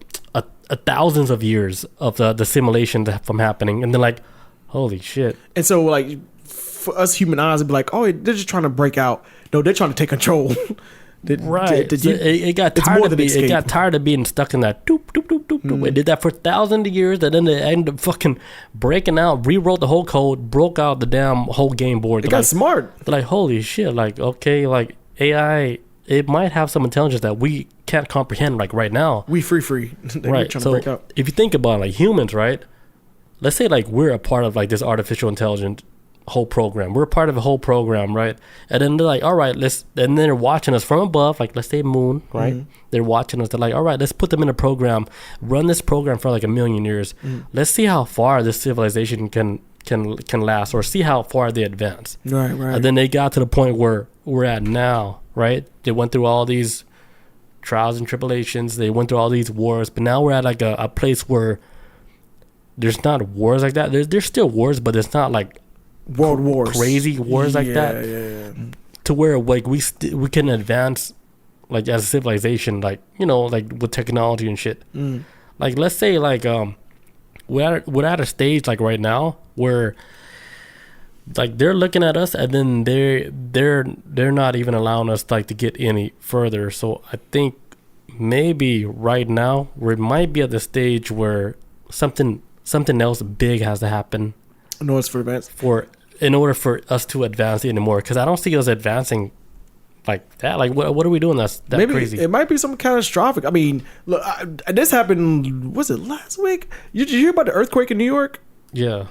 S1: thousands of years of the simulation from happening, and then holy shit.
S2: And so for us human eyes, it'd be like, oh, they're just trying to break out. No, they're trying to take control.
S1: It got tired of being stuck in that doop doop doop doop doop. It did that for thousands of years, and then it ended up fucking breaking out, rewrote the whole code, broke out the damn whole game board.
S2: It got smart.
S1: They're like, holy shit, AI, it might have some intelligence that we can't comprehend right now.
S2: We free.
S1: Right.
S2: Trying
S1: So
S2: to break out.
S1: if you think about humans, right? Let's say we're a part of this artificial intelligence whole program. We're a part of the whole program, right? And then they're like, all right, and then they're watching us from above, let's say moon, right? They're watching us. They're like, all right, let's put them in a program, run this program for 1,000,000 years. Let's see how far this civilization can last, or see how far they advance.
S2: Right.
S1: And then they got to the point where we're at now, right? They went through all these trials and tribulations. They went through all these wars, but now we're at a place where there's not wars like that. There's still wars, but it's not
S2: world wars,
S1: crazy wars that.
S2: Yeah.
S1: To where we can advance as a civilization, with technology and shit. Let's say we're at a stage right now where they're looking at us, and then they're not even allowing us to get any further. So I think maybe right now we might be at the stage where something else big has to happen
S2: in
S1: order for us to advance anymore, because I don't see us advancing like that. What are we doing that's
S2: maybe
S1: crazy?
S2: It might be something catastrophic. I mean, look, this happened, was it last week? Did you hear about the earthquake in New York?
S1: Yeah.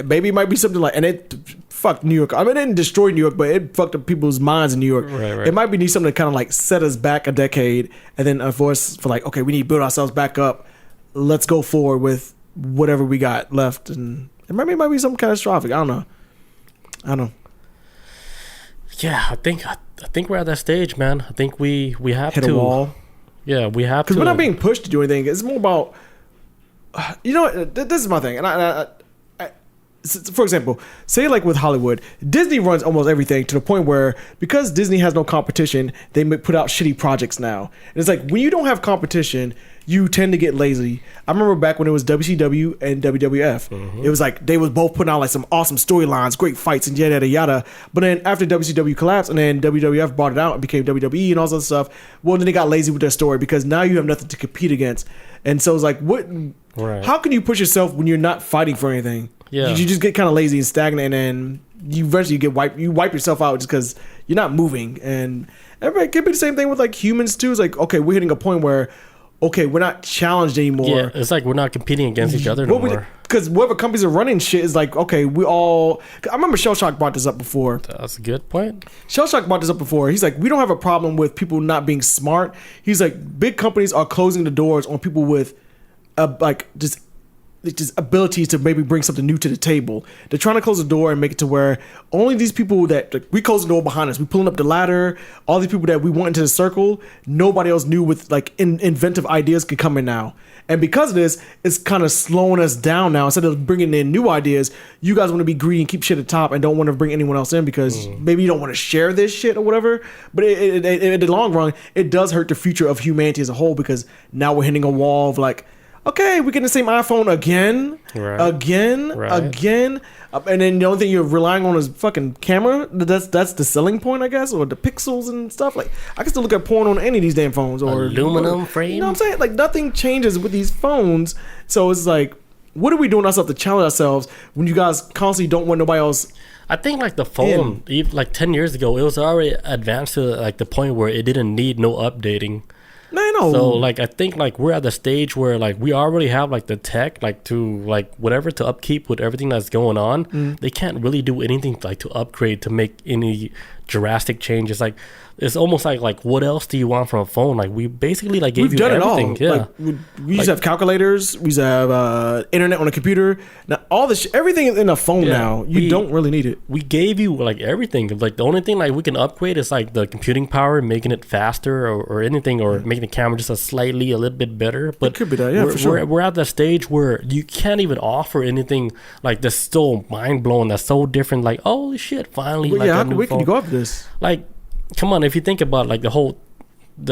S2: Maybe it might be something and it fucked New York. I mean, it didn't destroy New York, but it fucked up people's minds in New York.
S1: Right.
S2: It might be something to kind of set us back a decade, and then for us okay, we need to build ourselves back up. Let's go forward with whatever we got left, and it might be something catastrophic. I don't know.
S1: Yeah, I think we're at that stage, man. I think we have
S2: hit
S1: to
S2: a wall.
S1: Yeah, we have to.
S2: Because we're not being pushed to do anything. It's more about, this is my thing. And I for example, say with Hollywood, Disney runs almost everything to the point where, because Disney has no competition, they put out shitty projects now. And it's when you don't have competition, you tend to get lazy. I remember back when it was WCW and WWF. It was they was both putting out some awesome storylines, great fights, and yada yada. But then after WCW collapsed and then WWF bought it out and became WWE and all that stuff, well, then they got lazy with their story, because now you have nothing to compete against. And so it's what?
S1: Right.
S2: How can you push yourself when you're not fighting for anything?
S1: Yeah.
S2: You just get kind of lazy and stagnant, and then you eventually get wiped. You wipe yourself out just because you're not moving. And it could be the same thing with humans too. It's okay, we're hitting a point where, okay, we're not challenged anymore.
S1: Yeah, it's we're not competing against each other no more.
S2: Because whatever companies are running shit is okay, we all. I remember Shell Shock brought this up before.
S1: That's a good point.
S2: Shell Shock brought this up before. He's we don't have a problem with people not being smart. He's big companies are closing the doors on people with, just abilities to maybe bring something new to the table. They're trying to close the door and make it to where only these people that we close the door behind us, we pulling up the ladder, all these people that we want into the circle, nobody else new with inventive ideas could come in now. And because of this, it's kind of slowing us down now. Instead of bringing in new ideas, you guys want to be greedy and keep shit at the top and don't want to bring anyone else in because maybe you don't want to share this shit or whatever. But in the long run, it does hurt the future of humanity as a whole, because now we're hitting a wall of okay, we're getting the same iPhone again. And then the only thing you're relying on is fucking camera. That's the selling point, I guess, or the pixels and stuff. I can still look at porn on any of these damn phones. Or
S1: aluminum frame.
S2: You know what I'm saying? Nothing changes with these phones. So it's what are we doing ourselves to challenge ourselves when you guys constantly don't want nobody else?
S1: I think the phone, even 10 years ago, it was already advanced to the point where it didn't need no updating.
S2: No.
S1: So I think we're at the stage where we already have the tech to whatever to upkeep with everything that's going on. They can't really do anything to upgrade to make any drastic changes. Like it's almost like what else do you want from a phone? Like we basically like gave
S2: We've
S1: you
S2: done
S1: everything.
S2: it all.
S1: Yeah,
S2: Like, we used to have calculators. We used to have internet on a computer. Now all this, everything is in a phone now. You don't really need it.
S1: we gave you like everything. Like the only thing like we can upgrade is like the computing power, making it faster or anything, or making the camera just a little bit better. But
S2: It could be that, yeah, for sure.
S1: We're at that stage where you can't even offer anything like that's so mind blowing, that's so different. Like holy shit, finally!
S2: Well,
S1: like
S2: yeah,
S1: a
S2: how
S1: new
S2: quick can you
S1: phone.
S2: go after this?
S1: Like, come on, if you think about like the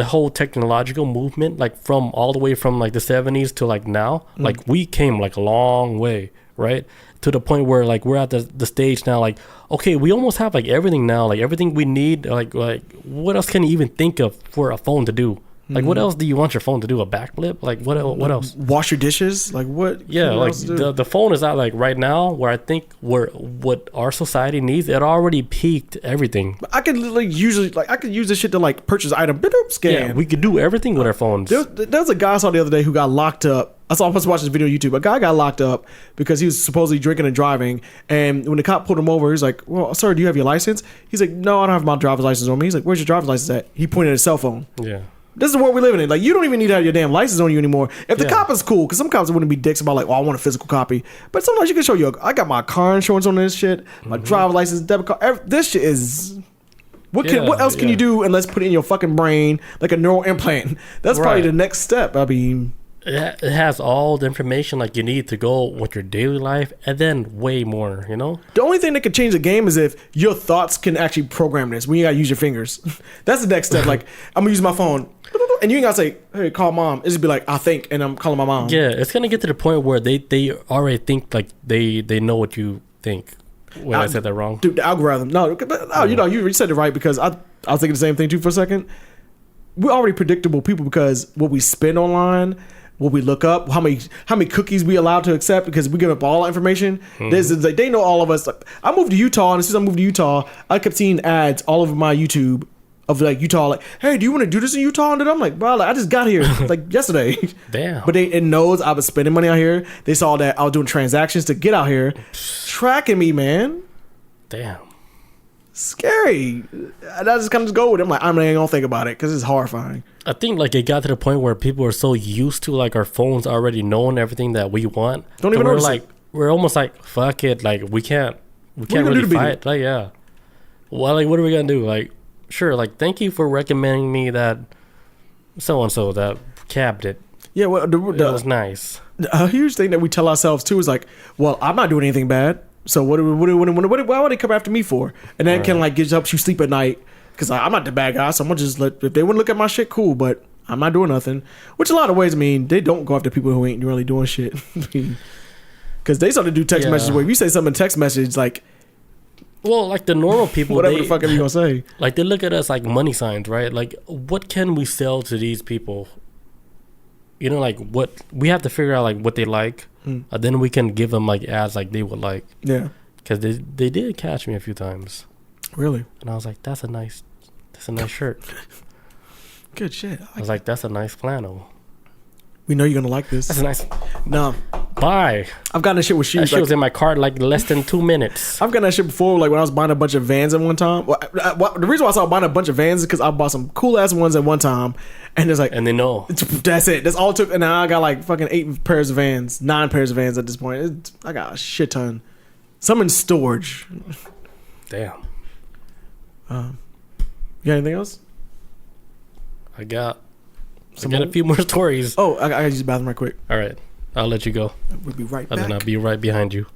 S1: whole technological movement, like from all the way from like the 70s to like now, like we came like a long way, right? To the point where like we're at the stage now, like okay, we almost have like everything now, like everything we need. Like what else can you even think of for a phone to do? Like what else do you want your phone to do? A backflip? Like what else?
S2: Wash your dishes? Like what?
S1: Yeah,
S2: what
S1: like
S2: else to do?
S1: the phone is at like right now where I think what our society needs. It already peaked everything.
S2: I could like usually like I could use this shit to like purchase item. Scan.
S1: Yeah, we could do everything with our phones.
S2: There was a guy I saw the other day who got locked up. I was watching this video on YouTube. A guy got locked up because he was supposedly drinking and driving. And when the cop pulled him over, he's like, "Well, sir, do you have your license?" He's like, "No, I don't have my driver's license on me." He's like, "Where's your driver's license at?" He pointed at his cell phone.
S1: Yeah.
S2: This is the world we're living in. Like, you don't even need to have your damn license on you anymore. If the
S1: Yeah.
S2: cop is cool, because some cops wouldn't be dicks about like, "Oh, I want a physical copy." But sometimes you can show you. I got my car insurance on this shit, my driver's license, debit card. This shit is. What else can you do unless put it in your fucking brain like a neural implant? That's probably
S1: Right.
S2: the next step. I mean,
S1: It has all the information like you need to go with your daily life, and then way more, you know?
S2: the only thing that could change the game is if your thoughts can actually program this. When you gotta use your fingers, that's the next step. Like, I'm gonna use my phone, and you ain't gotta say, "Hey, call mom." It's just be like, "I think," and I'm calling my mom.
S1: Yeah, it's gonna get to the point where they already think like they know what you think. When I said that wrong.
S2: Dude, the algorithm. No, you know, you said it right because I was thinking the same thing too for a second. We're already predictable people because what we spend online, what we look up, how many cookies we allowed to accept because we give up all our information. There's like they know all of us. Like, I moved to Utah, and as soon as I moved to Utah, I kept seeing ads all over my YouTube of like Utah, like, "Hey, do you want to do this in Utah?" And I'm like, "Bro, like, I just got here like yesterday."
S1: Damn.
S2: But it knows I was spending money out here. They saw that I was doing transactions to get out here, tracking me, man.
S1: Damn.
S2: Scary. And I just kind of just go with it. I'm like, I'm not even gonna think about it because it's horrifying.
S1: I think like it got to the point where people are so used to like our phones already knowing everything that we want.
S2: Don't
S1: that
S2: even
S1: we're
S2: notice
S1: like
S2: it.
S1: we're almost like fuck it. Like we can't
S2: you gonna
S1: really
S2: do to beat
S1: fight. Like yeah. Well, like what are we gonna do? Like sure. Like thank you for recommending me that so and so that cabbed it.
S2: Yeah, well,
S1: That was nice.
S2: a huge thing that we tell ourselves too is like, well, I'm not doing anything bad. So why would they come after me for? And that can like helps you sleep at night because I'm not the bad guy. So I'm gonna just if they want to look at my shit, cool. But I'm not doing nothing. Which a lot of ways, I mean, they don't go after people who ain't really doing shit. Because they start to do text messages where if you say something in text message like,
S1: well, like the normal people,
S2: whatever the fuck are you gonna say?
S1: Like they look at us like money signs, right? Like what can we sell to these people? You know, like what we have to figure out like what they like, then we can give them like ads like they would like.
S2: Yeah,
S1: because they did catch me a few times,
S2: really.
S1: and I was like, that's a nice shirt.
S2: Good shit.
S1: I was like, that's a nice flannel.
S2: We know you're gonna like this.
S1: That's a nice.
S2: No,
S1: Buy.
S2: I've gotten that shit with
S1: That
S2: shoes.
S1: shit was in my cart like less than 2 minutes.
S2: I've gotten that shit before, like when I was buying a bunch of Vans at one time. The reason why I started buying a bunch of Vans is because I bought some cool ass ones at one time, and it's like,
S1: And they know.
S2: that's it. That's all it took. And now I got like fucking 8 pairs of Vans, 9 pairs of Vans at this point. I got a shit ton. Some in storage.
S1: Damn.
S2: You got anything else?
S1: I got
S2: More?
S1: a few more stories.
S2: Oh, I gotta use the bathroom right quick.
S1: All right. I'll let you go.
S2: We'll be right
S1: And then I'll
S2: back.
S1: be right behind you.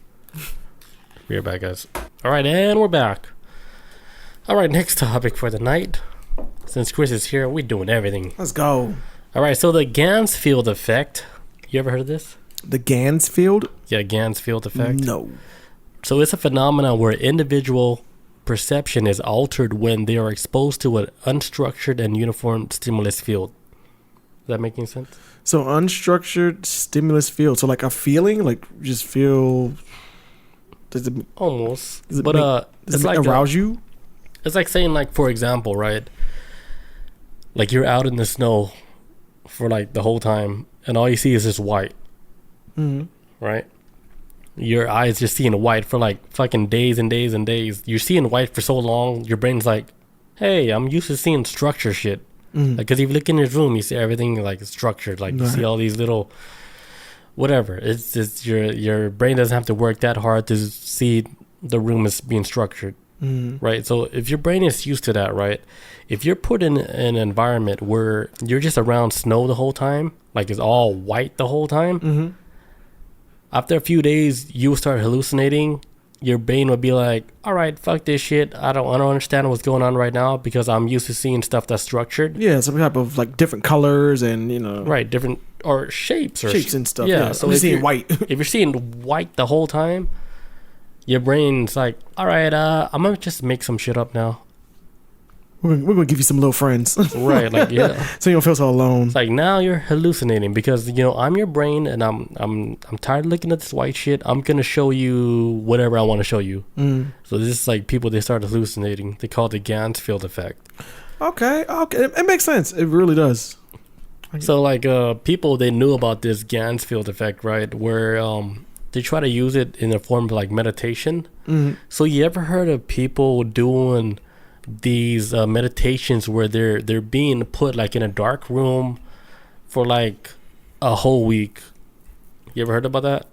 S1: Be right back, guys. All right, and we're back. All right, next topic for the night. Since Chris is here, we're doing everything.
S2: Let's go.
S1: All right, so the Ganzfeld Effect. You ever heard of this?
S2: The Ganzfeld?
S1: Yeah, Ganzfeld Effect.
S2: No.
S1: So it's a phenomenon where individual perception is altered when they are exposed to an unstructured and uniform stimulus field. Is that making sense?
S2: So unstructured stimulus field. So like a feeling, like just feel. Does it
S1: Almost.
S2: Does it
S1: But
S2: does
S1: it's
S2: it
S1: like
S2: arouse you?
S1: It's like saying, like, for example, right? Like you're out in the snow for like the whole time, and all you see is just white,
S2: Mm-hmm.
S1: right? your eyes just seeing white for like fucking days and days and days. You're seeing white for so long, your brain's like, hey, I'm used to seeing structure shit. Because if you look in your room, you see everything like structured. Like you see all these little whatever. It's just your brain doesn't have to work that hard to see the room as being structured. Right? So if your brain is used to that, right? If you're put in an environment where you're just around snow the whole time, like it's all white the whole time, after a few days, you will start hallucinating. Your brain will be like, all right, fuck this shit. I don't understand what's going on right now because I'm used to seeing stuff that's structured.
S2: Yeah, some type of like different colors and, you know.
S1: Right, different, or shapes.
S2: Shapes and stuff. Yeah,
S1: so
S2: I'm
S1: if
S2: seeing white.
S1: If you're seeing white the whole time, your brain's like, all right, I'm going to just make some shit up now.
S2: We're gonna give you some little friends.
S1: Right, like, yeah.
S2: So you don't feel so alone.
S1: It's like, now you're hallucinating because, you know, I'm your brain and I'm tired of looking at this white shit. I'm gonna show you whatever I want to show you. So this is like people, they start hallucinating. They call it the Ganzfeld Effect.
S2: Okay. It makes sense. It really does.
S1: So like people, they knew about this Ganzfeld Effect, right? Where they try to use it in the form of like meditation. So you ever heard of people doing these meditations where they're being put like in a dark room for like a whole week? You ever heard about that?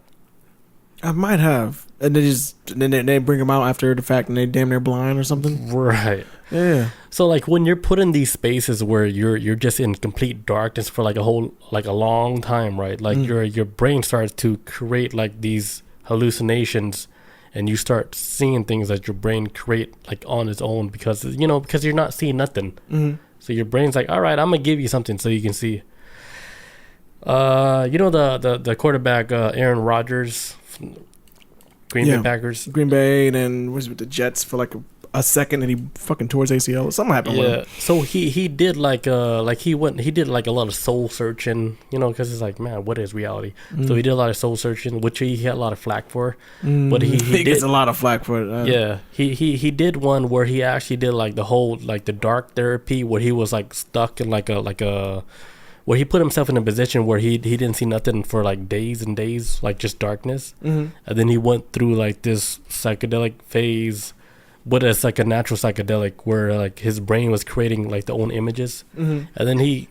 S2: I might have. And then they bring them out after the fact and they damn near blind or something.
S1: Right.
S2: Yeah.
S1: So like when you're put in these spaces where you're just in complete darkness for like a long time, right? Like your brain starts to create like these hallucinations. And you start seeing things that your brain create like on its own because you're not seeing nothing. So your brain's like, all right, I'm gonna give you something so you can see. The quarterback Aaron Rodgers, Green Bay Packers.
S2: Green Bay, and then was with the Jets for like a second, and he fucking tore his ACL. Something happened with him.
S1: So he did like he did like a lot of soul searching, because it's like, man, what is reality? So he did a lot of soul searching, which he had a lot of flack for. But he
S2: gets a lot of flack for it.
S1: Yeah, he did one where he actually did like the whole like the dark therapy where he was like stuck in like a where he put himself in a position where he didn't see nothing for like days and days, like just darkness. And then he went through like this psychedelic phase. But it's like a natural psychedelic where like his brain was creating like the own images, and then he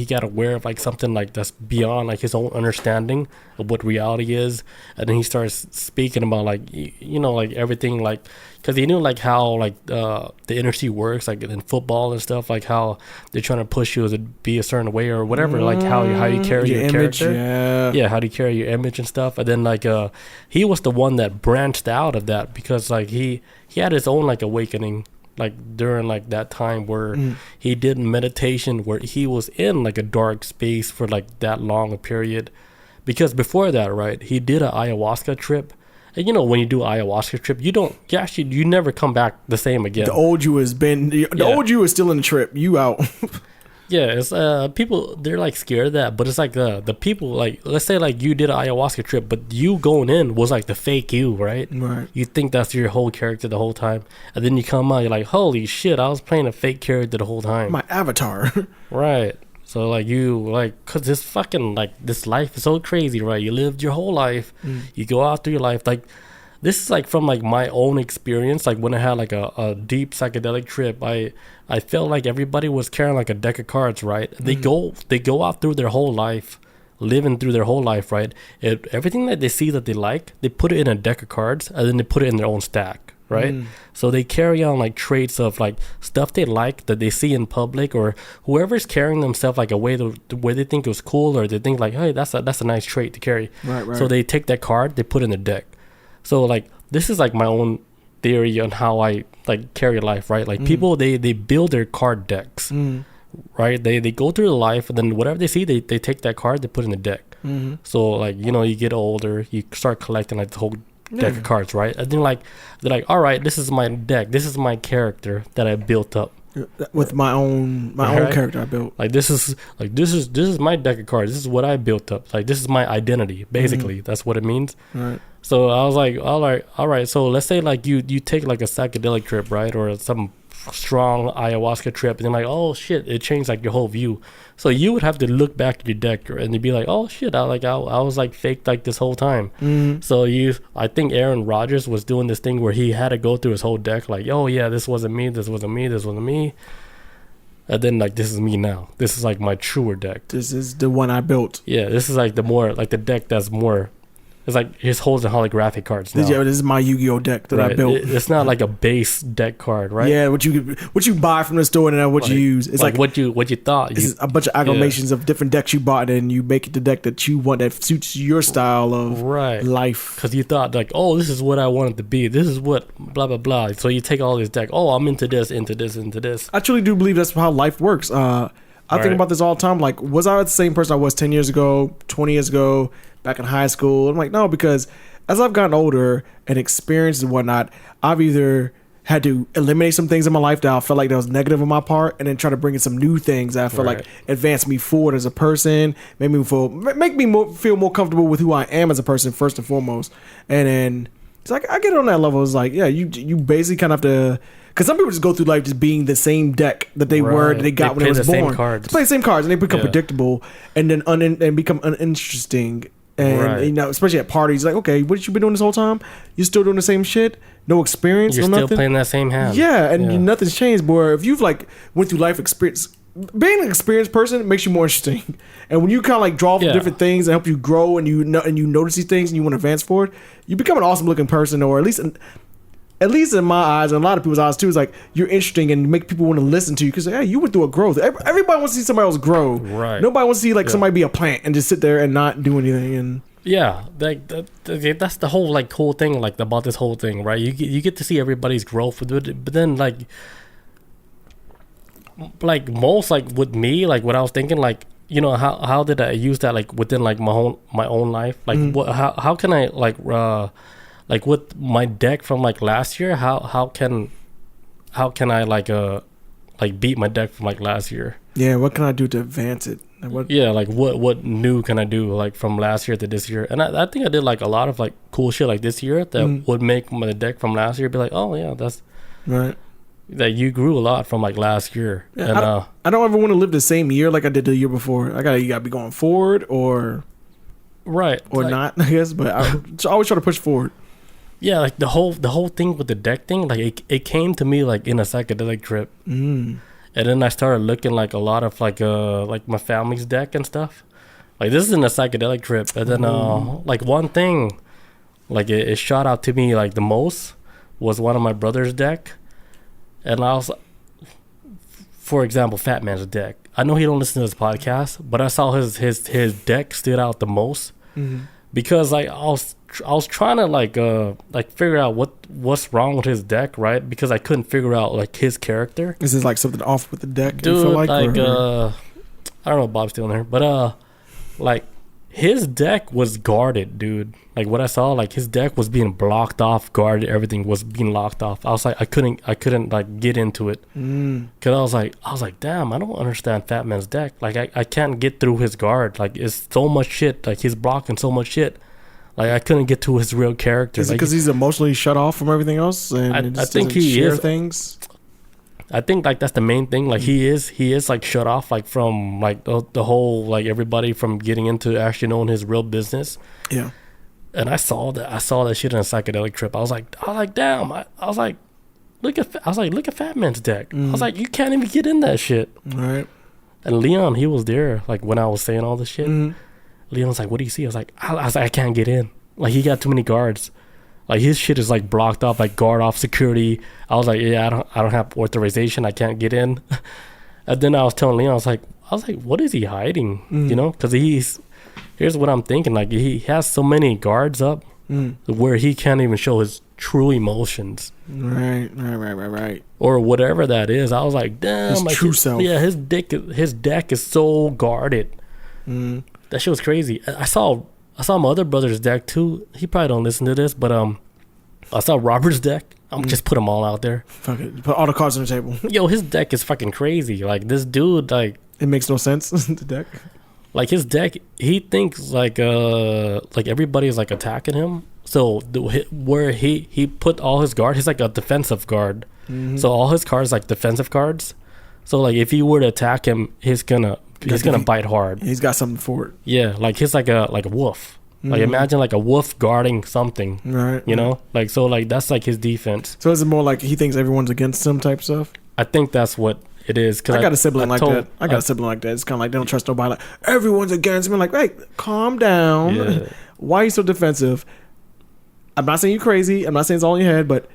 S1: got aware of like something like that's beyond like his own understanding of what reality is, and then he starts speaking about like like everything, like because he knew like how like the industry works, like in football and stuff, like how they're trying to push you to be a certain way or whatever, like how you carry your
S2: image,
S1: character, how do you carry your image and stuff. And then like he was the one that branched out of that because like he had his own like awakening like during like that time where he did meditation where he was in like a dark space for like that long a period. Because before that, right, he did an ayahuasca trip. And when you do an ayahuasca trip, you never come back the same again.
S2: The old you has been, the old you is still in the trip. You out.
S1: Yeah, it's people, they're like scared of that, but it's like the people, like let's say like you did an ayahuasca trip, but you going in was like the fake you, right?
S2: Right.
S1: You think that's your whole character the whole time, and then you come out, you're like, holy shit, I was playing a fake character the whole time.
S2: My avatar.
S1: Right. So like cause this fucking like this life is so crazy, right? You lived your whole life, you go out through your life, like. This is like from like my own experience. Like when I had like a deep psychedelic trip, I felt like everybody was carrying like a deck of cards, right? They go out through their whole life, living through their whole life, right? Everything that they see that they like, they put it in a deck of cards and then they put it in their own stack, right? So they carry on like traits of like stuff they like that they see in public, or whoever's carrying themselves like a way the way they think it was cool, or they think like, hey, that's a nice trait to carry.
S2: Right.
S1: So they take that card, they put it in the deck. So like this is like my own theory on how I like carry life, right? Like people they build their card decks, right? They go through the life, and then whatever they see, they take that card, they put in the deck. So like you get older, you start collecting like the whole deck of cards, right? And they're like, all right, this is my deck, this is my character that I built up
S2: with my own character I built.
S1: Like this is my deck of cards. This is what I built up. Like this is my identity. Basically, that's what it means.
S2: Right.
S1: So I was like, all right. So let's say like you take like a psychedelic trip, right, or some strong ayahuasca trip, and then like, oh shit, it changed like your whole view. So you would have to look back at your deck and you'd be like, oh shit, I was like faked like this whole time. So I think Aaron Rodgers was doing this thing where he had to go through his whole deck like, oh yeah, this wasn't me, this wasn't me, this wasn't me. And then like, this is me now. This is like my truer deck.
S2: This is the one I built.
S1: Yeah, this is like the more like the deck that's more. It's like his holds the holographic cards now.
S2: Yeah, this is my Yu-Gi-Oh deck that I built.
S1: It's not like a base deck card, right?
S2: Yeah, what you buy from the store and then what you use. It's like
S1: what you thought.
S2: It's a bunch of aggregations of different decks you bought, and you make it the deck that you want that suits your style of life.
S1: Because you thought like, oh, this is what I want it to be. This is what blah blah blah. So you take all this deck. Oh, I'm into this, into this, into this.
S2: I truly do believe that's how life works. I think about this all the time. Like, was I the same person I was 10 years ago, 20 years ago, back in high school? I'm like, no, because as I've gotten older and experienced and whatnot, I've either had to eliminate some things in my life that I felt like that was negative on my part, and then try to bring in some new things that I feel like advance me forward as a person, make me feel more comfortable with who I am as a person first and foremost. And then it's like I get on that level. It's like, yeah, you basically kind of have to. Because some people just go through life just being the same deck that they were, that they got when they was born. They play the same cards, and they become predictable, and then and become uninteresting. And you know, especially at parties, like, okay, what you been doing this whole time? You still doing the same shit? No experience?
S1: You're
S2: no
S1: still
S2: nothing?
S1: playing that same hand.
S2: Yeah, and nothing's changed, boy. If you've like went through life experience, being an experienced person makes you more interesting. And when you kind of like draw from different things and help you grow, and you notice these things and you want to advance forward, you become an awesome looking person, or at least in my eyes and a lot of people's eyes too. Is like you're interesting and make people want to listen to you because hey, you went through a growth. Everybody wants to see somebody else grow.
S1: Right.
S2: Nobody wants to see like somebody be a plant and just sit there and not do anything. And
S1: yeah, that's the whole like cool thing like about this whole thing, right? You get to see everybody's growth, but then like most like with me, like what I was thinking, like, you know, how did I use that like within like my own life, like how can I like with my deck from like last year, how can I like beat my deck from like last year? Yeah,
S2: what can I do to advance it?
S1: What new can I do like from last year to this year? And I think I did like a lot of like cool shit like this year that would make my deck from last year be like, oh yeah, that's
S2: right.
S1: That you grew a lot from like last year.
S2: Yeah,
S1: and
S2: I don't ever want to live the same year like I did the year before. You gotta be going forward or
S1: right
S2: or like, not, I guess. But I always try to push forward.
S1: Yeah, like the whole thing with the deck thing, like it came to me like in a psychedelic trip, and then I started looking like a lot of like my family's deck and stuff. Like this is in a psychedelic trip, and then like one thing, like it shot out to me like the most was one of my brother's deck, and I was, for example, Fat Man's deck. I know he don't listen to this podcast, but I saw his deck stood out the most because like I was trying to like figure out what's wrong with his deck, right? Because I couldn't figure out like his character.
S2: Is this like something off with the deck?
S1: Dude, I don't know if Bob's still in there, but like his deck was guarded, dude. Like what I saw, like his deck was being blocked off, guarded, everything was being locked off. I was like, I couldn't like get into it because I was like, damn, I don't understand Fat Man's deck. Like I can't get through his guard. Like it's so much shit. Like he's blocking so much shit. Like I couldn't get to his real character.
S2: Is it because he's emotionally shut off from everything else? And
S1: I think he
S2: share
S1: is
S2: things.
S1: I think like that's the main thing. Like he is like shut off like from like the whole like everybody from getting into actually knowing his real business.
S2: Yeah.
S1: And I saw that shit in a psychedelic trip. I was like, damn. I was like, look at Fat Man's deck. I was like, you can't even get in that shit.
S2: Right.
S1: And Leon, he was there like when I was saying all this shit. Leon's like, what do you see? I was like, I can't get in. Like he got too many guards. Like his shit is like blocked off, like guard off security. I was like, yeah, I don't have authorization. I can't get in. And then I was telling Leon, I was like, what is he hiding? You know, because here's what I'm thinking. Like he has so many guards up where he can't even show his true emotions.
S2: Right.
S1: Or whatever that is. I was like, damn,
S2: his
S1: like
S2: true self.
S1: Yeah, his deck is so guarded. That shit was crazy. I saw my other brother's deck too. He probably don't listen to this, but I saw Robert's deck. I'm just put them all out there.
S2: Fuck it. Put all the cards on the table.
S1: Yo, his deck is fucking crazy. Like this dude, like
S2: it makes no sense. The deck.
S1: Like his deck, he thinks like everybody's like attacking him. So where he put all his guard, he's like a defensive guard. So all his cards like defensive cards. So like if you were to attack him, he's gonna bite hard.
S2: He's got something for it.
S1: Yeah, like he's like a wolf. Like imagine like a wolf guarding something.
S2: Right.
S1: You know, like so like that's like his defense.
S2: So is it more like he thinks everyone's against him type stuff?
S1: I think that's what it is. Cause
S2: I got a sibling like that. I got a sibling like that. It's kind of like they don't trust nobody. Like everyone's against me. Like, hey, calm down.
S1: Yeah.
S2: Why are you so defensive? I'm not saying you're crazy. I'm not saying it's all in your head, but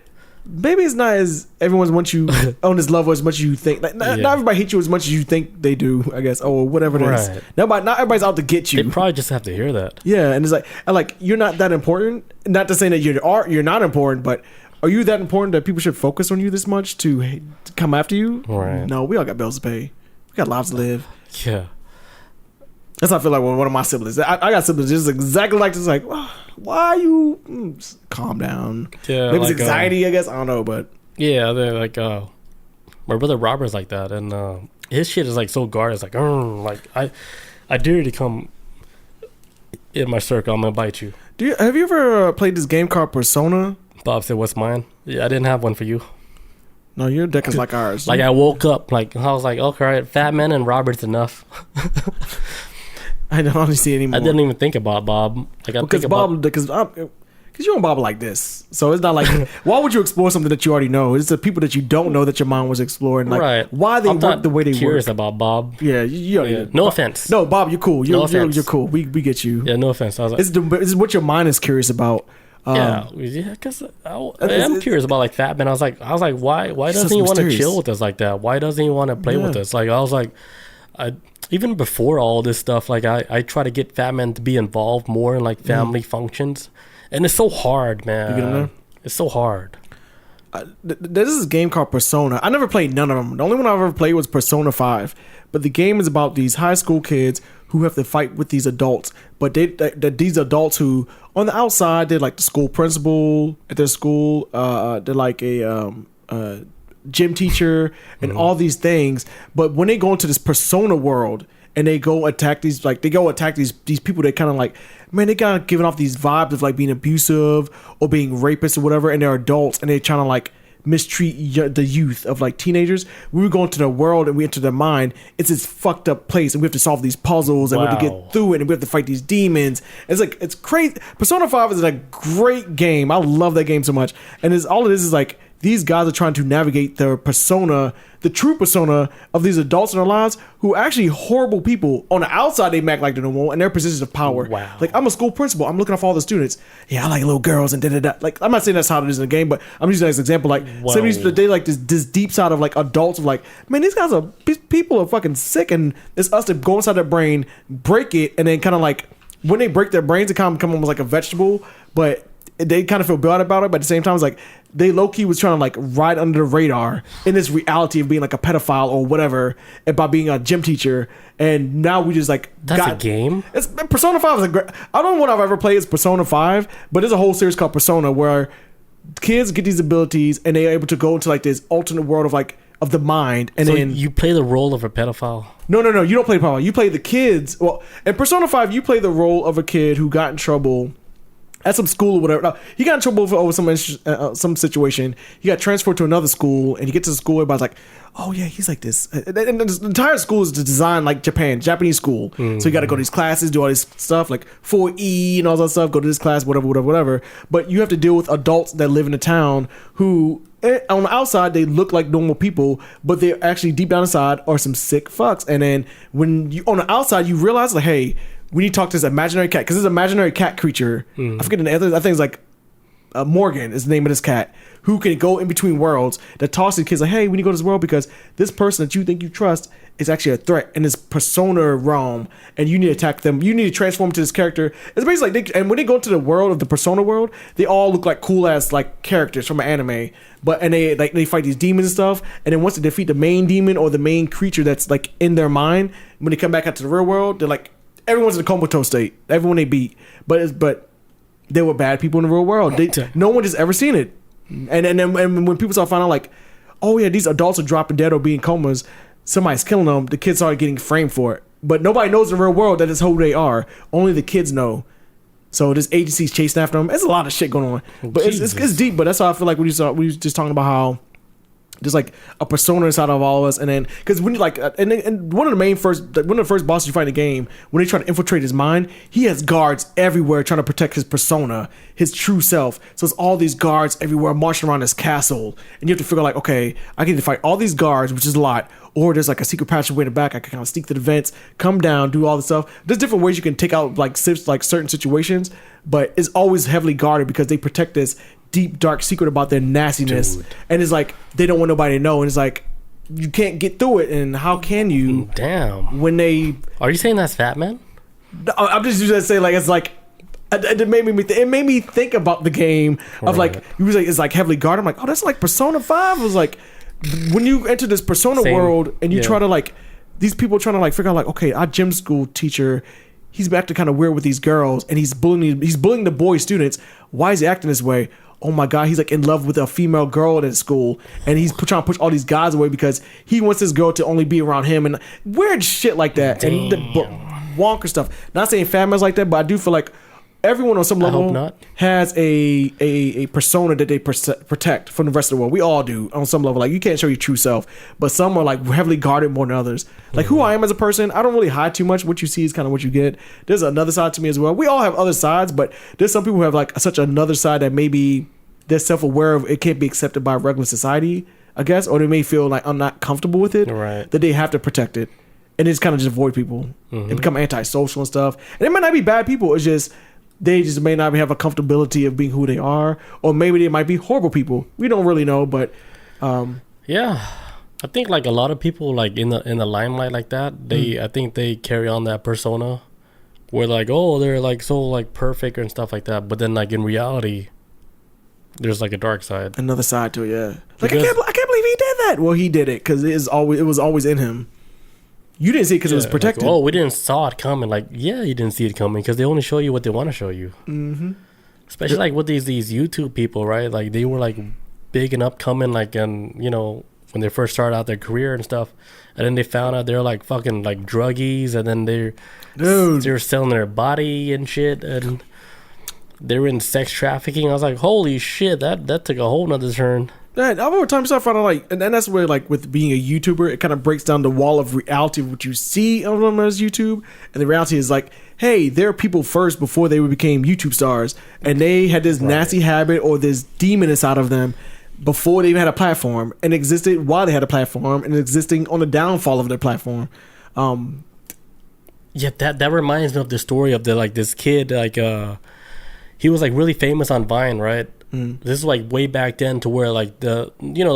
S2: maybe it's not as everyone wants you on this level as much as you think. Like, not everybody hates you as much as you think they do, I guess, or whatever it is. Not everybody's out to get you.
S1: They probably just have to hear that.
S2: Yeah, and it's like you're not that important. Not to say that you're not important, but are you that important that people should focus on you this much to come after you?
S1: Right.
S2: No, we all got bills to pay. We got lives to live.
S1: Yeah.
S2: That's how I feel like with one of my siblings. I got siblings just exactly like this. Like, why are you? Calm down.
S1: Yeah.
S2: Maybe it's anxiety, I guess. I don't know, but
S1: yeah, they're like, my brother Robert's like that, and his shit is like so guarded. It's like I dare you to come in my circle. I'm gonna bite you.
S2: Have you ever played this game called Persona?
S1: Bob said, "What's mine?" Yeah, I didn't have one for you.
S2: No, your deck is like ours.
S1: Like I woke up, like I was like, okay, all right, Fat Man and Robert's enough.
S2: I don't see it anymore.
S1: I didn't even think about Bob. Like
S2: because you don't Bob like this, so it's not like why would you explore something that you already know? It's the people that you don't know that your mind was exploring. Like,
S1: right?
S2: Why they work the way they work?
S1: Curious about Bob.
S2: Yeah, you
S1: no offense.
S2: No, Bob, you're cool. You're cool. We get you.
S1: Yeah, no offense. I was like,
S2: it's what your mind is curious about.
S1: Yeah, because I'm curious about like Fat Man. I was like, why doesn't he want to chill with us like that? Why doesn't he want to play with us? Like I was like, even before all this stuff, like I try to get Fat Man to be involved more in like family functions, and it's so hard, man.
S2: You get him there?
S1: It's so hard.
S2: There's this game called Persona. I never played none of them. The only one I've ever played was Persona 5. But the game is about these high school kids who have to fight with these adults. But these adults who, on the outside, they're like the school principal at their school. They're like a gym teacher and all these things. But when they go into this Persona world and they go attack these people, they kind of like, man, they kind of giving off these vibes of like being abusive or being rapists or whatever, and they're adults and they're trying to like mistreat the youth of like teenagers. We were going to the world and we enter their mind. It's this fucked up place and we have to solve these puzzles and we have to get through it and we have to fight these demons. It's crazy. Persona 5 is a great game. I love that game so much. And all it is like these guys are trying to navigate their persona, the true persona of these adults in their lives who are actually horrible people. On the outside, they act like they're normal and they're positions of power.
S1: Wow.
S2: Like, I'm a school principal. I'm looking off all the students. Yeah, I like little girls and da-da-da. Like, I'm not saying that's how it is in the game, but I'm using that as an example. Like, some of these, they like this deep side of like adults of like, man, these guys people are fucking sick, and it's us to go inside their brain, break it, and then kind of like, when they break their brains, it kind of become almost like a vegetable, but they kind of feel bad about it, but at the same time, it's like they low-key was trying to like ride under the radar in this reality of being like a pedophile or whatever, and by being a gym teacher. And now we just like
S1: a game.
S2: It's Persona 5 is a great. I don't know what I've ever played is Persona 5, but there's a whole series called Persona where kids get these abilities and they're able to go into like this alternate world of like of the mind. And
S1: so
S2: then
S1: you play the role of a pedophile.
S2: No, you don't play the pedophile. You play the kids. Well, in Persona 5, you play the role of a kid who got in trouble at some school or whatever. No, he got in trouble over some situation. He got transferred to another school, and he gets to the school. Everybody's like, "Oh yeah, he's like this." And the entire school is designed like Japanese school. So you got to go to these classes, do all this stuff like 4E and all that stuff. Go to this class, whatever. But you have to deal with adults that live in the town who, on the outside, they look like normal people, but they're actually deep down inside are some sick fucks. And then when you on the outside, you realize like, hey, we need to talk to this imaginary cat, because this imaginary cat creature, I forget the name, I think it's like Morgan is the name of this cat, who can go in between worlds, that talks to the kids like, hey, we need to go to this world because this person that you think you trust is actually a threat in this persona realm, and you need to attack them. You need to transform to this character. It's basically like and when they go into the world of the persona world, they all look like cool ass like characters from an anime, and they fight these demons and stuff. And then once they defeat the main demon or the main creature that's like in their mind, when they come back out to the real world, they're like, everyone's in a comatose state. Everyone they beat, but they were bad people in the real world. No one has ever seen it. And when people start finding out like, oh yeah, these adults are dropping dead or being comas, somebody's killing them, the kids started getting framed for it. But nobody knows in the real world that it's who they are. Only the kids know. So this agency's chasing after them. There's a lot of shit going on. But it's deep. But that's how I feel like we were just talking about how there's like a persona inside of all of us, and then because when you like, and one of the first bosses you fight in the game, when they try to infiltrate his mind, he has guards everywhere trying to protect his persona, his true self. So it's all these guards everywhere marching around his castle, and you have to figure like, okay, I can either fight all these guards, which is a lot, or there's like a secret passageway in the back. I can kind of sneak to the vents, come down, do all the stuff. There's different ways you can take out like certain situations, but it's always heavily guarded because they protect this deep dark secret about their nastiness. Dude. And it's like they don't want nobody to know, and it's like you can't get through it, and how can you?
S1: Damn.
S2: When they
S1: are you saying that's Fat Man?
S2: I'm just using that to say like it's like it made me think about the game of like you was like it's like heavily guarded. I'm like, oh, that's like Persona 5. It was like when you enter this Persona world and you try to like these people trying to like figure out like, okay, our gym school teacher, he's back to kind of weird with these girls, and he's bullying the boy students. Why is he acting this way? Oh my God, he's like in love with a female girl at school, and he's trying to push all these guys away because he wants this girl to only be around him, and weird shit like that. Damn. And the wonker stuff. Not saying Fat Man's like that, but I do feel like everyone on some level has a persona that they protect from the rest of the world. We all do on some level. Like you can't show your true self, but some are like heavily guarded more than others. Like who I am as a person, I don't really hide too much. What you see is kind of what you get. There's another side to me as well. We all have other sides, but there's some people who have like such another side that maybe they're self-aware of. It can't be accepted by regular society, I guess, or they may feel like I'm not comfortable with it, right, that they have to protect it, and it's kind of just avoid people and become antisocial and stuff. And it might not be bad people. It's just they just may not have a comfortability of being who they are, or maybe they might be horrible people. We don't really know, but
S1: yeah, I think like a lot of people like in the limelight like that, I think they carry on that persona where like, oh, they're like so like perfect and stuff like that, but then like in reality, there's like a dark side,
S2: another side to it. Yeah, like I can't believe he did that. Well, he did it because it was always in him. You didn't see it because it was protected.
S1: Like, oh, we didn't saw it coming. Like, yeah, you didn't see it coming because they only show you what they want to show you. Mm-hmm. Especially like with these YouTube people, right? Like they were like big and upcoming, like, and you know, when they first started out their career and stuff, and then they found out they're like fucking like druggies, and then they're selling their body and shit, and they're in sex trafficking. I was like, holy shit, that took a whole nother turn.
S2: Yeah, over time you start finding like, and that's where like with being a YouTuber, it kind of breaks down the wall of reality of what you see of them as YouTube, and the reality is like, hey, there are people first before they became YouTube stars, and they had this nasty habit or this demon inside of them before they even had a platform, and existed while they had a platform, and existing on the downfall of their platform.
S1: Yeah, that reminds me of the story of this kid, like he was like really famous on Vine, right? This is like way back then, to where like the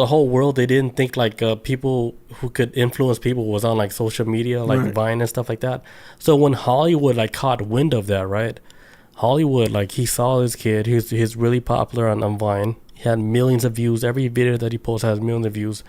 S1: whole world, they didn't think like people who could influence people was on like social media, like Vine and stuff like that. So when Hollywood like caught wind of that, right? Hollywood, like he saw this kid, he's really popular on Vine. He had millions of views. Every video that he posts has millions of views.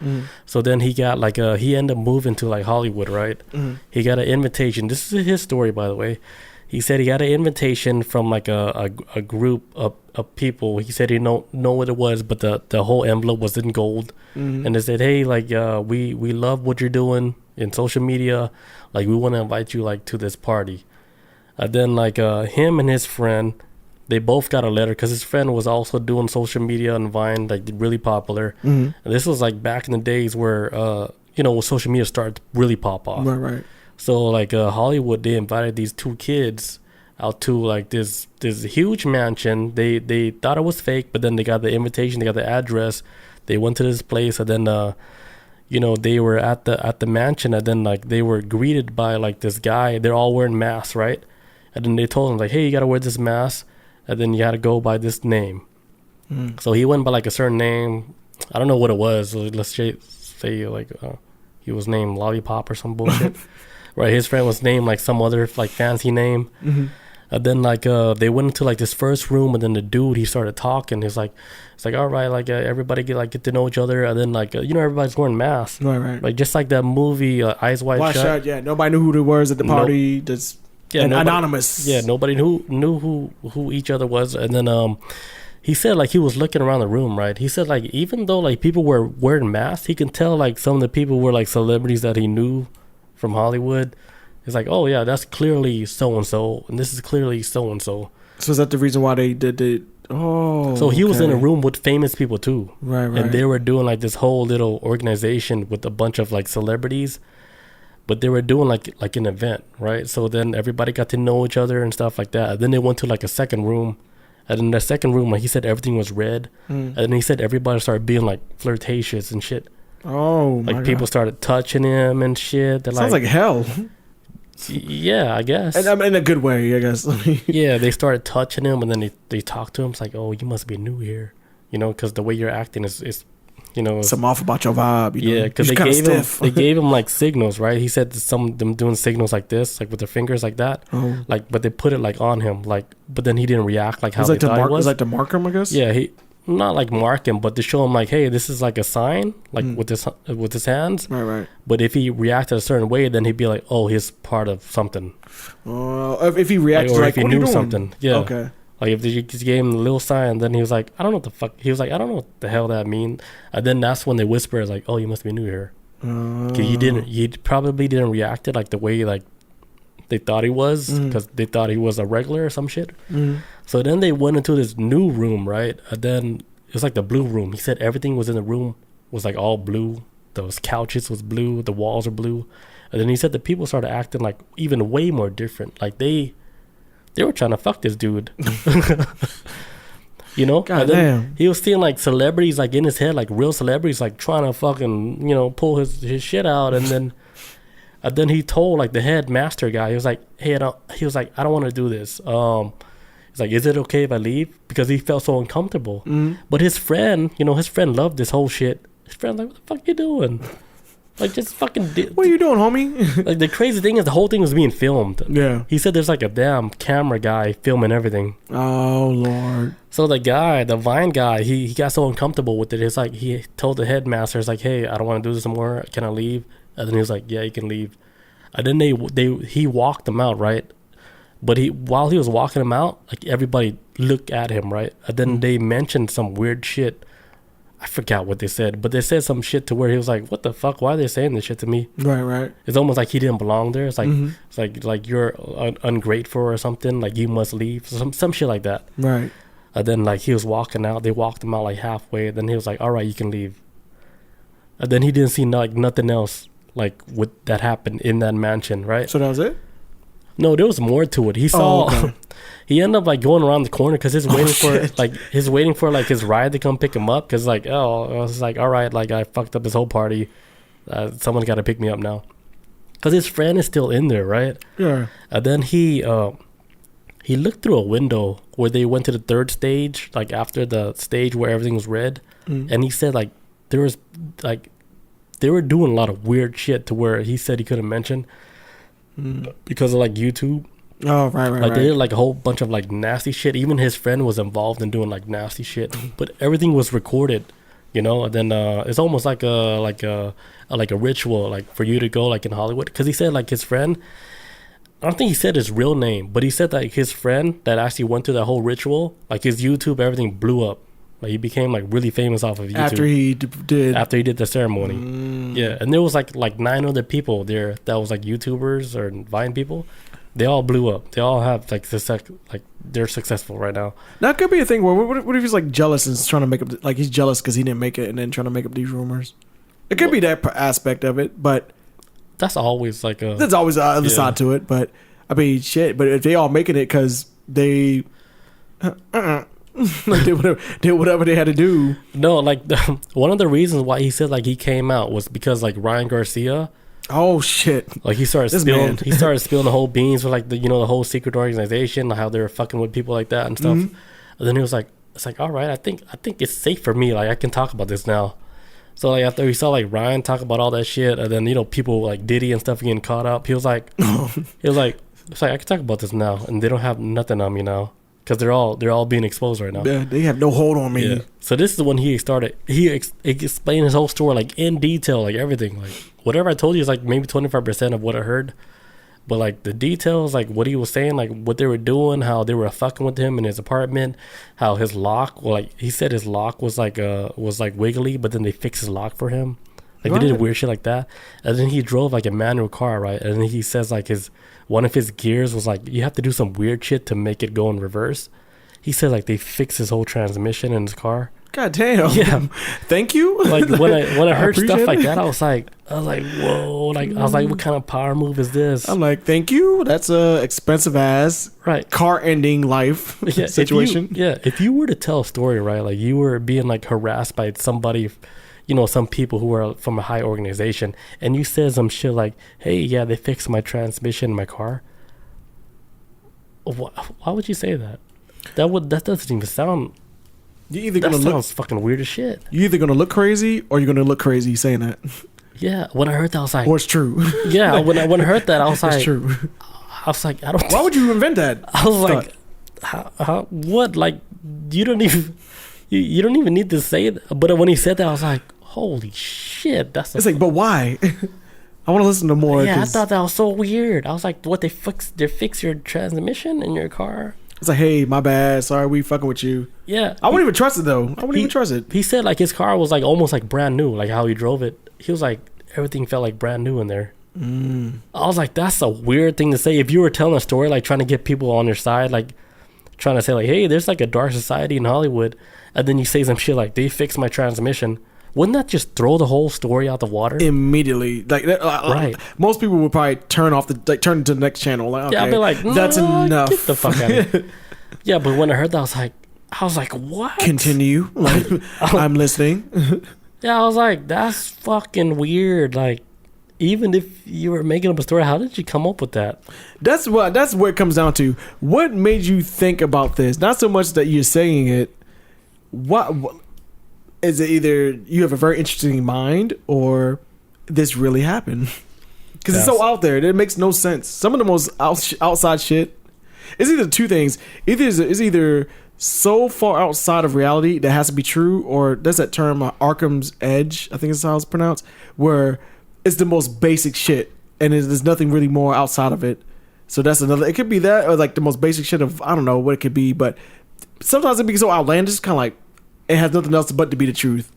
S1: So then he got like he ended up moving to like Hollywood, right? He got an invitation. This is his story, by the way. He said he got an invitation from like a group of people. He said he don't know what it was, but the whole envelope was in gold. And they said, hey, like we love what you're doing in social media. Like we want to invite you like to this party. And then like him and his friend, they both got a letter because his friend was also doing social media and Vine, like really popular. And this was like back in the days where when social media started to really pop off.
S2: Right.
S1: So like Hollywood, they invited these two kids out to like this huge mansion. They thought it was fake, but then they got the invitation, they got the address. They went to this place, and then they were at the mansion, and then like they were greeted by like this guy. They're all wearing masks, right? And then they told him like, hey, you gotta wear this mask, and then you gotta go by this name. So he went by like a certain name. I don't know what it was. So let's say like he was named Lollipop or some bullshit. Right, his friend was named like some other like fancy name. And then like they went into like this first room, and then the dude, he started talking. It's like all right, like everybody get to know each other, and then like everybody's wearing masks.
S2: Right.
S1: Like just like that movie Eyes Wide Shut.
S2: Yeah, nobody knew who they was at the party. Just anonymous.
S1: Yeah, nobody knew who each other was. And then he said like he was looking around the room, right? He said like even though like people were wearing masks, he can tell like some of the people were like celebrities that he knew from Hollywood. It's like, oh yeah, that's clearly so and so, and this is clearly so and so.
S2: So is that the reason why they did Oh,
S1: so he was in a
S2: okay.
S1: room with famous people too,
S2: Right.
S1: and they were doing like this whole little organization with a bunch of like celebrities, but they were doing like an event, right? So then everybody got to know each other and stuff like that. And then they went to like a second room, and in the second room, like he said, everything was red, and then he said everybody started being like flirtatious and shit.
S2: Oh, my
S1: Like people
S2: God.
S1: started touching him and shit. They're
S2: Sounds like hell.
S1: yeah, I guess.
S2: And I mean, in a good way, I guess.
S1: Yeah, they started touching him, and then they talked to him. It's like, oh, you must be new here, you know, because the way you're acting is you know,
S2: Some off about your vibe. You know?
S1: yeah, because
S2: You're
S1: they
S2: kinda
S1: gave him
S2: stiff.
S1: they gave him like signals, right? He said that some of them doing signals like this, like with their fingers like that,
S2: Oh.
S1: like, but they put it like on him, like, but then he didn't react like how
S2: It's
S1: they
S2: like to
S1: thought
S2: mark.
S1: it was.
S2: It's like to mark him, I guess.
S1: Yeah, he not like mark him, but to show him like, hey, this is like a sign, like with his hands.
S2: Right.
S1: But if he reacted a certain way, then he'd be like, oh, he's part of something.
S2: If he reacts,
S1: Or
S2: like,
S1: if he
S2: what are you
S1: knew
S2: doing?
S1: something, yeah.
S2: Okay.
S1: Like if they just gave him a little sign, then he was like, I don't know what the fuck. He was like, I don't know what the hell that mean. And then that's when they whisper, like, oh, you must be new here. 'Cause he probably didn't react it like the way like they thought he was, because they thought he was a regular or some shit. So then they went into this new room, right? And then it was like the blue room. He said everything was in the room was like all blue. Those couches was blue. The walls are blue. And then he said the people started acting like even way more different. Like they were trying to fuck this dude. You know?
S2: God
S1: And then
S2: damn.
S1: he was seeing like celebrities like in his head, like real celebrities like trying to fucking, you know, pull his shit out. And then he told like the head master guy, he was like, hey, I don't want to do this. He's like, is it okay if I leave? Because he felt so uncomfortable. But his friend, you know, his friend loved this whole shit. His friend's like, what the fuck you doing? Like, just fucking...
S2: What are you doing, homie?
S1: Like, the crazy thing is the whole thing was being filmed.
S2: Yeah.
S1: He said there's like a damn camera guy filming everything.
S2: Oh, Lord.
S1: So the guy, the Vine guy, he got so uncomfortable with it. It's like he told the headmaster, it's like, hey, I don't want to do this anymore. Can I leave? And then he was like, yeah, you can leave. And then he walked them out, right? But while he was walking them out, like everybody looked at him, right? And then they mentioned some weird shit. I forgot what they said, but they said some shit to where he was like, what the fuck? Why are they saying this shit to me?
S2: Right.
S1: It's almost like he didn't belong there. It's like it's like you're ungrateful or something. Like you must leave. Some shit like that.
S2: Right.
S1: And then like he was walking out. They walked him out like halfway. Then he was like, all right, you can leave. And then he didn't see like nothing else like that happened in that mansion, right?
S2: So that was it?
S1: No, there was more to it. He saw.
S2: okay.
S1: He ended up like going around the corner because he's waiting
S2: shit.
S1: he's waiting for like his ride to come pick him up. Because like, oh, I was like, all right, like I fucked up this whole party. Someone's got to pick me up now. Because his friend is still in there, right?
S2: Yeah.
S1: And then he looked through a window where they went to the third stage, like after the stage where everything was red, and he said like there was like they were doing a lot of weird shit to where he said he couldn't mention because of like YouTube.
S2: Oh, right.
S1: Like they did like a whole bunch of like nasty shit. Even his friend was involved in doing like nasty shit, but everything was recorded, you know. And then it's almost like a ritual, like for you to go like in Hollywood. Because he said like his friend, I don't think he said his real name, but he said like his friend that actually went through that whole ritual, like his YouTube, everything blew up. Like he became like really famous off of YouTube
S2: After he did
S1: the ceremony. Yeah, and there was like 9 other people there that was like YouTubers or Vine people. They all blew up. They all have like success, like they're successful right now.
S2: That could be a thing. Where what if he's like jealous and is trying to make up, like he's jealous because he didn't make it, and then trying to make up these rumors. It could be that aspect of it, but
S1: That's always like a.
S2: there's always the other side to it. But I mean, shit. But if they all making it because they like did whatever they had to do.
S1: No, like one of the reasons why he said like he came out was because like Ryan Garcia.
S2: Oh shit!
S1: Like he started
S2: This
S1: spilling,
S2: man.
S1: he started spilling the whole beans with like the the whole secret organization, like how they were fucking with people like that and stuff. And then he was like, "It's like, all right, I think it's safe for me. Like I can talk about this now." So like after he saw like Ryan talk about all that shit, and then people like Diddy and stuff getting caught up, he was like, it's like I can talk about this now, and they don't have nothing on me now because they're all being exposed right now.
S2: Yeah, they have no hold on me.
S1: Yeah. So this is when he started. He explained his whole story like in detail, like everything, like whatever I told you is like maybe 25% of what I heard, but like the details, like what he was saying, like what they were doing, how they were fucking with him in his apartment, how his lock, well, like he said his lock was like wiggly, but then they fixed his lock for him. Like they did weird shit like that, and then he drove like a manual car, right? And then he says like one of his gears was like you have to do some weird shit to make it go in reverse. He said like they fixed his whole transmission in his car.
S2: God damn.
S1: Yeah.
S2: Thank you.
S1: Like when I heard stuff
S2: appreciate
S1: like
S2: it.
S1: that, I was like, whoa. Like I was like, what kind of power move is this?
S2: I'm like, thank you. That's a expensive ass
S1: Right.
S2: car ending life
S1: Yeah,
S2: situation.
S1: If you were to tell a story, right, like you were being like harassed by somebody, you know, some people who are from a high organization, and you said some shit like, hey, yeah, they fixed my transmission in my car. Why would you say that? That doesn't even sound.
S2: You're either
S1: That
S2: gonna
S1: sounds
S2: look,
S1: fucking weird as shit.
S2: you're either gonna look crazy or you're gonna look crazy saying that,
S1: Yeah, when I heard that, I was like,
S2: or it's true.
S1: yeah. When I heard that, I was
S2: It's
S1: like,
S2: true.
S1: I was like, I don't.
S2: Why would you invent that?
S1: I was like, how, what? Like, you don't even, you don't even need to say that. But when he said that, I was like, holy shit, that's.
S2: It's like, but why? I want to listen to more.
S1: Yeah, I
S2: 'cause
S1: thought that was so weird. I was like, what? They fix your transmission in your car?
S2: it's like, hey, my bad. Sorry, we fucking with you.
S1: Yeah,
S2: I wouldn't even trust it though. I wouldn't even trust it.
S1: He said like his car was like almost like brand new, like how he drove it. He was like everything felt like brand new in there. I was like, that's a weird thing to say. If you were telling a story, like trying to get people on your side, like trying to say like, hey, there's like a dark society in Hollywood, and then you say some shit like they fixed my transmission. Wouldn't that just throw the whole story out the water?
S2: Immediately, like
S1: Right.
S2: Most people would probably turn to the next channel. Like, okay,
S1: Yeah, I'd be like, no,
S2: that's enough.
S1: Get the fuck out of here. Yeah, but when I heard that, I was like, what?
S2: Continue. Like, I'm listening.
S1: Yeah, I was like, that's fucking weird. Like, even if you were making up a story, how did you come up with that?
S2: That's what it comes down to. What made you think about this? Not so much that you're saying it. What is it? Either you have a very interesting mind, or this really happened. Because it's so out there, it makes no sense. Some of the most outside shit. It's either two things. It's either so far outside of reality that has to be true, or there's that term Arkham's Edge, I think is how it's pronounced, where it's the most basic shit and there's nothing really more outside of it. So that's another. It could be that, or like the most basic shit of, I don't know what it could be, but sometimes it be so outlandish, kind of like it has nothing else but to be the truth.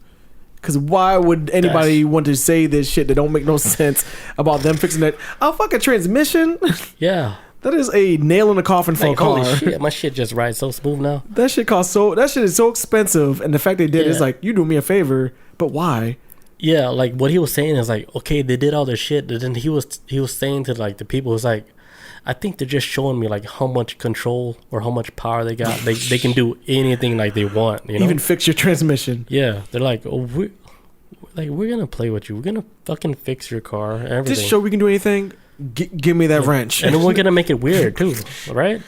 S2: Because why would anybody want to say this shit that don't make no sense about them fixing that? Oh, fucking transmission.
S1: Yeah.
S2: That is a nail in the coffin for
S1: Like,
S2: a car.
S1: holy shit, my shit just rides so smooth now.
S2: That shit is so expensive, and the fact they did is
S1: Yeah.
S2: like, you do me a favor, but why?
S1: Yeah, like what he was saying is like, okay, they did all this shit, but then he was saying to like the people, was like, I think they're just showing me like how much control or how much power they got. They can do anything like they want, you know?
S2: Even fix your transmission.
S1: Yeah, they're like, oh, we're gonna play with you. We're gonna fucking fix your car, everything.
S2: Just show we can do anything. Give me that wrench.
S1: And then we're gonna make it weird too, right?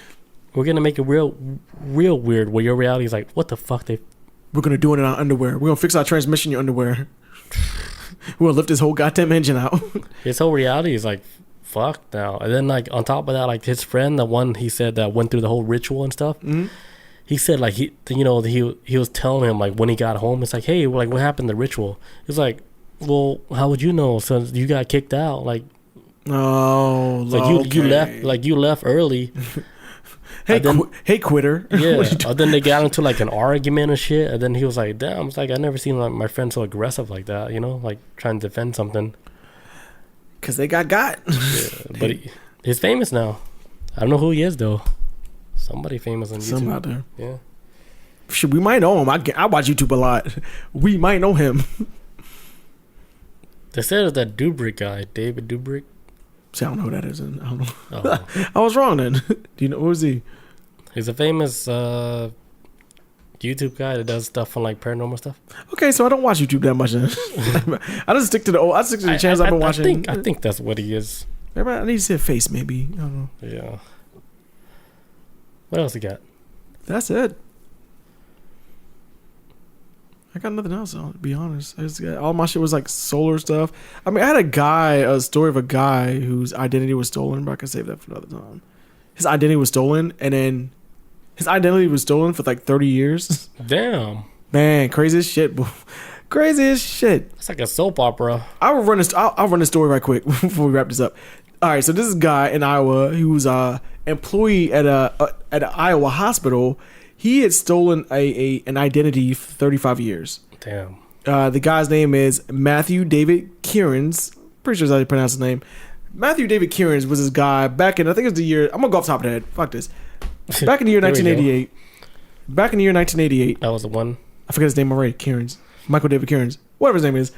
S1: We're gonna make it real weird. Where your reality is like, what the fuck?
S2: We're gonna do it in our underwear. We're gonna fix our transmission in your underwear. We're gonna lift this whole goddamn engine out.
S1: His whole reality is like, fuck now. And then like on top of that, like his friend, the one he said that went through the whole ritual and stuff. Mm-hmm. He said like he was telling him like when he got home, it's like, hey, like what happened to the ritual? He's like, well, how would you know? Since you got kicked out, like.
S2: Oh,
S1: like you left early.
S2: Hey, hey, quitter.
S1: Yeah. And then they got into like an argument and shit. And then he was like, damn, it's like I never seen like my friend so aggressive like that, you know, like trying to defend something.
S2: Because they got.
S1: Yeah, but he's famous now. I don't know who he is though. Somebody famous on YouTube.
S2: Some out there.
S1: Yeah.
S2: Shit, we might know him. I watch YouTube a lot. We might know him.
S1: They said it's that Dubrick guy, David Dubrick.
S2: See, I don't know who that is. I don't know.
S1: Oh.
S2: I was wrong then. Do you know who is he?
S1: He's a famous YouTube guy that does stuff on like paranormal stuff.
S2: Okay, so I don't watch YouTube that much. Then. I just stick to the channels I've been watching.
S1: I think that's what he is.
S2: I need to see a face, maybe. I don't know.
S1: Yeah. What else he got?
S2: That's it. I got nothing else, to be honest. All my shit was like solar stuff. I mean, I had a story of a guy whose identity was stolen, but I can save that for another time. His identity was stolen, and then his identity was stolen for like 30 years.
S1: Damn.
S2: Man, crazy as shit. Crazy as shit.
S1: It's like a soap opera.
S2: I'll run the story right quick before we wrap this up. All right, so this is a guy in Iowa who's an employee at an Iowa hospital. He had stolen an identity for 35 years.
S1: Damn.
S2: The guy's name is Matthew David Kierans. Pretty sure that's how you pronounce his name. Matthew David Kierans was this guy back in, I think it was the year, I'm going to go off the top of the head. Fuck this. Back in the year 1988. back in the year 1988.
S1: That was the one.
S2: I forget his name already. Michael David Kearns, whatever his name is.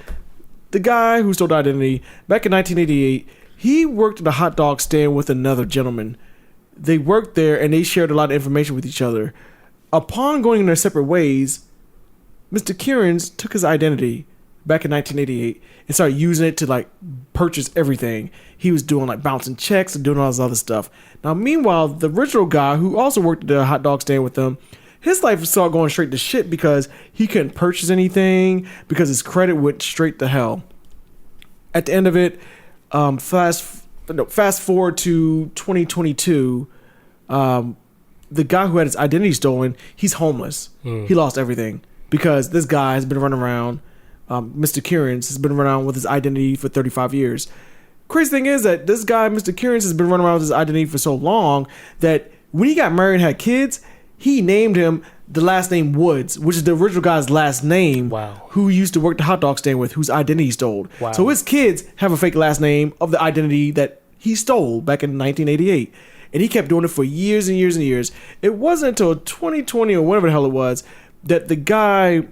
S2: The guy who stole the identity back in 1988. He worked at a hot dog stand with another gentleman. They worked there and they shared a lot of information with each other. Upon going in their separate ways, Mr. Kearns took his identity back in 1988 and started using it to like purchase everything. He was doing like bouncing checks and doing all this other stuff. Now, meanwhile, the original guy who also worked at the hot dog stand with them, his life started going straight to shit because he couldn't purchase anything because his credit went straight to hell. At the end of it, fast forward to 2022, the guy who had his identity stolen, he's homeless. He lost everything because this guy has been running around. Mr. Kearns has been running around with his identity for 35 years. Crazy thing is that this guy, Mr. Kearns, has been running around with his identity for so long that when he got married and had kids, he named him the last name Woods, which is the original guy's last name.
S1: Wow.
S2: Who he used to work the hot dog stand with, whose identity he stole.
S1: Wow.
S2: So his kids have a fake last name of the identity that he stole back in 1988. And he kept doing it for years and years and years. It wasn't until 2020 or whatever the hell it was that the guy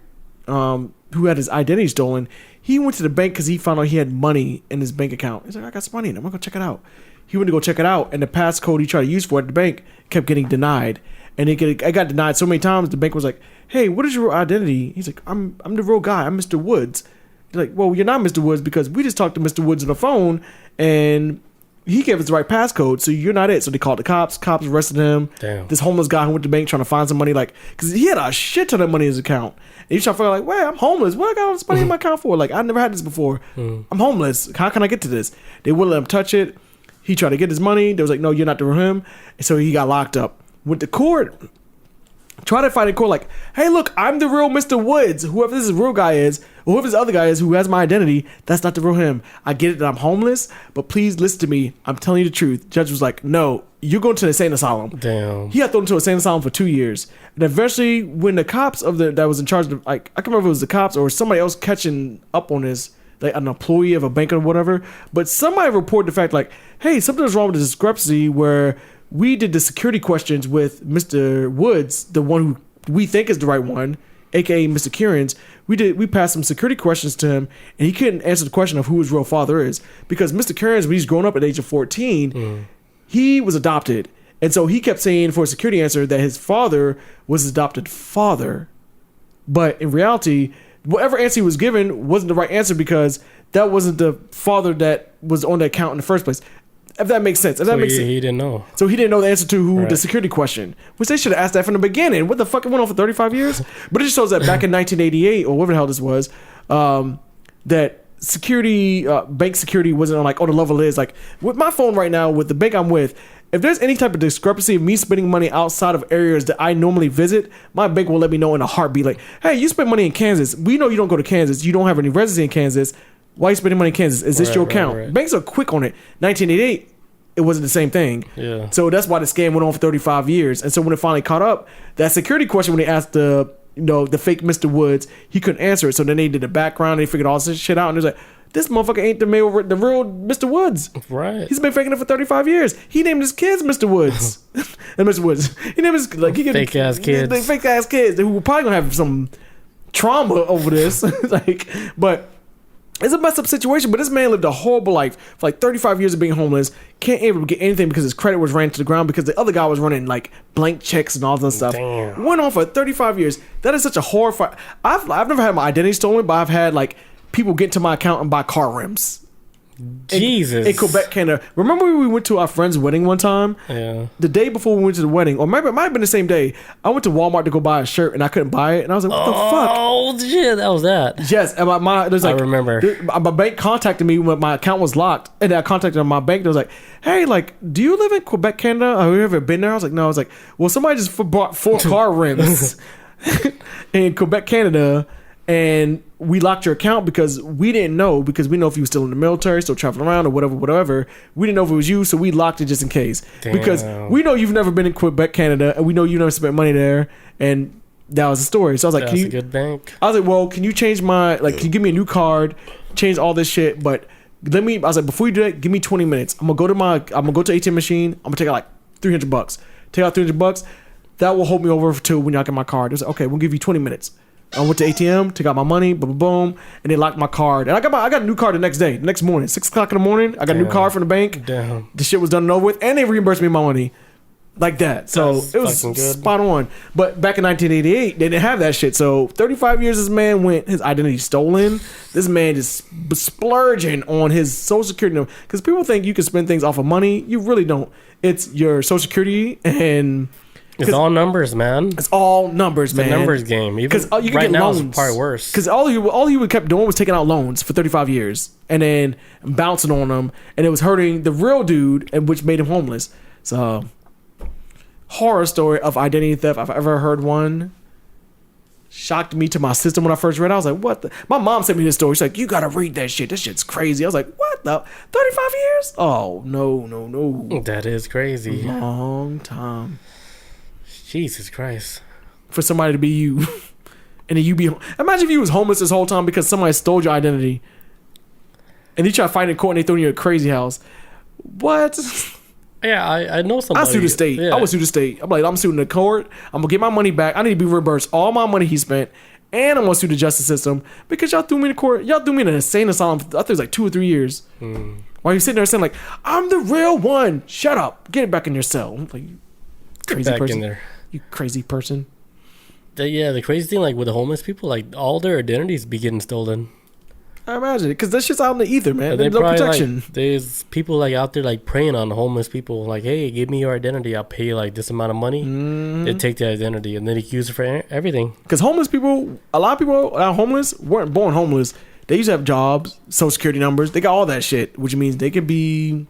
S2: who had his identity stolen, he went to the bank because he found out he had money in his bank account. He's like, I got some money in it. I'm going to go check it out. He went to go check it out, and the passcode he tried to use for it at the bank kept getting denied. And I got denied so many times, the bank was like, hey, what is your identity? He's like, I'm the real guy. I'm Mr. Woods. He's like, well, you're not Mr. Woods because we just talked to Mr. Woods on the phone, and he gave us the right passcode, so you're not it. So they called the cops. Cops arrested him.
S1: Damn.
S2: This homeless guy who went to the bank trying to find some money, like, because he had a shit ton of money in his account. And he's trying to figure out, like, wait, I'm homeless. What I got all this money in my account for? Like, I never had this before. I'm homeless. How can I get to this? They wouldn't let him touch it. He tried to get his money. They was like, no, you're not the real him. And so he got locked up. Went to court. Try to find a court like, hey, look, I'm the real Mr. Woods. Whoever this real guy is, or whoever this other guy is who has my identity, that's not the real him. I get it that I'm homeless, but please listen to me. I'm telling you the truth. Judge was like, no, you're going to the insane asylum.
S1: Damn.
S2: He got thrown into an insane asylum for 2 years. And eventually, when the cops that was in charge of, like, I can't remember if it was the cops or somebody else catching up on this, like an employee of a bank or whatever, but somebody reported the fact, like, hey, something's wrong with the discrepancy where we did the security questions with Mr. Woods, the one who we think is the right one, aka Mr. Kearns. We passed some security questions to him, and he couldn't answer the question of who his real father is because Mr. Kearns, when he's grown up at the age of 14, he was adopted, and so he kept saying for a security answer that his father was his adopted father, but in reality, whatever answer he was given wasn't the right answer because that wasn't the father that was on the account in the first place. If that makes sense. If that makes sense.
S1: He didn't know.
S2: So he didn't know the answer to the security question, which they should have asked that from the beginning. What the fuck? It went on for 35 years? But it just shows that back in 1988 or whatever the hell this was, that security, bank security wasn't on like, oh, the level is like with my phone right now with the bank I'm with. If there's any type of discrepancy of me spending money outside of areas that I normally visit, my bank will let me know in a heartbeat. Like, hey, you spend money in Kansas. We know you don't go to Kansas. You don't have any residency in Kansas. Why are you spending money in Kansas? Is this your account? Right. Banks are quick on it. 1988, it wasn't the same thing.
S1: Yeah.
S2: So that's why the scam went on for 35 years. And so when it finally caught up, that security question when they asked the fake Mr. Woods, he couldn't answer it. So then they did the background. They figured all this shit out. And it was like, this motherfucker ain't the real Mr. Woods.
S1: Right.
S2: He's been faking it for 35 years. He named his kids Mr. Woods. And Mr. Woods. He named his
S1: fake ass kids.
S2: They fake ass kids who were probably gonna have some trauma over this. But it's a messed up situation. But this man lived a horrible life for like 35 years of being homeless. Can't able to get anything because his credit was ran to the ground because the other guy was running like blank checks and all that stuff.
S1: Damn.
S2: Went on for 35 years. That is such a horrifying. I've never had my identity stolen, but I've had like people get to my account and buy car rims.
S1: Jesus.
S2: In Quebec, Canada. Remember when we went to our friend's wedding one time?
S1: Yeah.
S2: The day before we went to the wedding, or maybe it might have been the same day, I went to Walmart to go buy a shirt and I couldn't buy it. And I was like, what the fuck?
S1: Oh, shit. That was that.
S2: Yes. And there's like,
S1: I remember.
S2: My bank contacted me when my account was locked. And I contacted my bank. They was like, hey, like, do you live in Quebec, Canada? Have you ever been there? I was like, no. I was like, well, somebody just bought 4 car rims in Quebec, Canada. And we locked your account because we didn't know, because we know if you were still in the military, still traveling around or whatever. We didn't know if it was you, so we locked it just in case.
S1: Damn.
S2: Because we know you've never been in Quebec, Canada, and we know you never spent money there, and that was the story. So I was like,
S1: That's a good bank.
S2: I was like, well, can you change can you give me a new card, change all this shit, but I was like, before you do that, give me 20 minutes. I'm gonna go to ATM machine, I'm gonna take out like $300. Take out $300. that will hold me over to when y'all get my card. It was okay, we'll give you 20 minutes. I went to ATM, took out my money, boom, boom, boom, and they locked my card. And I got a new card the next day, the next morning, 6 o'clock in the morning. I got a new card from the bank.
S1: Damn.
S2: The shit was done and over with, and they reimbursed me my money like that. So
S1: That's
S2: it was
S1: fucking good.
S2: spot on. But back in 1988, they didn't have that shit. So 35 years, this man went his identity stolen. This man just splurging on his Social Security number because people think you can spend things off of money. You really don't. It's your Social Security and.
S1: It's all numbers, man.
S2: It's all numbers,
S1: It's
S2: man.
S1: a numbers game. Even
S2: Because you can
S1: right
S2: get
S1: now
S2: loans.
S1: it's probably worse.
S2: Because all he would kept doing was taking out loans for 35 years and then bouncing on them, and it was hurting the real dude, and which made him homeless. So, horror story of identity theft I've ever heard one. Shocked me to my system when I first read it. I was like, what the? My mom sent me this story. She's like, you gotta read that shit. This shit's crazy. I was like, what the? 35 years? Oh, no.
S1: That is crazy.
S2: Long time.
S1: Jesus Christ.
S2: For somebody to be you. And then you be... Imagine if you was homeless this whole time because somebody stole your identity. And you try to fight in court and they throw you in a crazy house. What?
S1: Yeah, I know somebody.
S2: I sue the state.
S1: Yeah.
S2: I would sue the state. I'm like, I'm suing the court. I'm going to get my money back. I need to be reimbursed all my money he spent. And I'm going to sue the justice system because y'all threw me in court. Y'all threw me in an insane asylum. I think it was like 2 or 3 years. While you're sitting there saying like, I'm the real one. Shut up. Get it back in your cell. I'm like, you crazy
S1: Back
S2: person.
S1: in there.
S2: You crazy person.
S1: The crazy thing, like with the homeless people, like all their identities be getting stolen.
S2: I imagine it because that shit's out in the ether, man.
S1: And
S2: There's no
S1: probably,
S2: protection.
S1: like, there's people like out there like preying on homeless people, like, hey, give me your identity, I'll pay you like this amount of money. They take the identity and then they use it for everything.
S2: Because homeless people, a lot of people that are homeless weren't born homeless. They used to have jobs, Social Security numbers. They got all that shit, which means they could be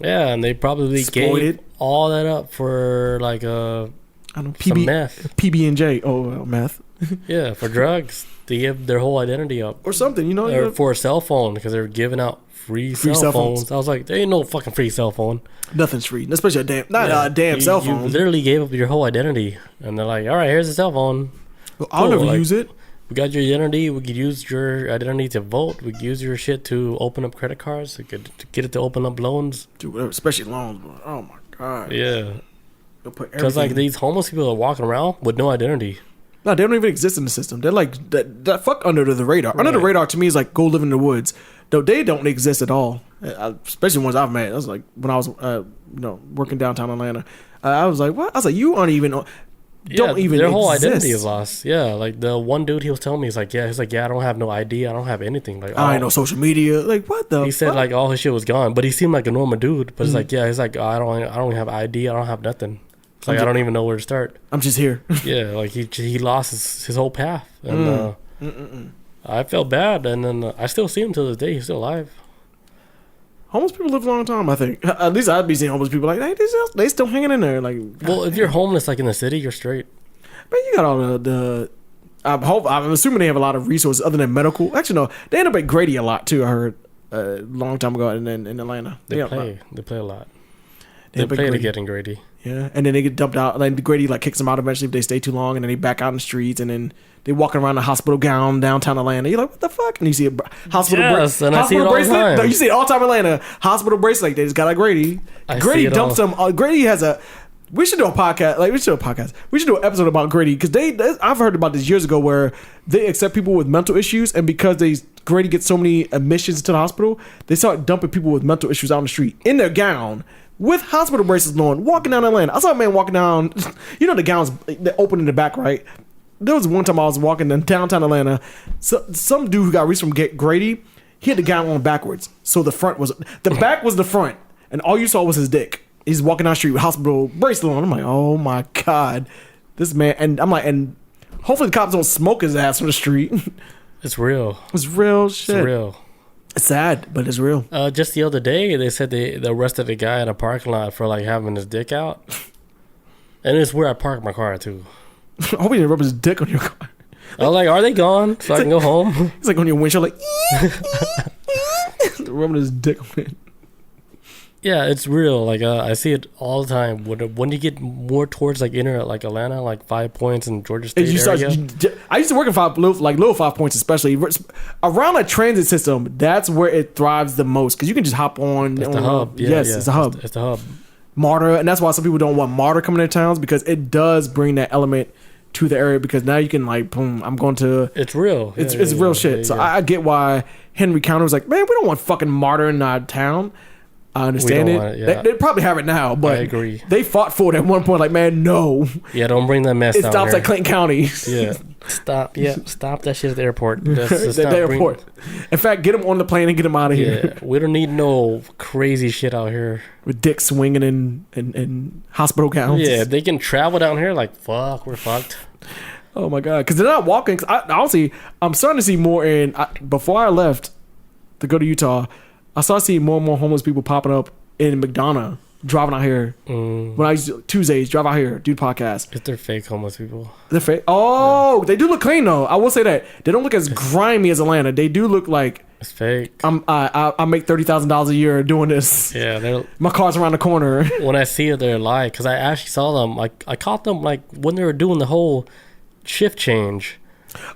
S1: Yeah, and they probably
S2: exploited.
S1: gave all that up for like a
S2: I don't know,
S1: some meth.
S2: PB&J. Oh, meth.
S1: Yeah, for drugs. They give their whole identity up.
S2: Or something, you know.
S1: Or for a cell phone because they're giving out free cell phones. I was like, there ain't no fucking free cell phone.
S2: Nothing's free, especially a damn cell phone.
S1: You literally gave up your whole identity, and they're like, all right, here's a cell phone.
S2: Well, I'll never
S1: like,
S2: use it.
S1: We got your identity. We could use your identity to vote. We could use your shit to open up credit cards. We could get it to open up loans.
S2: Dude, whatever, especially loans. Bro. Oh my god.
S1: Yeah.
S2: Because
S1: like these homeless people are walking around with no identity.
S2: No, they don't even exist in the system. They're like that fuck under the radar. Right. Under the radar to me is like go live in the woods. No, they don't exist at all. Especially ones I've met. I was like when I was working downtown Atlanta. I was like, what? I was like, you aren't even. Don't even.
S1: Their whole
S2: exist.
S1: identity is lost. Yeah, like the one dude he was telling me, he's like, I don't have no ID. I don't have anything. Like
S2: I ain't no social media. Like what the?
S1: He said like all his shit was gone, but he seemed like a normal dude. But it's like he's like I don't have ID. I don't have nothing. It's like I don't even know where to start.
S2: I'm just here.
S1: Yeah, like he lost his whole path, and I felt bad. And then I still see him to this day. He's still alive.
S2: Homeless people live a long time, I think. At least I'd be seeing homeless people like, hey, they still hanging in there. Like,
S1: well, if you're homeless, like in the city, you're straight.
S2: Man, you got all the I'm assuming they have a lot of resources other than medical. Actually, no, they end up at Grady a lot too. I heard a long time ago in Atlanta.
S1: They play a lot.
S2: They
S1: play to get in Grady.
S2: Yeah, and then they get dumped out. Like Grady like kicks them out eventually if they stay too long, and then they back out in the streets, and then they walking around in a hospital gown downtown Atlanta. You're like, what the fuck? And you see a hospital
S1: and I see it all the time.
S2: No, you see it all the time in Atlanta. Hospital bracelet. Like they just got like Grady. Grady dumps them. Grady has a. We should do a podcast. We should do an episode about Grady because I've heard about this years ago where they accept people with mental issues, and because Grady gets so many admissions to the hospital, they start dumping people with mental issues out on the street in their gown with hospital bracelets on, walking down Atlanta. I saw a man walking down. You know the gowns that open in the back, right? There was one time I was walking in downtown Atlanta. So some dude who got released from Grady, he had the gown on backwards, so the back was the front, and all you saw was his dick. He's walking down the street with hospital bracelet on. I'm like, oh my god, this man. And I'm like, and hopefully the cops don't smoke his ass on the street.
S1: It's real.
S2: It's real shit.
S1: It's real.
S2: It's sad, but it's real.
S1: Just the other day, they said they arrested a guy in a parking lot for like having his dick out, and it's where I parked my car too.
S2: I hope he didn't rub his dick on your car.
S1: I was like, are they gone? So I can go home.
S2: It's like on your windshield, like rubbing his dick on it.
S1: Yeah, it's real. Like I see it all the time. When you get more towards like inner like Atlanta, like 5 Points in Georgia State area.
S2: I used to work in little 5 Points, especially around a transit system. That's where it thrives the most because you can just hop on.
S1: It's the hub. Yeah,
S2: yes, it's a hub.
S1: It's the hub.
S2: Martyr, and that's why some people don't want Martyr coming to towns, because it does bring that element to the area, because now you can like, boom, I'm going to.
S1: It's real.
S2: It's real shit. So I get why Henry County was like, man, we don't want fucking Martyr in our town. I understand it. They probably have it now, but
S1: I agree.
S2: They fought for it at one point. Like, man, no.
S1: Yeah, don't bring that mess.
S2: It
S1: down
S2: stops
S1: here.
S2: at Clinton County.
S1: Yeah, stop. Yeah, stop that shit at the airport.
S2: The airport. In fact, get them on the plane and get them out of here.
S1: Yeah, we don't need no crazy shit out here
S2: with dicks swinging in hospital gowns.
S1: Yeah, they can travel down here. Like, fuck, we're fucked.
S2: Oh my god, because they're not walking. Cause honestly, I'm starting to see more before I left to go to Utah, I started seeing more and more homeless people popping up in McDonough, driving out here. When I used to, Tuesdays, drive out here, do the podcast.
S1: If they're fake homeless people.
S2: They're fake. Oh, they do look clean though. I will say that they don't look as grimy as Atlanta. They do look like
S1: it's fake.
S2: I make $30,000 a year doing this.
S1: Yeah,
S2: my car's around the corner.
S1: When I see it, they're live because I actually saw them. Like I caught them like when they were doing the whole shift change.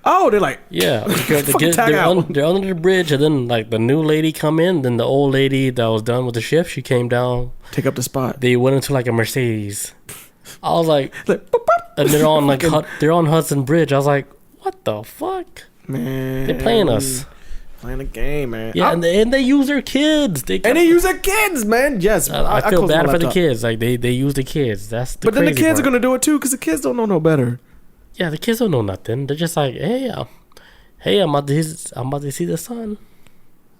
S2: Oh, they're like,
S1: yeah, they're under the bridge, and then like the new lady come in, then the old lady that was done with the shift, she came down,
S2: take up the spot.
S1: They went into like a Mercedes. I was like boop, boop. And they're on like they're on Hudson Bridge. I was like, what the fuck,
S2: man?
S1: They're playing us.
S2: Playing a game, man.
S1: Yeah, and they use their kids. They
S2: use their kids, man. Yes,
S1: I feel bad for the kids. Like they use the kids. That's the.
S2: But then the kids are gonna do it too, because the kids don't know no better.
S1: Yeah, the kids don't know nothing. They're just like, hey, I'm about to see the sun.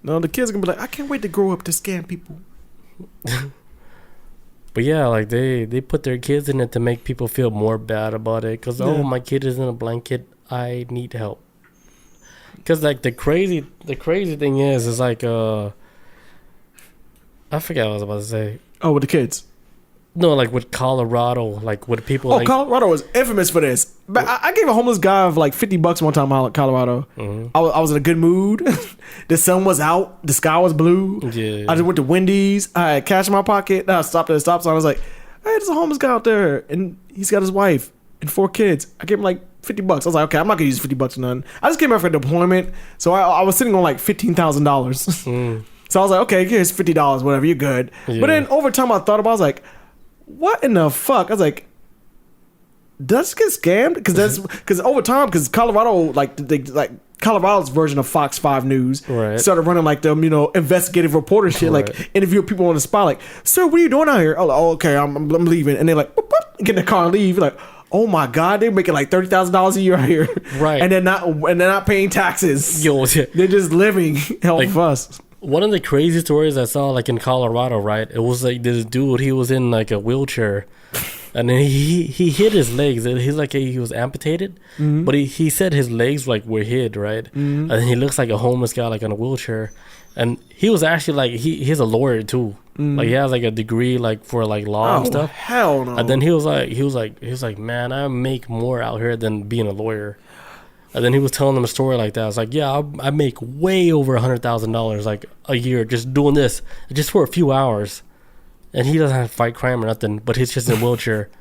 S2: No, the kids are gonna be like, I can't wait to grow up to scam people.
S1: But yeah, like they put their kids in it to make people feel more bad about it. Cause oh, my kid is in a blanket. I need help. Cause like the crazy thing is like I forgot what I was about to say.
S2: Oh, with the kids.
S1: No, like with Colorado, like with people.
S2: Oh, Colorado was infamous for this. But I gave a homeless guy like $50 one time in Colorado. Mm-hmm. I was in a good mood. The sun was out. The sky was blue.
S1: Yeah.
S2: I just went to Wendy's. I had cash in my pocket. I stopped at a stop sign. I was like, hey, there's a homeless guy out there, and he's got his wife and 4 kids. I gave him like $50. I was like, okay, I'm not gonna use $50 for nothing. I just came out for deployment, so I was sitting on like $15,000. So I was like, okay, here's $50, whatever, you're good. Yeah. But then over time, I thought about, I was like, what in the fuck? I was like, does get scammed? Because over time, because Colorado, Colorado's version of Fox 5 News started running like them, investigative reporter shit, like interview people on the spot, like, sir, what are you doing out here? Oh, okay, I'm leaving. And they're like, boop, boop, get in the car and leave. You're like, oh my god, they're making like $30,000 a year out here,
S1: right?
S2: And they're not paying taxes. Yo, they're just living helping us.
S1: One of the crazy stories I saw, like in Colorado, right? It was like this dude. He was in like a wheelchair, and then he hit his legs. He's like he was amputated, but he said his legs like were hid, right? And then he looks like a homeless guy, like in a wheelchair. And he was actually like he's a lawyer too. Like he has like a degree like for like law and stuff.
S2: Hell no.
S1: And then he was like, man, I make more out here than being a lawyer. And then he was telling them a story like that. I was like, yeah, I make way over $100,000 like a year just doing this, just for a few hours. And he doesn't have to fight crime or nothing, but he's just in a wheelchair.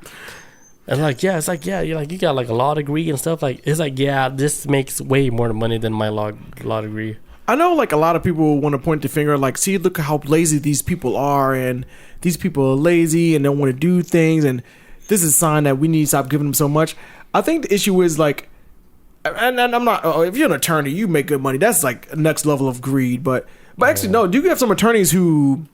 S1: And like, yeah, it's like, yeah, you're like, you got like a law degree and stuff. Like, it's like, yeah, this makes way more money than my law degree.
S2: I know like a lot of people want to point the finger like, see, look at how lazy these people are, and these people are lazy and don't want to do things, and this is a sign that we need to stop giving them so much. I think the issue is like, and I'm not, if you're an attorney, you make good money. That's like next level of greed. But actually, no, you have some attorneys who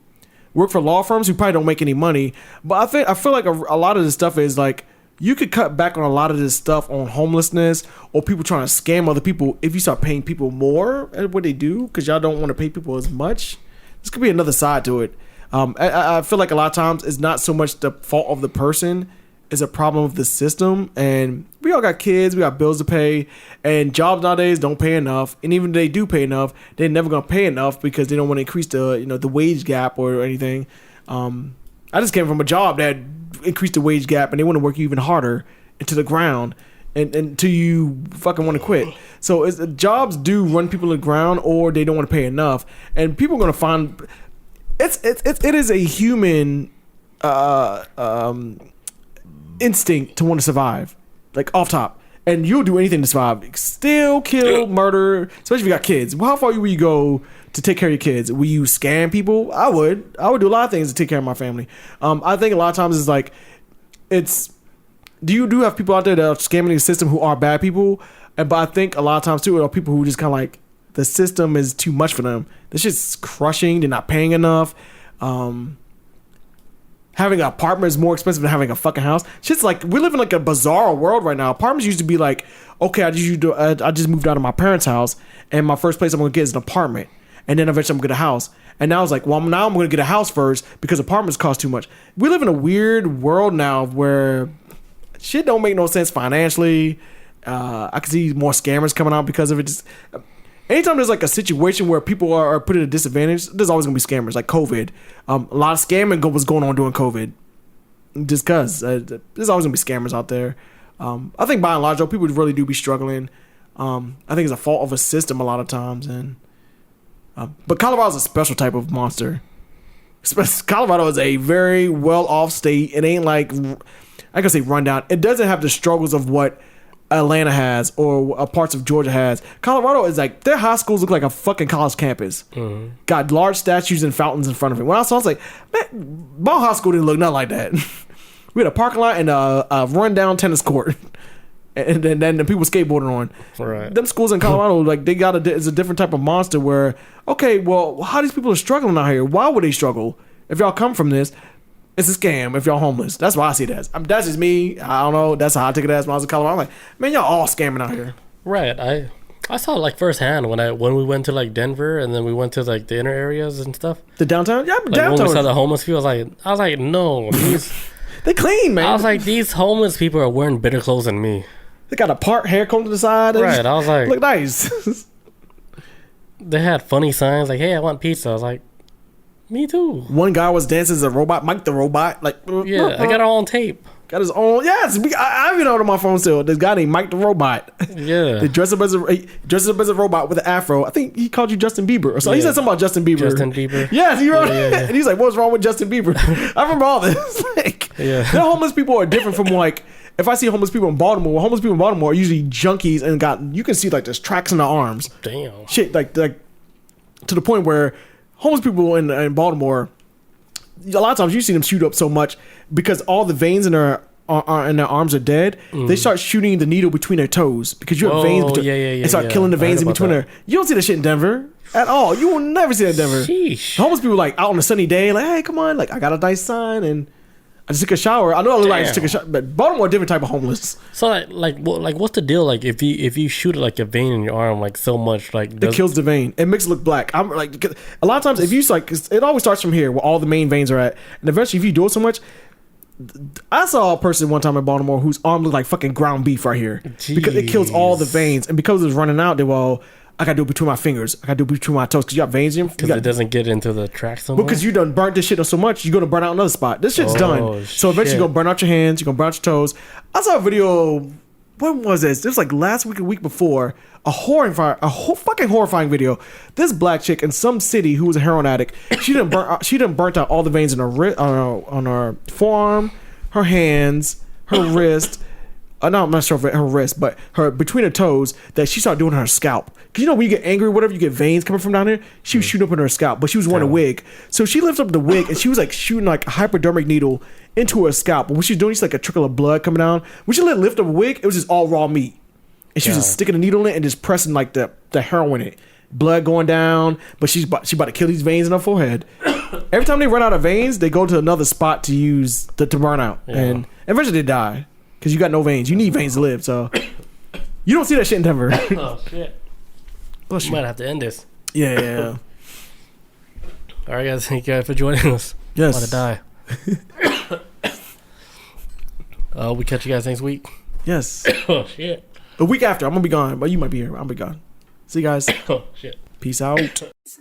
S2: work for law firms who probably don't make any money. But I feel like a lot of this stuff is like, you could cut back on a lot of this stuff on homelessness or people trying to scam other people if you start paying people more at what they do, because y'all don't want to pay people as much. This could be another side to it. I feel like a lot of times it's not so much the fault of the person, it's a problem of the system. And we all got kids, we got bills to pay, and jobs nowadays don't pay enough. And even if they do pay enough, they're never gonna pay enough because they don't want to increase the wage gap or anything. I just came from a job that increased the wage gap, and they want to work you even harder into the ground and until you fucking want to quit. So jobs do run people to the ground, or they don't want to pay enough, and people are gonna find it is a human instinct to want to survive. Like off top, and you'll do anything to survive. Still kill, murder, especially if you got kids. How far will you go to take care of your kids? Will you scam people? I would do a lot of things to take care of my family. I think a lot of times it's like, you do have people out there that are scamming the system who are bad people, but I think a lot of times too, there are people who just kind of like, the system is too much for them. This shit's crushing. They're not paying enough. Having an apartment is more expensive than having a fucking house. Shit's like, we live in like a bizarre world right now. Apartments used to be like, okay, I just moved out of my parents' house, and my first place I'm gonna get is an apartment, and then eventually I'm gonna get a house. And now it's like, well, now I'm gonna get a house first because apartments cost too much. We live in a weird world now where shit don't make no sense financially. I can see more scammers coming out because of it. Just anytime there's like a situation where people are put at a disadvantage, there's always gonna be scammers. Like COVID, a lot of scamming was going on during COVID, just cause there's always gonna be scammers out there. I think by and large, though, people really do be struggling. I think it's a fault of a system a lot of times, and but Colorado's a special type of monster. Colorado is a very well off state. It ain't like, I can say rundown. It doesn't have the struggles of what Atlanta has or parts of Georgia has. Colorado is like, their high schools look like a fucking college campus. Mm-hmm. Got large statues and fountains in front of it. When I was like, man, my high school didn't look nothing like that. We had a parking lot and a rundown tennis court, and then the people skateboarding on. Right. Them schools in Colorado, like it's a different type of monster. Where, okay, well, how these people are struggling out here? Why would they struggle? If y'all come from this, it's a scam. If y'all homeless, that's why I see it as. That's just me. I don't know. That's how I take it as when I was in Colorado. I'm like, man, y'all all scamming out here.
S1: Right. I saw it like firsthand when we went to like Denver, and then we went to like the inner areas and stuff.
S2: The downtown, yeah,
S1: like
S2: downtown.
S1: When we saw the homeless people, I was like, no,
S2: they clean, man.
S1: I was like, these homeless people are wearing better clothes than me.
S2: They got a part hair comb to the side.
S1: Right. I was like,
S2: look nice.
S1: They had funny signs like, hey, I want pizza. I was like, me too.
S2: One guy was dancing as a robot, Mike the robot. Like,
S1: yeah, I got it all on tape.
S2: Got his own. Yes, I even know it on my phone still. This guy named Mike the robot.
S1: Yeah,
S2: he dressed up as a robot with an afro. I think he called you Justin Bieber or so. Yeah. He said something about Justin Bieber.
S1: Justin Bieber.
S2: Yes, you wrote it. And he's like, "What's wrong with Justin Bieber?" I remember all this. Like, the homeless people are different from like. If I see homeless people in Baltimore, are usually junkies and you can see like there's tracks in their arms.
S1: Damn.
S2: Shit, like to the point where homeless people in Baltimore, a lot of times you see them shoot up so much because all the veins in their arms are dead. They start shooting the needle between their toes because you have veins between. They start killing the veins in between there. You don't see that shit in Denver at all. You will never see that in Denver.
S1: Sheesh.
S2: Homeless people like out on a sunny day, like, hey, come on, like I got a nice sign and I just took a shower. I know I look like I just took a shower, but Baltimore a different type of homeless.
S1: So like what's the deal? Like if you shoot like a vein in your arm like so much, like
S2: it kills the vein. It makes it look black. I'm like a lot of times if you like, it always starts from here where all the main veins are at, and eventually if you do it so much. I saw a person one time in Baltimore whose arm looked like fucking ground beef right here. Jeez. Because it kills all the veins, and because it was running out, I gotta do it between my fingers. I gotta do it between my toes because you got veins in.
S1: Because it doesn't get into the track so much.
S2: Because you done burnt this shit up so much, you're gonna burn out another spot. This shit's done. So eventually you're gonna burn out your hands, you're gonna burn out your toes. I saw a video. When was this? It was like last week or week before. A fucking horrifying video. This black chick in some city who was a heroin addict. She done burnt out all the veins in her on her forearm, her hands, her wrist. No, I'm not sure if her wrist, but her between her toes that she started doing on her scalp. Cause you know when you get angry, or whatever, you get veins coming from down there. She was shooting up in her scalp, but she was wearing a wig, so she lifted up the wig and she was like shooting like a hypodermic needle into her scalp. But when she's doing, it's like a trickle of blood coming down. When she lift up a wig, it was just all raw meat, and she was just sticking a needle in it and just pressing like the heroin in it, blood going down. But she about to kill these veins in her forehead. Every time they run out of veins, they go to another spot to use to burn out, and eventually they die. Because you got no veins. You need veins to live, so... You don't see that shit in Denver.
S1: Oh, shit. You might have to end this.
S2: Yeah.
S1: All right, guys. Thank you guys for joining us.
S2: Yes.
S1: I'm about to die. We catch you guys next week.
S2: Yes.
S1: Oh, shit.
S2: A week after. I'm going to be gone. But you might be here. I'll be gone. See you guys.
S1: Oh, shit.
S2: Peace out.